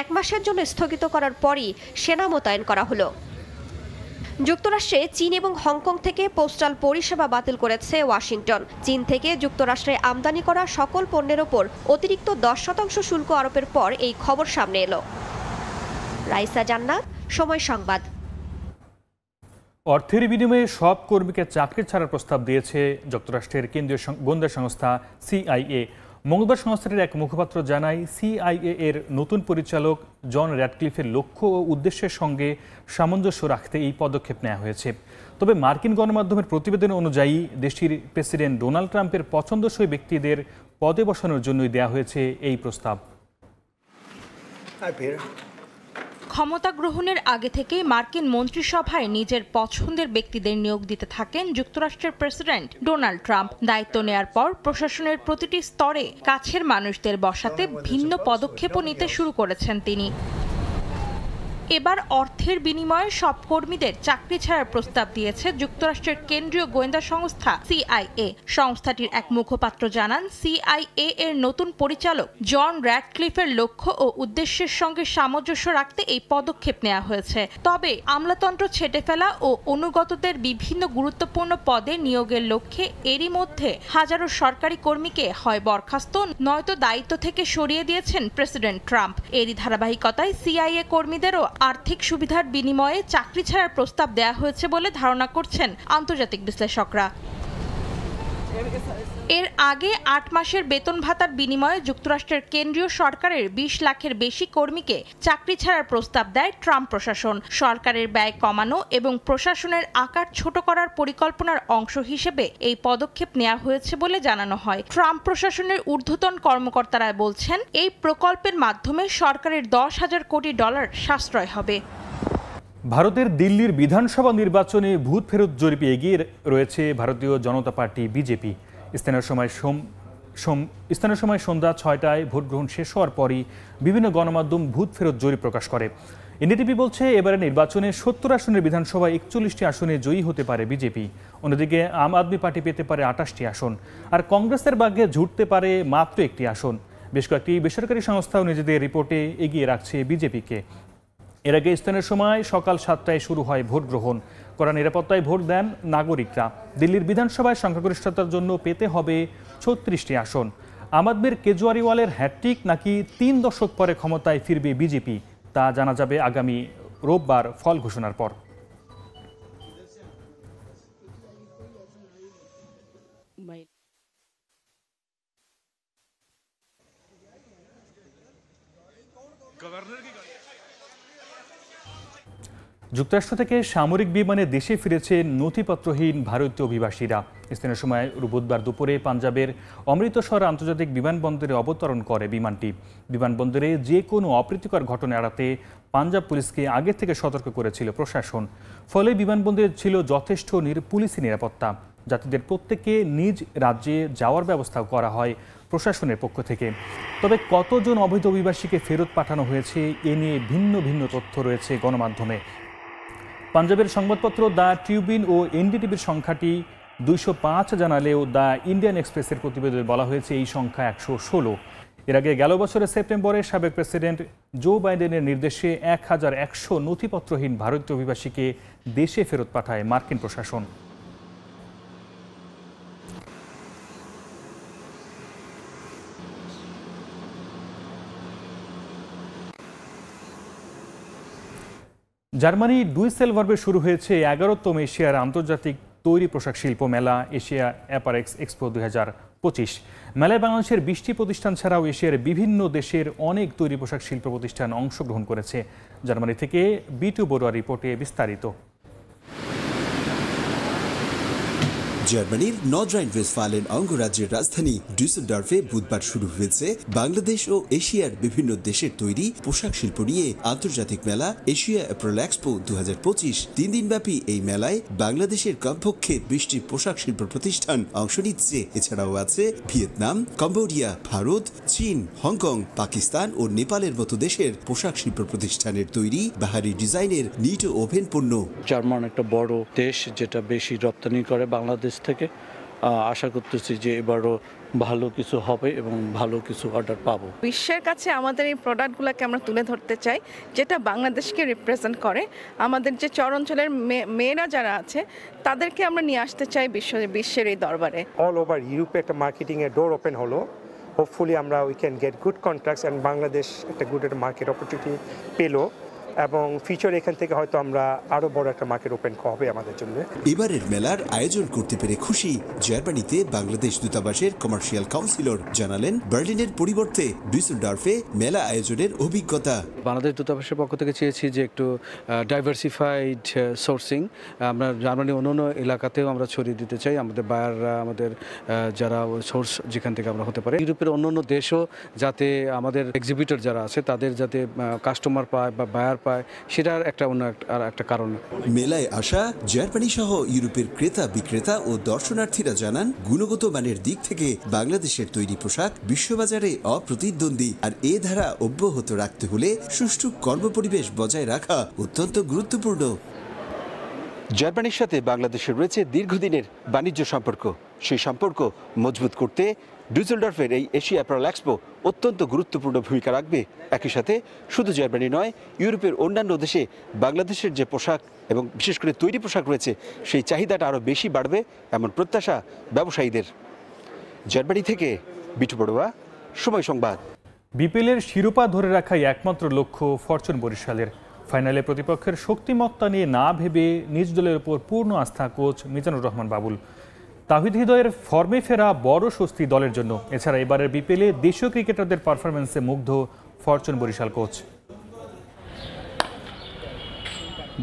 1 মাসের জন্য স্থগিত করার পরই সেনা মোতায়েন করা হলো। যুক্তরাষ্ট্রে চীন এবং হংকং থেকে পোস্টাল পরিষেবা বাতিল করেছে ওয়াশিংটন। চীন থেকে যুক্তরাষ্ট্রে আমদানি করা সকল পণ্যের ওপর অতিরিক্ত 10% শুল্ক আরোপের পর এই খবর সামনে এলো। রাইসা জান্নাত, সময় সংবাদ। অর্থের বিনিময়ে সব কর্মীকে চাকরি ছাড়ার প্রস্তাব দিয়েছে যুক্তরাষ্ট্রের কেন্দ্রীয় গোয়েন্দা সংস্থা CIA। মঙ্গলবার সংস্থাটির এক মুখপাত্র জানায়, CIA এর নতুন পরিচালক জন র্যাডক্লিফের লক্ষ্য ও উদ্দেশ্যের সঙ্গে সামঞ্জস্য রাখতে এই পদক্ষেপ নেওয়া হয়েছে। তবে মার্কিন গণমাধ্যমের প্রতিবেদন অনুযায়ী দেশটির প্রেসিডেন্ট ডোনাল্ড ট্রাম্পের পছন্দসই ব্যক্তিদের পদে বসানোর জন্যই দেওয়া হয়েছে এই প্রস্তাব। ক্ষমতা গ্রহণের আগে থেকেই মার্কিন মন্ত্রিসভায় নিজের পছন্দের ব্যক্তিদের নিয়োগ দিতে থাকেন যুক্তরাষ্ট্রের প্রেসিডেন্ট ডোনাল্ড ট্রাম্প। দায়িত্ব নেয়ার পর প্রশাসনের প্রতিটি স্তরে কাছের মানুষদের বসাতে ভিন্ন পদক্ষেপও নিতে শুরু করেছেন তিনি। এবার অর্থের বিনিময়ে সব কর্মীদের চাকরি ছাড়ার প্রস্তাব দিয়েছে যুক্তরাষ্ট্রের কেন্দ্রীয় গোয়েন্দা সংস্থা CIA। সংস্থাটির এক মুখপাত্র জানান, CIA এর নতুন পরিচালক জন র্যাডক্লিফের লক্ষ্য ও উদ্দেশ্যের সঙ্গে সামঞ্জস্য রাখতে এই পদক্ষেপ নেওয়া হয়েছে। তবে আমলাতন্ত্র ছেঁটে ফেলা ও অনুগতদের বিভিন্ন গুরুত্বপূর্ণ পদে নিয়োগের লক্ষ্যে এরই মধ্যে হাজারো সরকারি কর্মীকে হয় বরখাস্ত নয়তো দায়িত্ব থেকে সরিয়ে দিয়েছেন প্রেসিডেন্ট ট্রাম্প। এরই ধারাবাহিকতায় CIA কর্মীদেরও আর্থিক সুবিধার বিনিময়ে চাকরি ছাড়ার প্রস্তাব দেওয়া হয়েছে বলে ধারণা করছেন আন্তর্জাতিক বিশ্লেষকরা। এর আগে 8 মাসের বেতন ভাতার বিনিময়ে যুক্তরাষ্ট্রের কেন্দ্রীয় সরকারের 20 লাখের বেশি কর্মীকে চাকরি ছাড়ার প্রস্তাব দেয় ট্রাম্প প্রশাসন। সরকারের ব্যয় কমানো এবং প্রশাসনের আকার ছোট করার পরিকল্পনার অংশ হিসেবে এই পদক্ষেপ নেওয়া হয়েছে বলে জানানো হয়। ট্রাম্প প্রশাসনের ঊর্ধ্বতন কর্মকর্তারা বলছেন, এই প্রকল্পের মাধ্যমে সরকারের $10,000 কোটি সাশ্রয় হবে। ভারতের দিল্লির বিধানসভা নির্বাচনে ভোট ফেরত জরিপে এগিয়ে রয়েছে ভারতীয় জনতা পার্টি BJP। স্থানীয় সময় সন্ধ্যা 6টায় ভোট গ্রহণ শেষ হওয়ার পরই বিভিন্ন গণমাধ্যম ভোট ফেরত জরিপ প্রকাশ করে। NDTV বলছে, এবারে নির্বাচনে 70 আসনের বিধানসভায় 41টি আসনে জয়ী হতে পারে BJP। অন্যদিকে আম আদমি পার্টি পেতে পারে 28টি আসন, আর কংগ্রেসের ভাগ্যে ঝুটতে পারে মাত্র 1টি আসন। বেশ কয়েকটি বেসরকারি সংস্থাও নিজেদের রিপোর্টে এগিয়ে রাখছে BJP-কে। এর আগে স্থানীয় সময় সকাল 7টায় শুরু হয় ভোট গ্রহণ। কড়া নিরাপত্তায় ভোট দেন নাগরিকরা। দিল্লির বিধানসভায় সংখ্যাগরিষ্ঠতার জন্য পেতে হবে 36টি আসন। আম আদমির কেজরিওয়ালের হ্যাট্রিক নাকি 3 দশক পরে ক্ষমতায় ফিরবে BJP, তা জানা যাবে আগামী রোববার ফল ঘোষণার পর। যুক্তরাষ্ট্র থেকে সামরিক বিমানে দেশে ফিরেছে নথিপত্রহীন ভারতীয় অভিবাসীরা। স্থানীয় সময় বুধবার দুপুরে পাঞ্জাবের অমৃতসর আন্তর্জাতিক বিমানবন্দরে অবতরণ করে বিমানটি। বিমানবন্দরে যে কোনো অপ্রীতিকর ঘটনা এড়াতে পাঞ্জাব পুলিশকে আগে থেকে সতর্ক করেছিল প্রশাসন। ফলে বিমানবন্দরে ছিল যথেষ্ট পুলিশি নিরাপত্তা। যাত্রীদের প্রত্যেককে নিজ রাজ্যে যাওয়ার ব্যবস্থা করা হয় প্রশাসনের পক্ষ থেকে। তবে কতজন অবৈধ অভিবাসীকে ফেরত পাঠানো হয়েছে এ নিয়ে ভিন্ন ভিন্ন তথ্য রয়েছে গণমাধ্যমে। পাঞ্জাবের সংবাদপত্র দ্য ট্রিবিউন ও NDTVর সংখ্যাটি 205 জানালেও দ্য ইন্ডিয়ান এক্সপ্রেসের প্রতিবেদনে বলা হয়েছে এই সংখ্যা 116। এর আগে গেল বছরের সেপ্টেম্বরে সাবেক প্রেসিডেন্ট জো বাইডেনের নির্দেশে 1100 নথিপত্রহীন ভারতীয় অভিবাসীকে দেশে ফেরত পাঠায় মার্কিন প্রশাসন। জার্মানি ডুইসেলডর্ফে শুরু হয়েছে 11তম এশিয়ার আন্তর্জাতিক তৈরি পোশাক শিল্প মেলা এশিয়া অ্যাপারেক্স এক্সপো 2025। মেলায় বাংলাদেশের 20টি প্রতিষ্ঠান ছাড়াও এশিয়ার বিভিন্ন দেশের অনেক তৈরি পোশাক শিল্প প্রতিষ্ঠান অংশগ্রহণ করেছে। জার্মানি থেকে বিটু বড়ুয়া রিপোর্টে বিস্তারিত। জার্মানির নর্ডরাইন-ওয়েস্টফালেন অঙ্গরাজ্যের রাজধানী ডুইসেলডর্ফে বুধবার শুরু হয়েছে বাংলাদেশ ও এশিয়ার বিভিন্ন দেশের তৈরি পোশাক শিল্প নিয়ে আন্তর্জাতিক মেলা এশিয়া অ্যাপারেল এক্সপো 2025। 3 দিনব্যাপী এই মেলায় বাংলাদেশের কমপক্ষে 20টি পোশাক শিল্প প্রতিষ্ঠান অংশ নিচ্ছে। এছাড়াও আছে ভিয়েতনাম, কম্বোডিয়া, ভারত, চীন, হংকং, পাকিস্তান ও নেপালের মতো দেশের পোশাক শিল্প প্রতিষ্ঠানের তৈরি বাহারি ডিজাইনের নিট ও ওভেন পণ্য। জার্মান একটা বড় দেশ যেটা বেশি রপ্তানি করে বাংলাদেশ থেকে। আশা করতেছি যে এবারও ভালো কিছু হবে এবং ভালো কিছু অর্ডার পাবো। বিশ্বের কাছে আমাদের এই প্রোডাক্টগুলোকে আমরা তুলে ধরতে চাই যেটা বাংলাদেশকে রিপ্রেজেন্ট করে। আমাদের যে চর অঞ্চলের মেয়েরা যারা আছে তাদেরকে আমরা নিয়ে আসতে চাই বিশ্বের এই দরবারে। অল ওভার ইউরোপে একটা মার্কেটিং এর ডোর ওপেন হলো। হোপফুলি আমরা we can get good contracts and Bangladesh একটা গুড একটা মার্কেট অপরচুনিটি পেলো এবং ফিউচার এখান থেকে হয়তো আমরা আরো বড় একটা মার্কেট ওপেন হবে আমাদের জন্য। এবারের মেলার আয়োজন করতে পেরে খুশি জার্মানিতে বাংলাদেশ দূতাবাসের কমার্শিয়াল কাউন্সিলর। জানালেন বার্লিনের পরিবর্তে ডুইসেলডর্ফে মেলা আয়োজনের অভিজ্ঞতা। বাংলাদেশ দূতাবাসের পক্ষ থেকে চেয়েছি যে একটু ডাইভার্সিফাইড সোর্সিং আমরা জার্মানি অন্যান্য এলাকাতেও আমরা ছড়িয়ে দিতে চাই। আমাদের বায়াররা, আমাদের যারা সোর্স যেখান থেকে আমরা হতে পারি, ইউরোপের অন্যান্য দেশও যাতে আমাদের এক্সিবিটর যারা আছে তাদের যাতে কাস্টমার পায় বা বায়ার পায়, সেটার একটা অন্য একটা কারণ। মেলায় আসা জার্মানি সহ ইউরোপের ক্রেতা বিক্রেতা ও দর্শনার্থীরা জানান গুণগত মানের দিক থেকে বাংলাদেশের তৈরি পোশাক বিশ্ববাজারে অপ্রতিদ্বন্দ্বী। আর এ ধারা অব্যাহত রাখতে হলে সুষ্ঠু কর্মপরিবেশ বজায় রাখা অত্যন্ত গুরুত্বপূর্ণ। জার্মানির সাথে বাংলাদেশের রয়েছে দীর্ঘদিনের বাণিজ্য সম্পর্ক। সেই সম্পর্ক মজবুত করতে ডুইসেলডর্ফের এই এশিয়া অ্যাপারেল এক্সপো অত্যন্ত গুরুত্বপূর্ণ ভূমিকা রাখবে। একই সাথে শুধু জার্মানি নয়, ইউরোপের অন্যান্য দেশে বাংলাদেশের যে পোশাক এবং বিশেষ করে তৈরি পোশাক রয়েছে সেই চাহিদাটা আরও বেশি বাড়বে এমন প্রত্যাশা ব্যবসায়ীদের। জার্মানি থেকে বিটু বড়ুয়া, সময় সংবাদ। বিপিএলের শিরোপা ধরে রাখাই একমাত্র লক্ষ্য ফরচুন বরিশালের। ফাইনালে প্রতিপক্ষের শক্তিমত্তা নিয়ে না ভেবে নিজ দলের উপর পূর্ণ আস্থা কোচ মিজানুর রহমান বাবুল। তাহিদ হৃদয়ের ফর্মে ফেরা বড় স্বস্তি দলের জন্য। এছাড়া এবারের বিপিএলে দেশীয় ক্রিকেটারদের পারফরমেন্সে মুগ্ধ Fortune Barishal coach.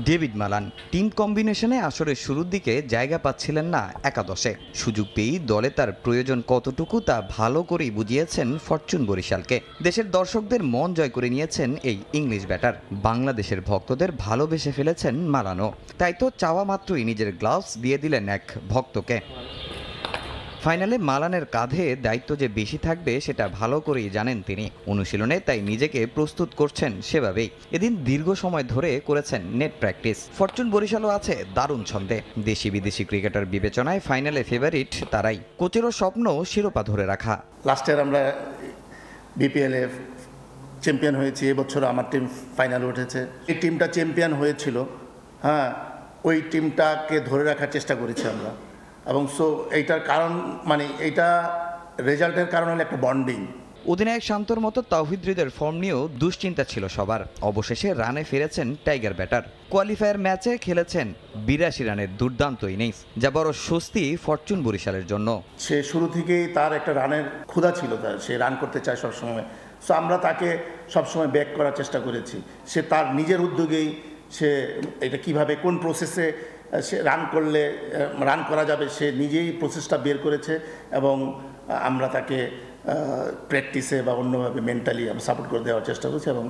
David Malan team কম্বিনেশনে আসরের শুরুর দিকে জায়গা পাচ্ছিলেন না একাদশে। সুযোগ পেয়েই দলে তার প্রয়োজন কতটুকু তা ভালো করেই বুঝিয়েছেন ফরচুন বরিশালকে। দেশের দর্শকদের মন জয় করে নিয়েছেন এই ইংলিশ ব্যাটার। বাংলাদেশের ভক্তদের ভালোবেসে ফেলেছেন মালানো। তাই তো চাওয়া মাত্রই নিজের গ্লাভস দিয়ে দিলেন এক ভক্তকে। ফাইনালে মালানের কাঁধে দায়িত্ব যে বেশি থাকবে সেটা ভালো করেই জানেন তিনি। অনুশীলনে তাই নিজেকে প্রস্তুত করছেন সেভাবেই। এদিন দীর্ঘ সময় ধরে করেছেন নেট প্র্যাকটিস। ফরচুন বরিশালও আছে দারুণ ছন্দে। দেশি বিদেশি ক্রিকেটার বিবেচনায় ফাইনালে ফেভারিট তারাই। কোচেরও স্বপ্ন শিরোপা ধরে রাখা। লাস্ট ইয়ার আমরা বিপিএলে চ্যাম্পিয়ন হয়েছি, এবছর আমার টিম ফাইনালে উঠেছে। এই টিমটা চ্যাম্পিয়ন হয়েছিল, হ্যাঁ, ওই টিমটাকে ধরে রাখার চেষ্টা করেছি আমরা। এবং সো এইটার কারণ মানে এইটা রেজাল্টের কারণ হলো একটা বন্ডিং। অধিনায়ক শান্তর মতো তাওহিদ হৃদয়ের ফর্ম নিয়েও দুশ্চিন্তা ছিল সবার। অবশেষে রানে ফিরেছেন টাইগার ব্যাটার। কোয়ালিফায়ার ম্যাচে খেলেছেন 82 রানের দুর্দান্ত ইনিংস, যা বড় স্বস্তি ফরচুন বরিশালের জন্য। সে শুরু থেকেই তার একটা রানের ক্ষুধা ছিল, তার সে রান করতে চায় সবসময়। সো আমরা তাকে সবসময় ব্যাক করার চেষ্টা করেছি। সে তার নিজের উদ্যোগেই সে এটা কিভাবে কোন প্রসেসে সে রান করলে রান করা যাবে সে নিজেই প্রসেসটা বের করেছে এবং আমরা তাকে প্র্যাকটিসে বা অন্যভাবে মেন্টালি আমরা সাপোর্ট করে দেওয়ার চেষ্টা করছি এবং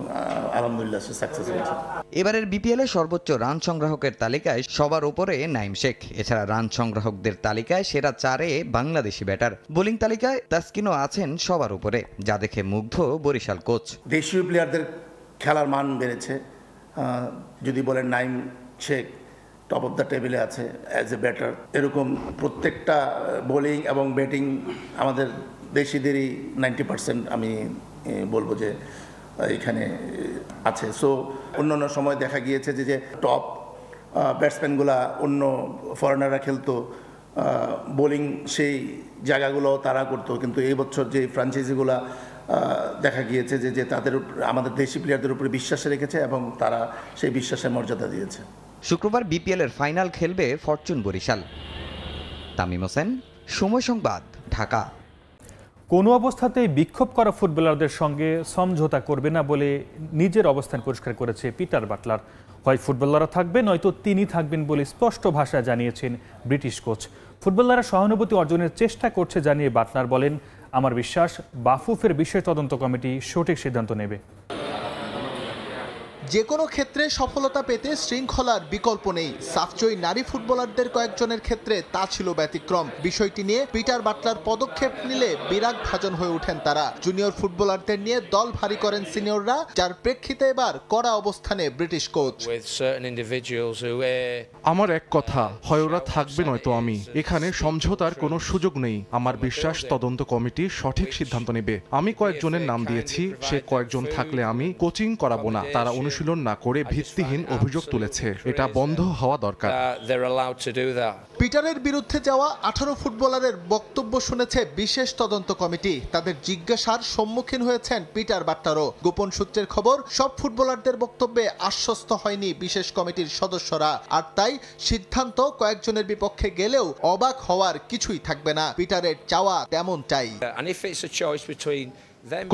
আলহামদুলিল্লাহ সে সাকসেস হয়েছে। এবারের বিপিএলে সর্বোচ্চ রান সংগ্রাহকের তালিকায় সবার উপরে নাইম শেখ। এছাড়া রান সংগ্রাহকদের তালিকায় সেরা 4-এ বাংলাদেশি ব্যাটার। বোলিং তালিকায় তাসকিনও আছেন সবার উপরে, যা দেখে মুগ্ধ বরিশাল কোচ। দেশীয় প্লেয়ারদের খেলার মান বেড়েছে। যদি বলেন Naim Sheikh top of the টেবিলে আছে অ্যাজ এ ব্যাটার। এরকম প্রত্যেকটা বোলিং এবং ব্যাটিং আমাদের দেশিদেরই 90% আমি বলবো যে এখানে আছে। সো অন্য সময় দেখা গিয়েছে যে টপ ব্যাটসম্যানগুলা অন্য ফরেনাররা খেলতো, বোলিং সেই জায়গাগুলো তারা করতো, কিন্তু এই বছর যে ফ্র্যাঞ্চাইজিগুলা দেখা গিয়েছে যে তাদের আমাদের দেশি প্লেয়ারদের উপরে বিশ্বাস রেখেছে এবং তারা সেই বিশ্বাসের মর্যাদা দিয়েছে। শুক্রবার বিপিএল এর ফাইনাল খেলবে ফরচুন বরিশাল। তামিম হোসেন, সময় সংবাদ, ঢাকা। কোনো অবস্থাতেই বিক্ষোভ করা ফুটবলারদের সঙ্গে সমঝোতা করবে না বলে নিজের অবস্থান পরিষ্কার করেছে পিটার বাটলার। হয় ফুটবলাররা থাকবে নয়তো তিনি থাকবেন বলে স্পষ্ট ভাষায় জানিয়েছেন ব্রিটিশ কোচ। ফুটবলাররা সহানুভূতি অর্জনের চেষ্টা করছে জানিয়ে বাটলার বলেন, আমার বিশ্বাস বাফুফের বিষয় তদন্ত কমিটি সঠিক সিদ্ধান্ত নেবে। যে কোনো ক্ষেত্রে সফলতা পেতে শৃঙ্খলার বিকল্প নেই। সাফজয়ী নারী ফুটবলারদের কয়েকজনের ক্ষেত্রে তা ছিল ব্যতিক্রম। বিষয়টি নিয়ে পিটার বাটলার পদক্ষেপ নিলে বিরাগ ভাজন হয়ে ওঠেন তারা। জুনিয়র ফুটবলারদের নিয়ে দল ভারী করেন সিনিয়ররা, যার প্রেক্ষিতে এবার কড়া অবস্থানে ব্রিটিশ কোচ। আমার এক কথা, হয় ওরা থাকবে নয়তো আমি। এখানে সমঝোতার কোনো সুযোগ নেই। আমার বিশ্বাস তদন্ত কমিটি সঠিক সিদ্ধান্ত নেবে। আমি কয়েকজনের নাম দিয়েছি, সে কয়েকজন থাকলে আমি কোচিং করাবো না। তারা অনুশীলন না করে ভিত্তিহীন অভিযোগ তুলেছে, এটা বন্ধ হওয়া দরকার। পিটারের বিরুদ্ধে যাওয়া 18 ফুটবলারের বক্তব্য শুনেছে বিশেষ তদন্ত কমিটি। তাদের জিজ্ঞাসার সম্মুখীন হয়েছেন পিটার বাটলারও। গোপন সূত্রের খবর, সব ফুটবলারদের বক্তব্যে আশ্বস্ত হয়নি বিশেষ কমিটির সদস্যরা, আর তাই সিদ্ধান্ত কয়েকজনের বিপক্ষে গেলেও অবাক হওয়ার কিছুই থাকবে না। পিটারের চাওয়া তেমনটাই।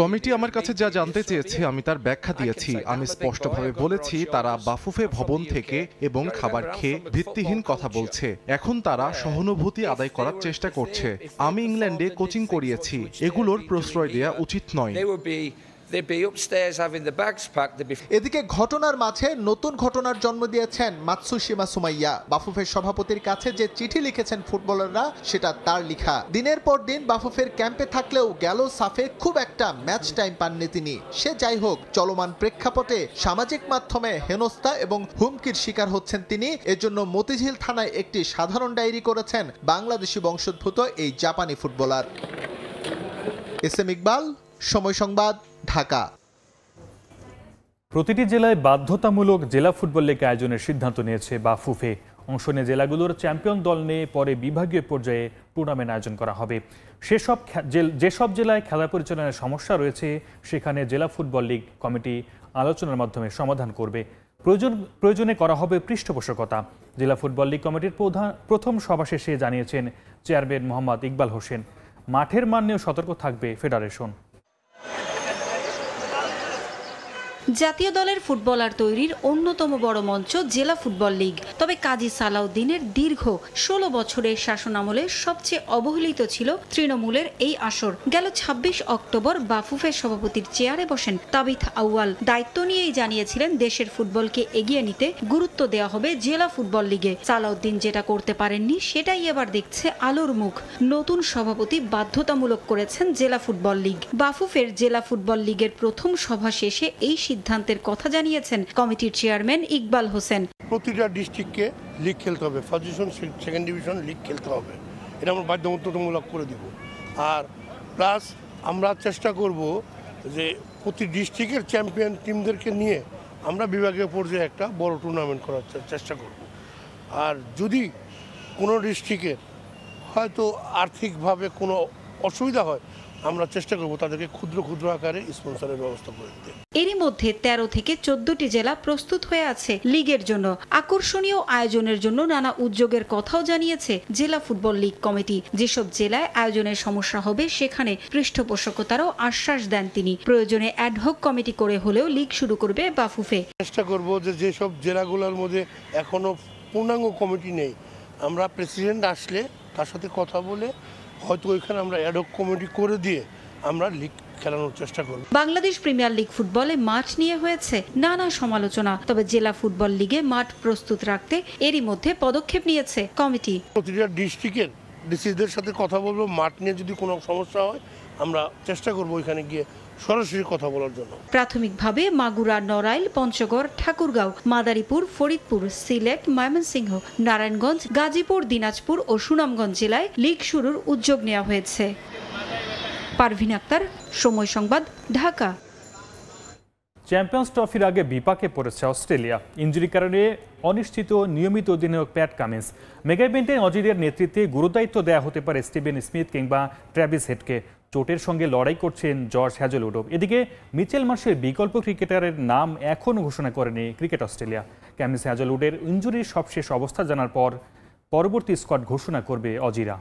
কমিটি আমার কাছে যা জানতে চেয়েছে আমি তার ব্যাখ্যা দিয়েছি। আমি স্পষ্টভাবে বলেছি তারা বাফুফে ভবন থেকে এবং খাবার খেয়ে ভিত্তিহীন কথা বলছে। এখন তারা সহানুভূতি আদায় করার চেষ্টা করছে। আমি ইংল্যান্ডে কোচিং করিয়েছি, এগুলোর প্রশ্রয় দেওয়া উচিত নয়। এদিকে ঘটনার মাঝে নতুন ঘটনার জন্ম দিয়েছেন মাতসুশিমা সুমাইয়া। বাফুফের সভাপতির কাছে যে চিঠি লিখেছেন ফুটবলাররা, সেটা তার লিখা। দিনের পর দিন বাফুফের ক্যাম্পে থাকলেও গেল সাফে খুব একটা ম্যাচ টাইম পাননি তিনি। সে যাই হোক, চলমান প্রেক্ষাপটে সামাজিক মাধ্যমে হেনস্থা এবং হুমকির শিকার হচ্ছেন তিনি। এজন্য মতিঝিল থানায় একটি সাধারণ ডায়েরি করেছেন বাংলাদেশি বংশোদ্ভূত এই জাপানি ফুটবলার। এস এম ইকবাল, সময় সংবাদ, ঢাকা। প্রতিটি জেলায় বাধ্যতামূলক জেলা ফুটবল লীগ আয়োজনের সিদ্ধান্ত নিয়েছে বাফুফে। অংশ নিয়ে জেলাগুলোর চ্যাম্পিয়ন দল নিয়ে পরে বিভাগীয় পর্যায়ে টুর্নামেন্ট আয়োজন করা হবে। যেসব জেলায় খেলা পরিচালনার সমস্যা রয়েছে সেখানে জেলা ফুটবল লীগ কমিটি আলোচনার মাধ্যমে সমাধান করবে। প্রয়োজনে করা হবে পৃষ্ঠপোষকতা। জেলা ফুটবল লীগ কমিটির প্রথম সভা শেষে জানিয়েছেন চেয়ারম্যান মোহাম্মদ ইকবাল হোসেন। মাঠের মান নিয়েও সতর্ক থাকবে ফেডারেশন। জাতীয় দলের ফুটবলার তৈরির অন্যতম বড় মঞ্চ জেলা ফুটবল লীগ। তবে কাজী সালাউদ্দিনের দীর্ঘ 16 বছরের শাসনামলে সবচেয়ে অবহেলিত ছিল তৃণমূলের এই আসর। গেল 26 অক্টোবর বাফুফের সভাপতির চেয়ারে বসেন তাবিথ আউয়াল। দায়িত্ব নিয়েই জানিয়েছিলেন দেশের ফুটবলকে এগিয়ে নিতে গুরুত্ব দেওয়া হবে জেলা ফুটবল লিগে। সালাউদ্দিন যেটা করতে পারেননি সেটাই এবার দেখছে আলোর মুখ। নতুন সভাপতি বাধ্যতামূলক করেছেন জেলা ফুটবল লীগ। বাফুফের জেলা ফুটবল লীগের প্রথম সভা শেষে এই সিদ্ধান্তের কথা জানিয়েছেন কমিটির চেয়ারম্যান ইকবাল হোসেন। প্রতিটা ডিস্ট্রিক্টকে লিগ খেলতে হবে, first division second division league খেলতে হবে, এটা আমরা বাধ্যতামূলক করে দিব। আর প্লাস আমরা চেষ্টা করব যে প্রতি ডিস্ট্রিক্টের চ্যাম্পিয়ন টিমদেরকে নিয়ে আমরা বিভাগীয় পর্যায়ে একটা বড় টুর্নামেন্ট করার চেষ্টা করব। আর যদি কোনো ডিস্ট্রিক্টের হয়তো আর্থিকভাবে কোনো অসুবিধা হয়, আমরা চেষ্টা করব তাদেরকে ক্ষুদ্র ক্ষুদ্র আকারে স্পন্সরের ব্যবস্থা করে দিতে। এরই মধ্যে 13 থেকে 14টি জেলা প্রস্তুত হয়ে আছে লিগের জন্য। আকর্ষণীয় আয়োজনের জন্য নানা উদ্যোগের কথাও জানিয়েছে জেলা ফুটবল লীগ কমিটি। যেসব জেলায় আয়োজনের সমস্যা হবে সেখানে পৃষ্ঠপোষকতারও আশ্বাস দেন তিনি। প্রয়োজনে অ্যাডহক কমিটি করে হলেও লিগ শুরু করবে বাফুফে। চেষ্টা করব যে যেসব জেলাগুলোর মধ্যে এখনো পূর্ণাঙ্গ কমিটি নেই, আমরা প্রেসিডেন্ট আসলে তার সাথে কথা বলে হয়তো ওইখানে আমরা অ্যাডহক কমিটি করে দিয়ে আমরা লিগ খেলানোর চেষ্টা করব। বাংলাদেশ প্রিমিয়ার লিগ ফুটবলে মাঠ নিয়ে হয়েছে নানা সমালোচনা। তবে জেলা ফুটবল লিগে মাঠ প্রস্তুত রাখতে এরই মধ্যে পদক্ষেপ নিয়েছে কমিটি। প্রতিটা ডিস্ট্রিক্টের ডিসিদের সাথে কথা বলবো, মাঠ নিয়ে যদি কোনো সমস্যা হয় আমরা চেষ্টা করব ওইখানে গিয়ে সরাসরি কথা বলার জন্য। প্রাথমিকভাবে মাগুরা, নড়াইল, পঞ্চগড়, ঠাকুরগাঁও, মাদারীপুর, ফরিদপুর, সিলেট, ময়মনসিংহ, নারায়ণগঞ্জ, গাজীপুর, দিনাজপুর ও সুনামগঞ্জ জেলায় লিগ শুরুর উদ্যোগ নেওয়া হয়েছে। পারভিন আক্তার, সময় সংবাদ, ঢাকা। চ্যাম্পিয়ন্স ট্রফির আগে বিপাকে পড়েছে অস্ট্রেলিয়া। ইনজুরির কারণে অনিশ্চিত নিয়মিত অধিনায়ক প্যাট কামিন্স। মেগা ইভেন্টে অজিদের নেতৃত্বে গুরুদায়িত্ব দেওয়া হতে পারে স্টিভেন স্মিথ কিংবা ট্র্যাভিস হেডকে। চোটের সঙ্গে লড়াই করছেন জর্জ হ্যাজেলউডও। এদিকে মিচেল মার্শের বিকল্প ক্রিকেটারের নাম এখনও ঘোষণা করেনি ক্রিকেট অস্ট্রেলিয়া। ক্যামিস হ্যাজেলউডের ইনজুরির সবশেষ অবস্থা জানার পর পরবর্তী স্কোয়াড ঘোষণা করবে অজিরা।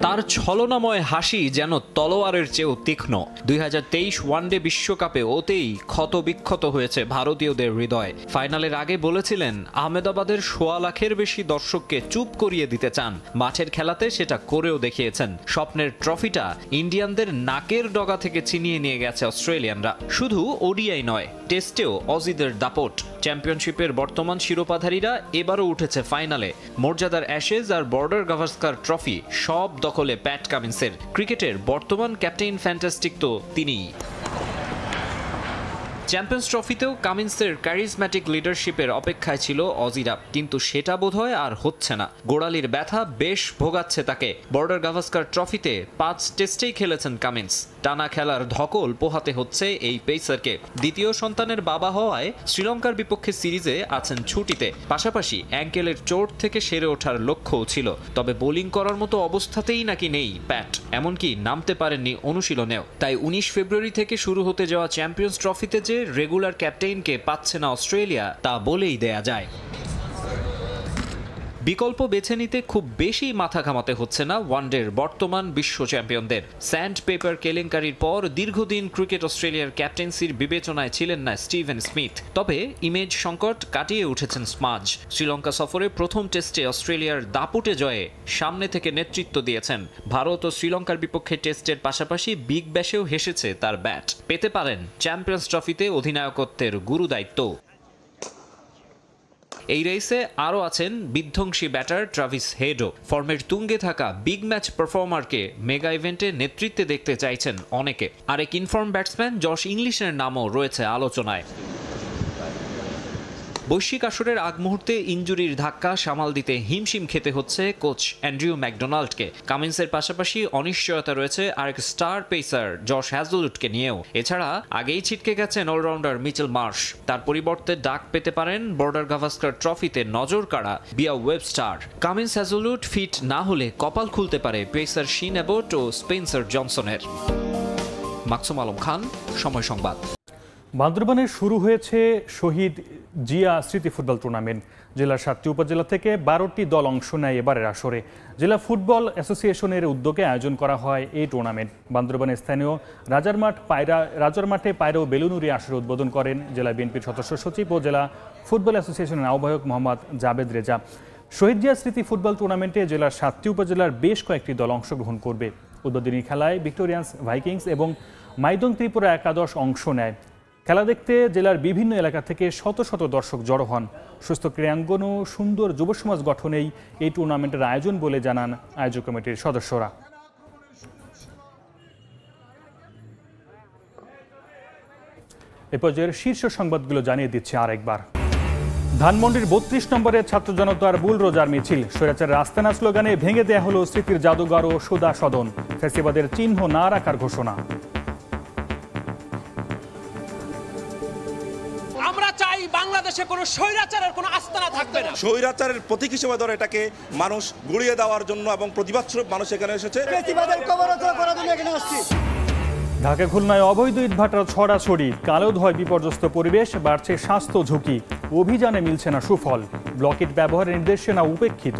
তার ছলনাময় হাসি যেন তলোয়ারের চেয়েও তীক্ষ্ণ। 2023 ওয়ানডে বিশ্বকাপে ওতেই ক্ষতবিক্ষত হয়েছে ভারতীয়দের হৃদয়। ফাইনালের আগে বলেছিলেন আহমেদাবাদের 1.25 লাখের বেশি দর্শককে চুপ করিয়ে দিতে চান। মাঠের খেলাতে সেটা করেও দেখিয়েছেন। স্বপ্নের ট্রফিটা ইন্ডিয়ানদের নাকের ডগা থেকে ছিনিয়ে নিয়ে গেছে অস্ট্রেলিয়ানরা। শুধু ওডিআই নয়, টেস্টেও অজিদের দাপট। চ্যাম্পিয়নশিপের বর্তমান শিরোপাধারীরা এবারও উঠেছে ফাইনালে। মর্যাদার অ্যাশেজ আর বর্ডার গাভাস্কার ট্রফি সব দখলে প্যাট কামিন্সের। ক্রিকেটের বর্তমান ক্যাপ্টেন ফ্যান্টাস্টিক তো তিনিই। চ্যাম্পিয়ন্স ট্রফিতেও কামিন্সের ক্যারিজম্যাটিক লিডারশিপের অপেক্ষায় ছিল অজিরা, কিন্তু সেটা বোধহয় আর হচ্ছে না। গোড়ালির ব্যথা বেশ ভোগাচ্ছে তাকে। বর্ডার গাভাস্কার ট্রফিতে 5 টেস্টেই খেলেছেন কামিন্স। টানা খেলার ধকল পোহাতে হচ্ছে এই পেসারকে। দ্বিতীয় সন্তানের বাবা হওয়ায় শ্রীলঙ্কার বিপক্ষে সিরিজে আছেন ছুটিতে। পাশাপাশি অ্যাঙ্কেলের চোট থেকে সেরে ওঠার লক্ষ্যও ছিল। তবে বোলিং করার মতো অবস্থাতেই নাকি নেই প্যাট, এমনকি নামতে পারেননি অনুশীলনেও। তাই 19 ফেব্রুয়ারি থেকে শুরু হতে যাওয়া চ্যাম্পিয়ন্স ট্রফিতে যে রেগুলার ক্যাপ্টেনকে পাচ্ছে না অস্ট্রেলিয়া তা বলেই দেয়া যায়। বিকল্প বেছে নিতে খুব বেশি মাথা ঘামাতে হচ্ছে না ওয়ানডের বর্তমান বিশ্ব চ্যাম্পিয়নদের। স্যান্ড পেপার কেলেঙ্কারির পর দীর্ঘদিন ক্রিকেট অস্ট্রেলিয়ার ক্যাপ্টেন্সির বিবেচনায় ছিলেন না স্টিভেন স্মিথ। তবে ইমেজ সংকট কাটিয়ে উঠেছেন স্মাজ। শ্রীলঙ্কা সফরে প্রথম টেস্টে অস্ট্রেলিয়ার দাপুটে জয়ে সামনে থেকে নেতৃত্ব দিয়েছেন। ভারত ও শ্রীলঙ্কার বিপক্ষে টেস্টের পাশাপাশি বিগ ব্যাশেও হেসেছে তার ব্যাট। পেতে পারেন চ্যাম্পিয়ন্স ট্রফিতে অধিনায়কত্বের গুরুদায়িত্ব। এই রেসে আরও আছেন বিধ্বংসী ব্যাটার ট্রাভিস হেডও। ফর্মের তুঙ্গে থাকা বিগ ম্যাচ পারফর্মারকে মেগা ইভেন্টে নেতৃত্বে দেখতে চাইছেন অনেকে। আরেক ইনফর্ম ব্যাটসম্যান জশ ইংলিশের নামও রয়েছে আলোচনায়। বৈশ্বিক আসরের আগ মুহূর্তে ইনজুরির ধাক্কা সামাল দিতে হিমশিম খেতে হচ্ছে কোচ অ্যান্ড্রিউ ম্যাকডোনাল্ডকে। কামিন্সের পাশাপাশি অনিশ্চয়তা রয়েছে আরেক স্টার পেসার জশ হ্যাজেলউডকে নিয়েও। এছাড়া আগেই ছিটকে গেছেন অলরাউন্ডার মিচেল মার্শ। তার পরিবর্তে ডাক পেতে পারেন বর্ডার গাভাস্কার ট্রফিতে নজর কাড়া বিয়া ওয়েবস্টার। কামিন্স হ্যাজেলউড ফিট না হলে কপাল খুলতে পারে পেসার শিন অ্যাবট ও স্পেন্সার জনসনের। মাকসুম আলম খান, সময় সংবাদ। বান্দরবানে শুরু হয়েছে শহীদ জিয়া স্মৃতি ফুটবল টুর্নামেন্ট। জেলার 7টি উপজেলা থেকে 12টি দল অংশ নেয় এবারের আসরে। জেলা ফুটবল অ্যাসোসিয়েশনের উদ্যোগে আয়োজন করা হয় এই টুর্নামেন্ট। বান্দরবানের স্থানীয় রাজার মাঠে পায়রা ও বেলুনুরি আসরে উদ্বোধন করেন জেলা বিএনপির সদস্য সচিব ও জেলা ফুটবল অ্যাসোসিয়েশনের আহ্বায়ক মোহাম্মদ জাবেদ রেজা। শহীদ জিয়া স্মৃতি ফুটবল টুর্নামেন্টে জেলার 7টি উপজেলার বেশ কয়েকটি দল অংশগ্রহণ করবে। উদ্বোধনী খেলায় ভিক্টোরিয়ান্স ভাইকিংস এবং মাইদং ত্রিপুরা একাদশ অংশ নেয়। খেলা দেখতে জেলার বিভিন্ন এলাকা থেকে শত শত দর্শক জড়ো হন। সুস্থ ক্রীড়াঙ্গন ও সুন্দর যুব সমাজ গঠনেই এই টুর্নামেন্টের আয়োজন বলে জানান আয়োজক কমিটির সদস্যরা। এ পর্যায়ের শীর্ষ সংবাদগুলো জানিয়ে দিচ্ছে আরেকবার। ধানমন্ডির 32 নম্বরের ছাত্র জনতার বুলডোজার মিছিল। স্বৈরাচারের আস্তানা স্লোগানে ভেঙে দেয়া হলো স্মৃতির জাদুঘর ও সুদা সদন। ফ্যাসিবাদের চিহ্ন না রাখার ঘোষণা। বাংলাদেশে কোনো স্বৈরাচারের কোনো আস্তানা থাকবে না। স্বৈরাচারের প্রতীক হিসেবে ধরে এটাকে মানুষ গুড়িয়ে দেওয়ার জন্য এবং প্রতিবাদ স্বরূপ মানুষ এখানে এসেছে। ঢাকা খুলনায় অবৈধ ইটভাটার ছড়াছড়ি, কালো ধোঁয়ায় বিপর্যস্ত পরিবেশ, বাড়ছে স্বাস্থ্য ঝুঁকি। অভিযানে মিলছে না সুফল। ব্লকেট ব্যবহারের নির্দেশনা উপেক্ষিত।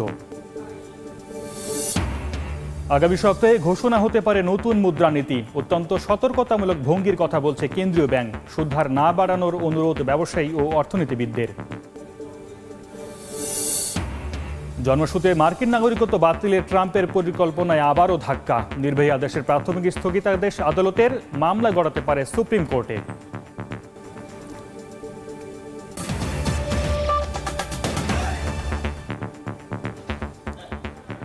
আগামী সপ্তাহে ঘোষণা হতে পারে নতুন মুদ্রানীতি। অত্যন্ত সতর্কতামূলক ভঙ্গির কথা বলছে কেন্দ্রীয় ব্যাংক। সুদহার না বাড়ানোর অনুরোধ ব্যবসায়ী ও অর্থনীতিবিদদের। জন্মসূত্রে মার্কিন নাগরিকত্ব বাতিলের ট্রাম্পের পরিকল্পনায় আবারও ধাক্কা। নির্বাহী আদেশের প্রাথমিক স্থগিতাদেশ আদালতের, মামলা গড়াতে পারে সুপ্রিম কোর্টে।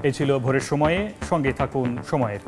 এই ছিল ভোরের সময়ে। সঙ্গে থাকুন সময়ের।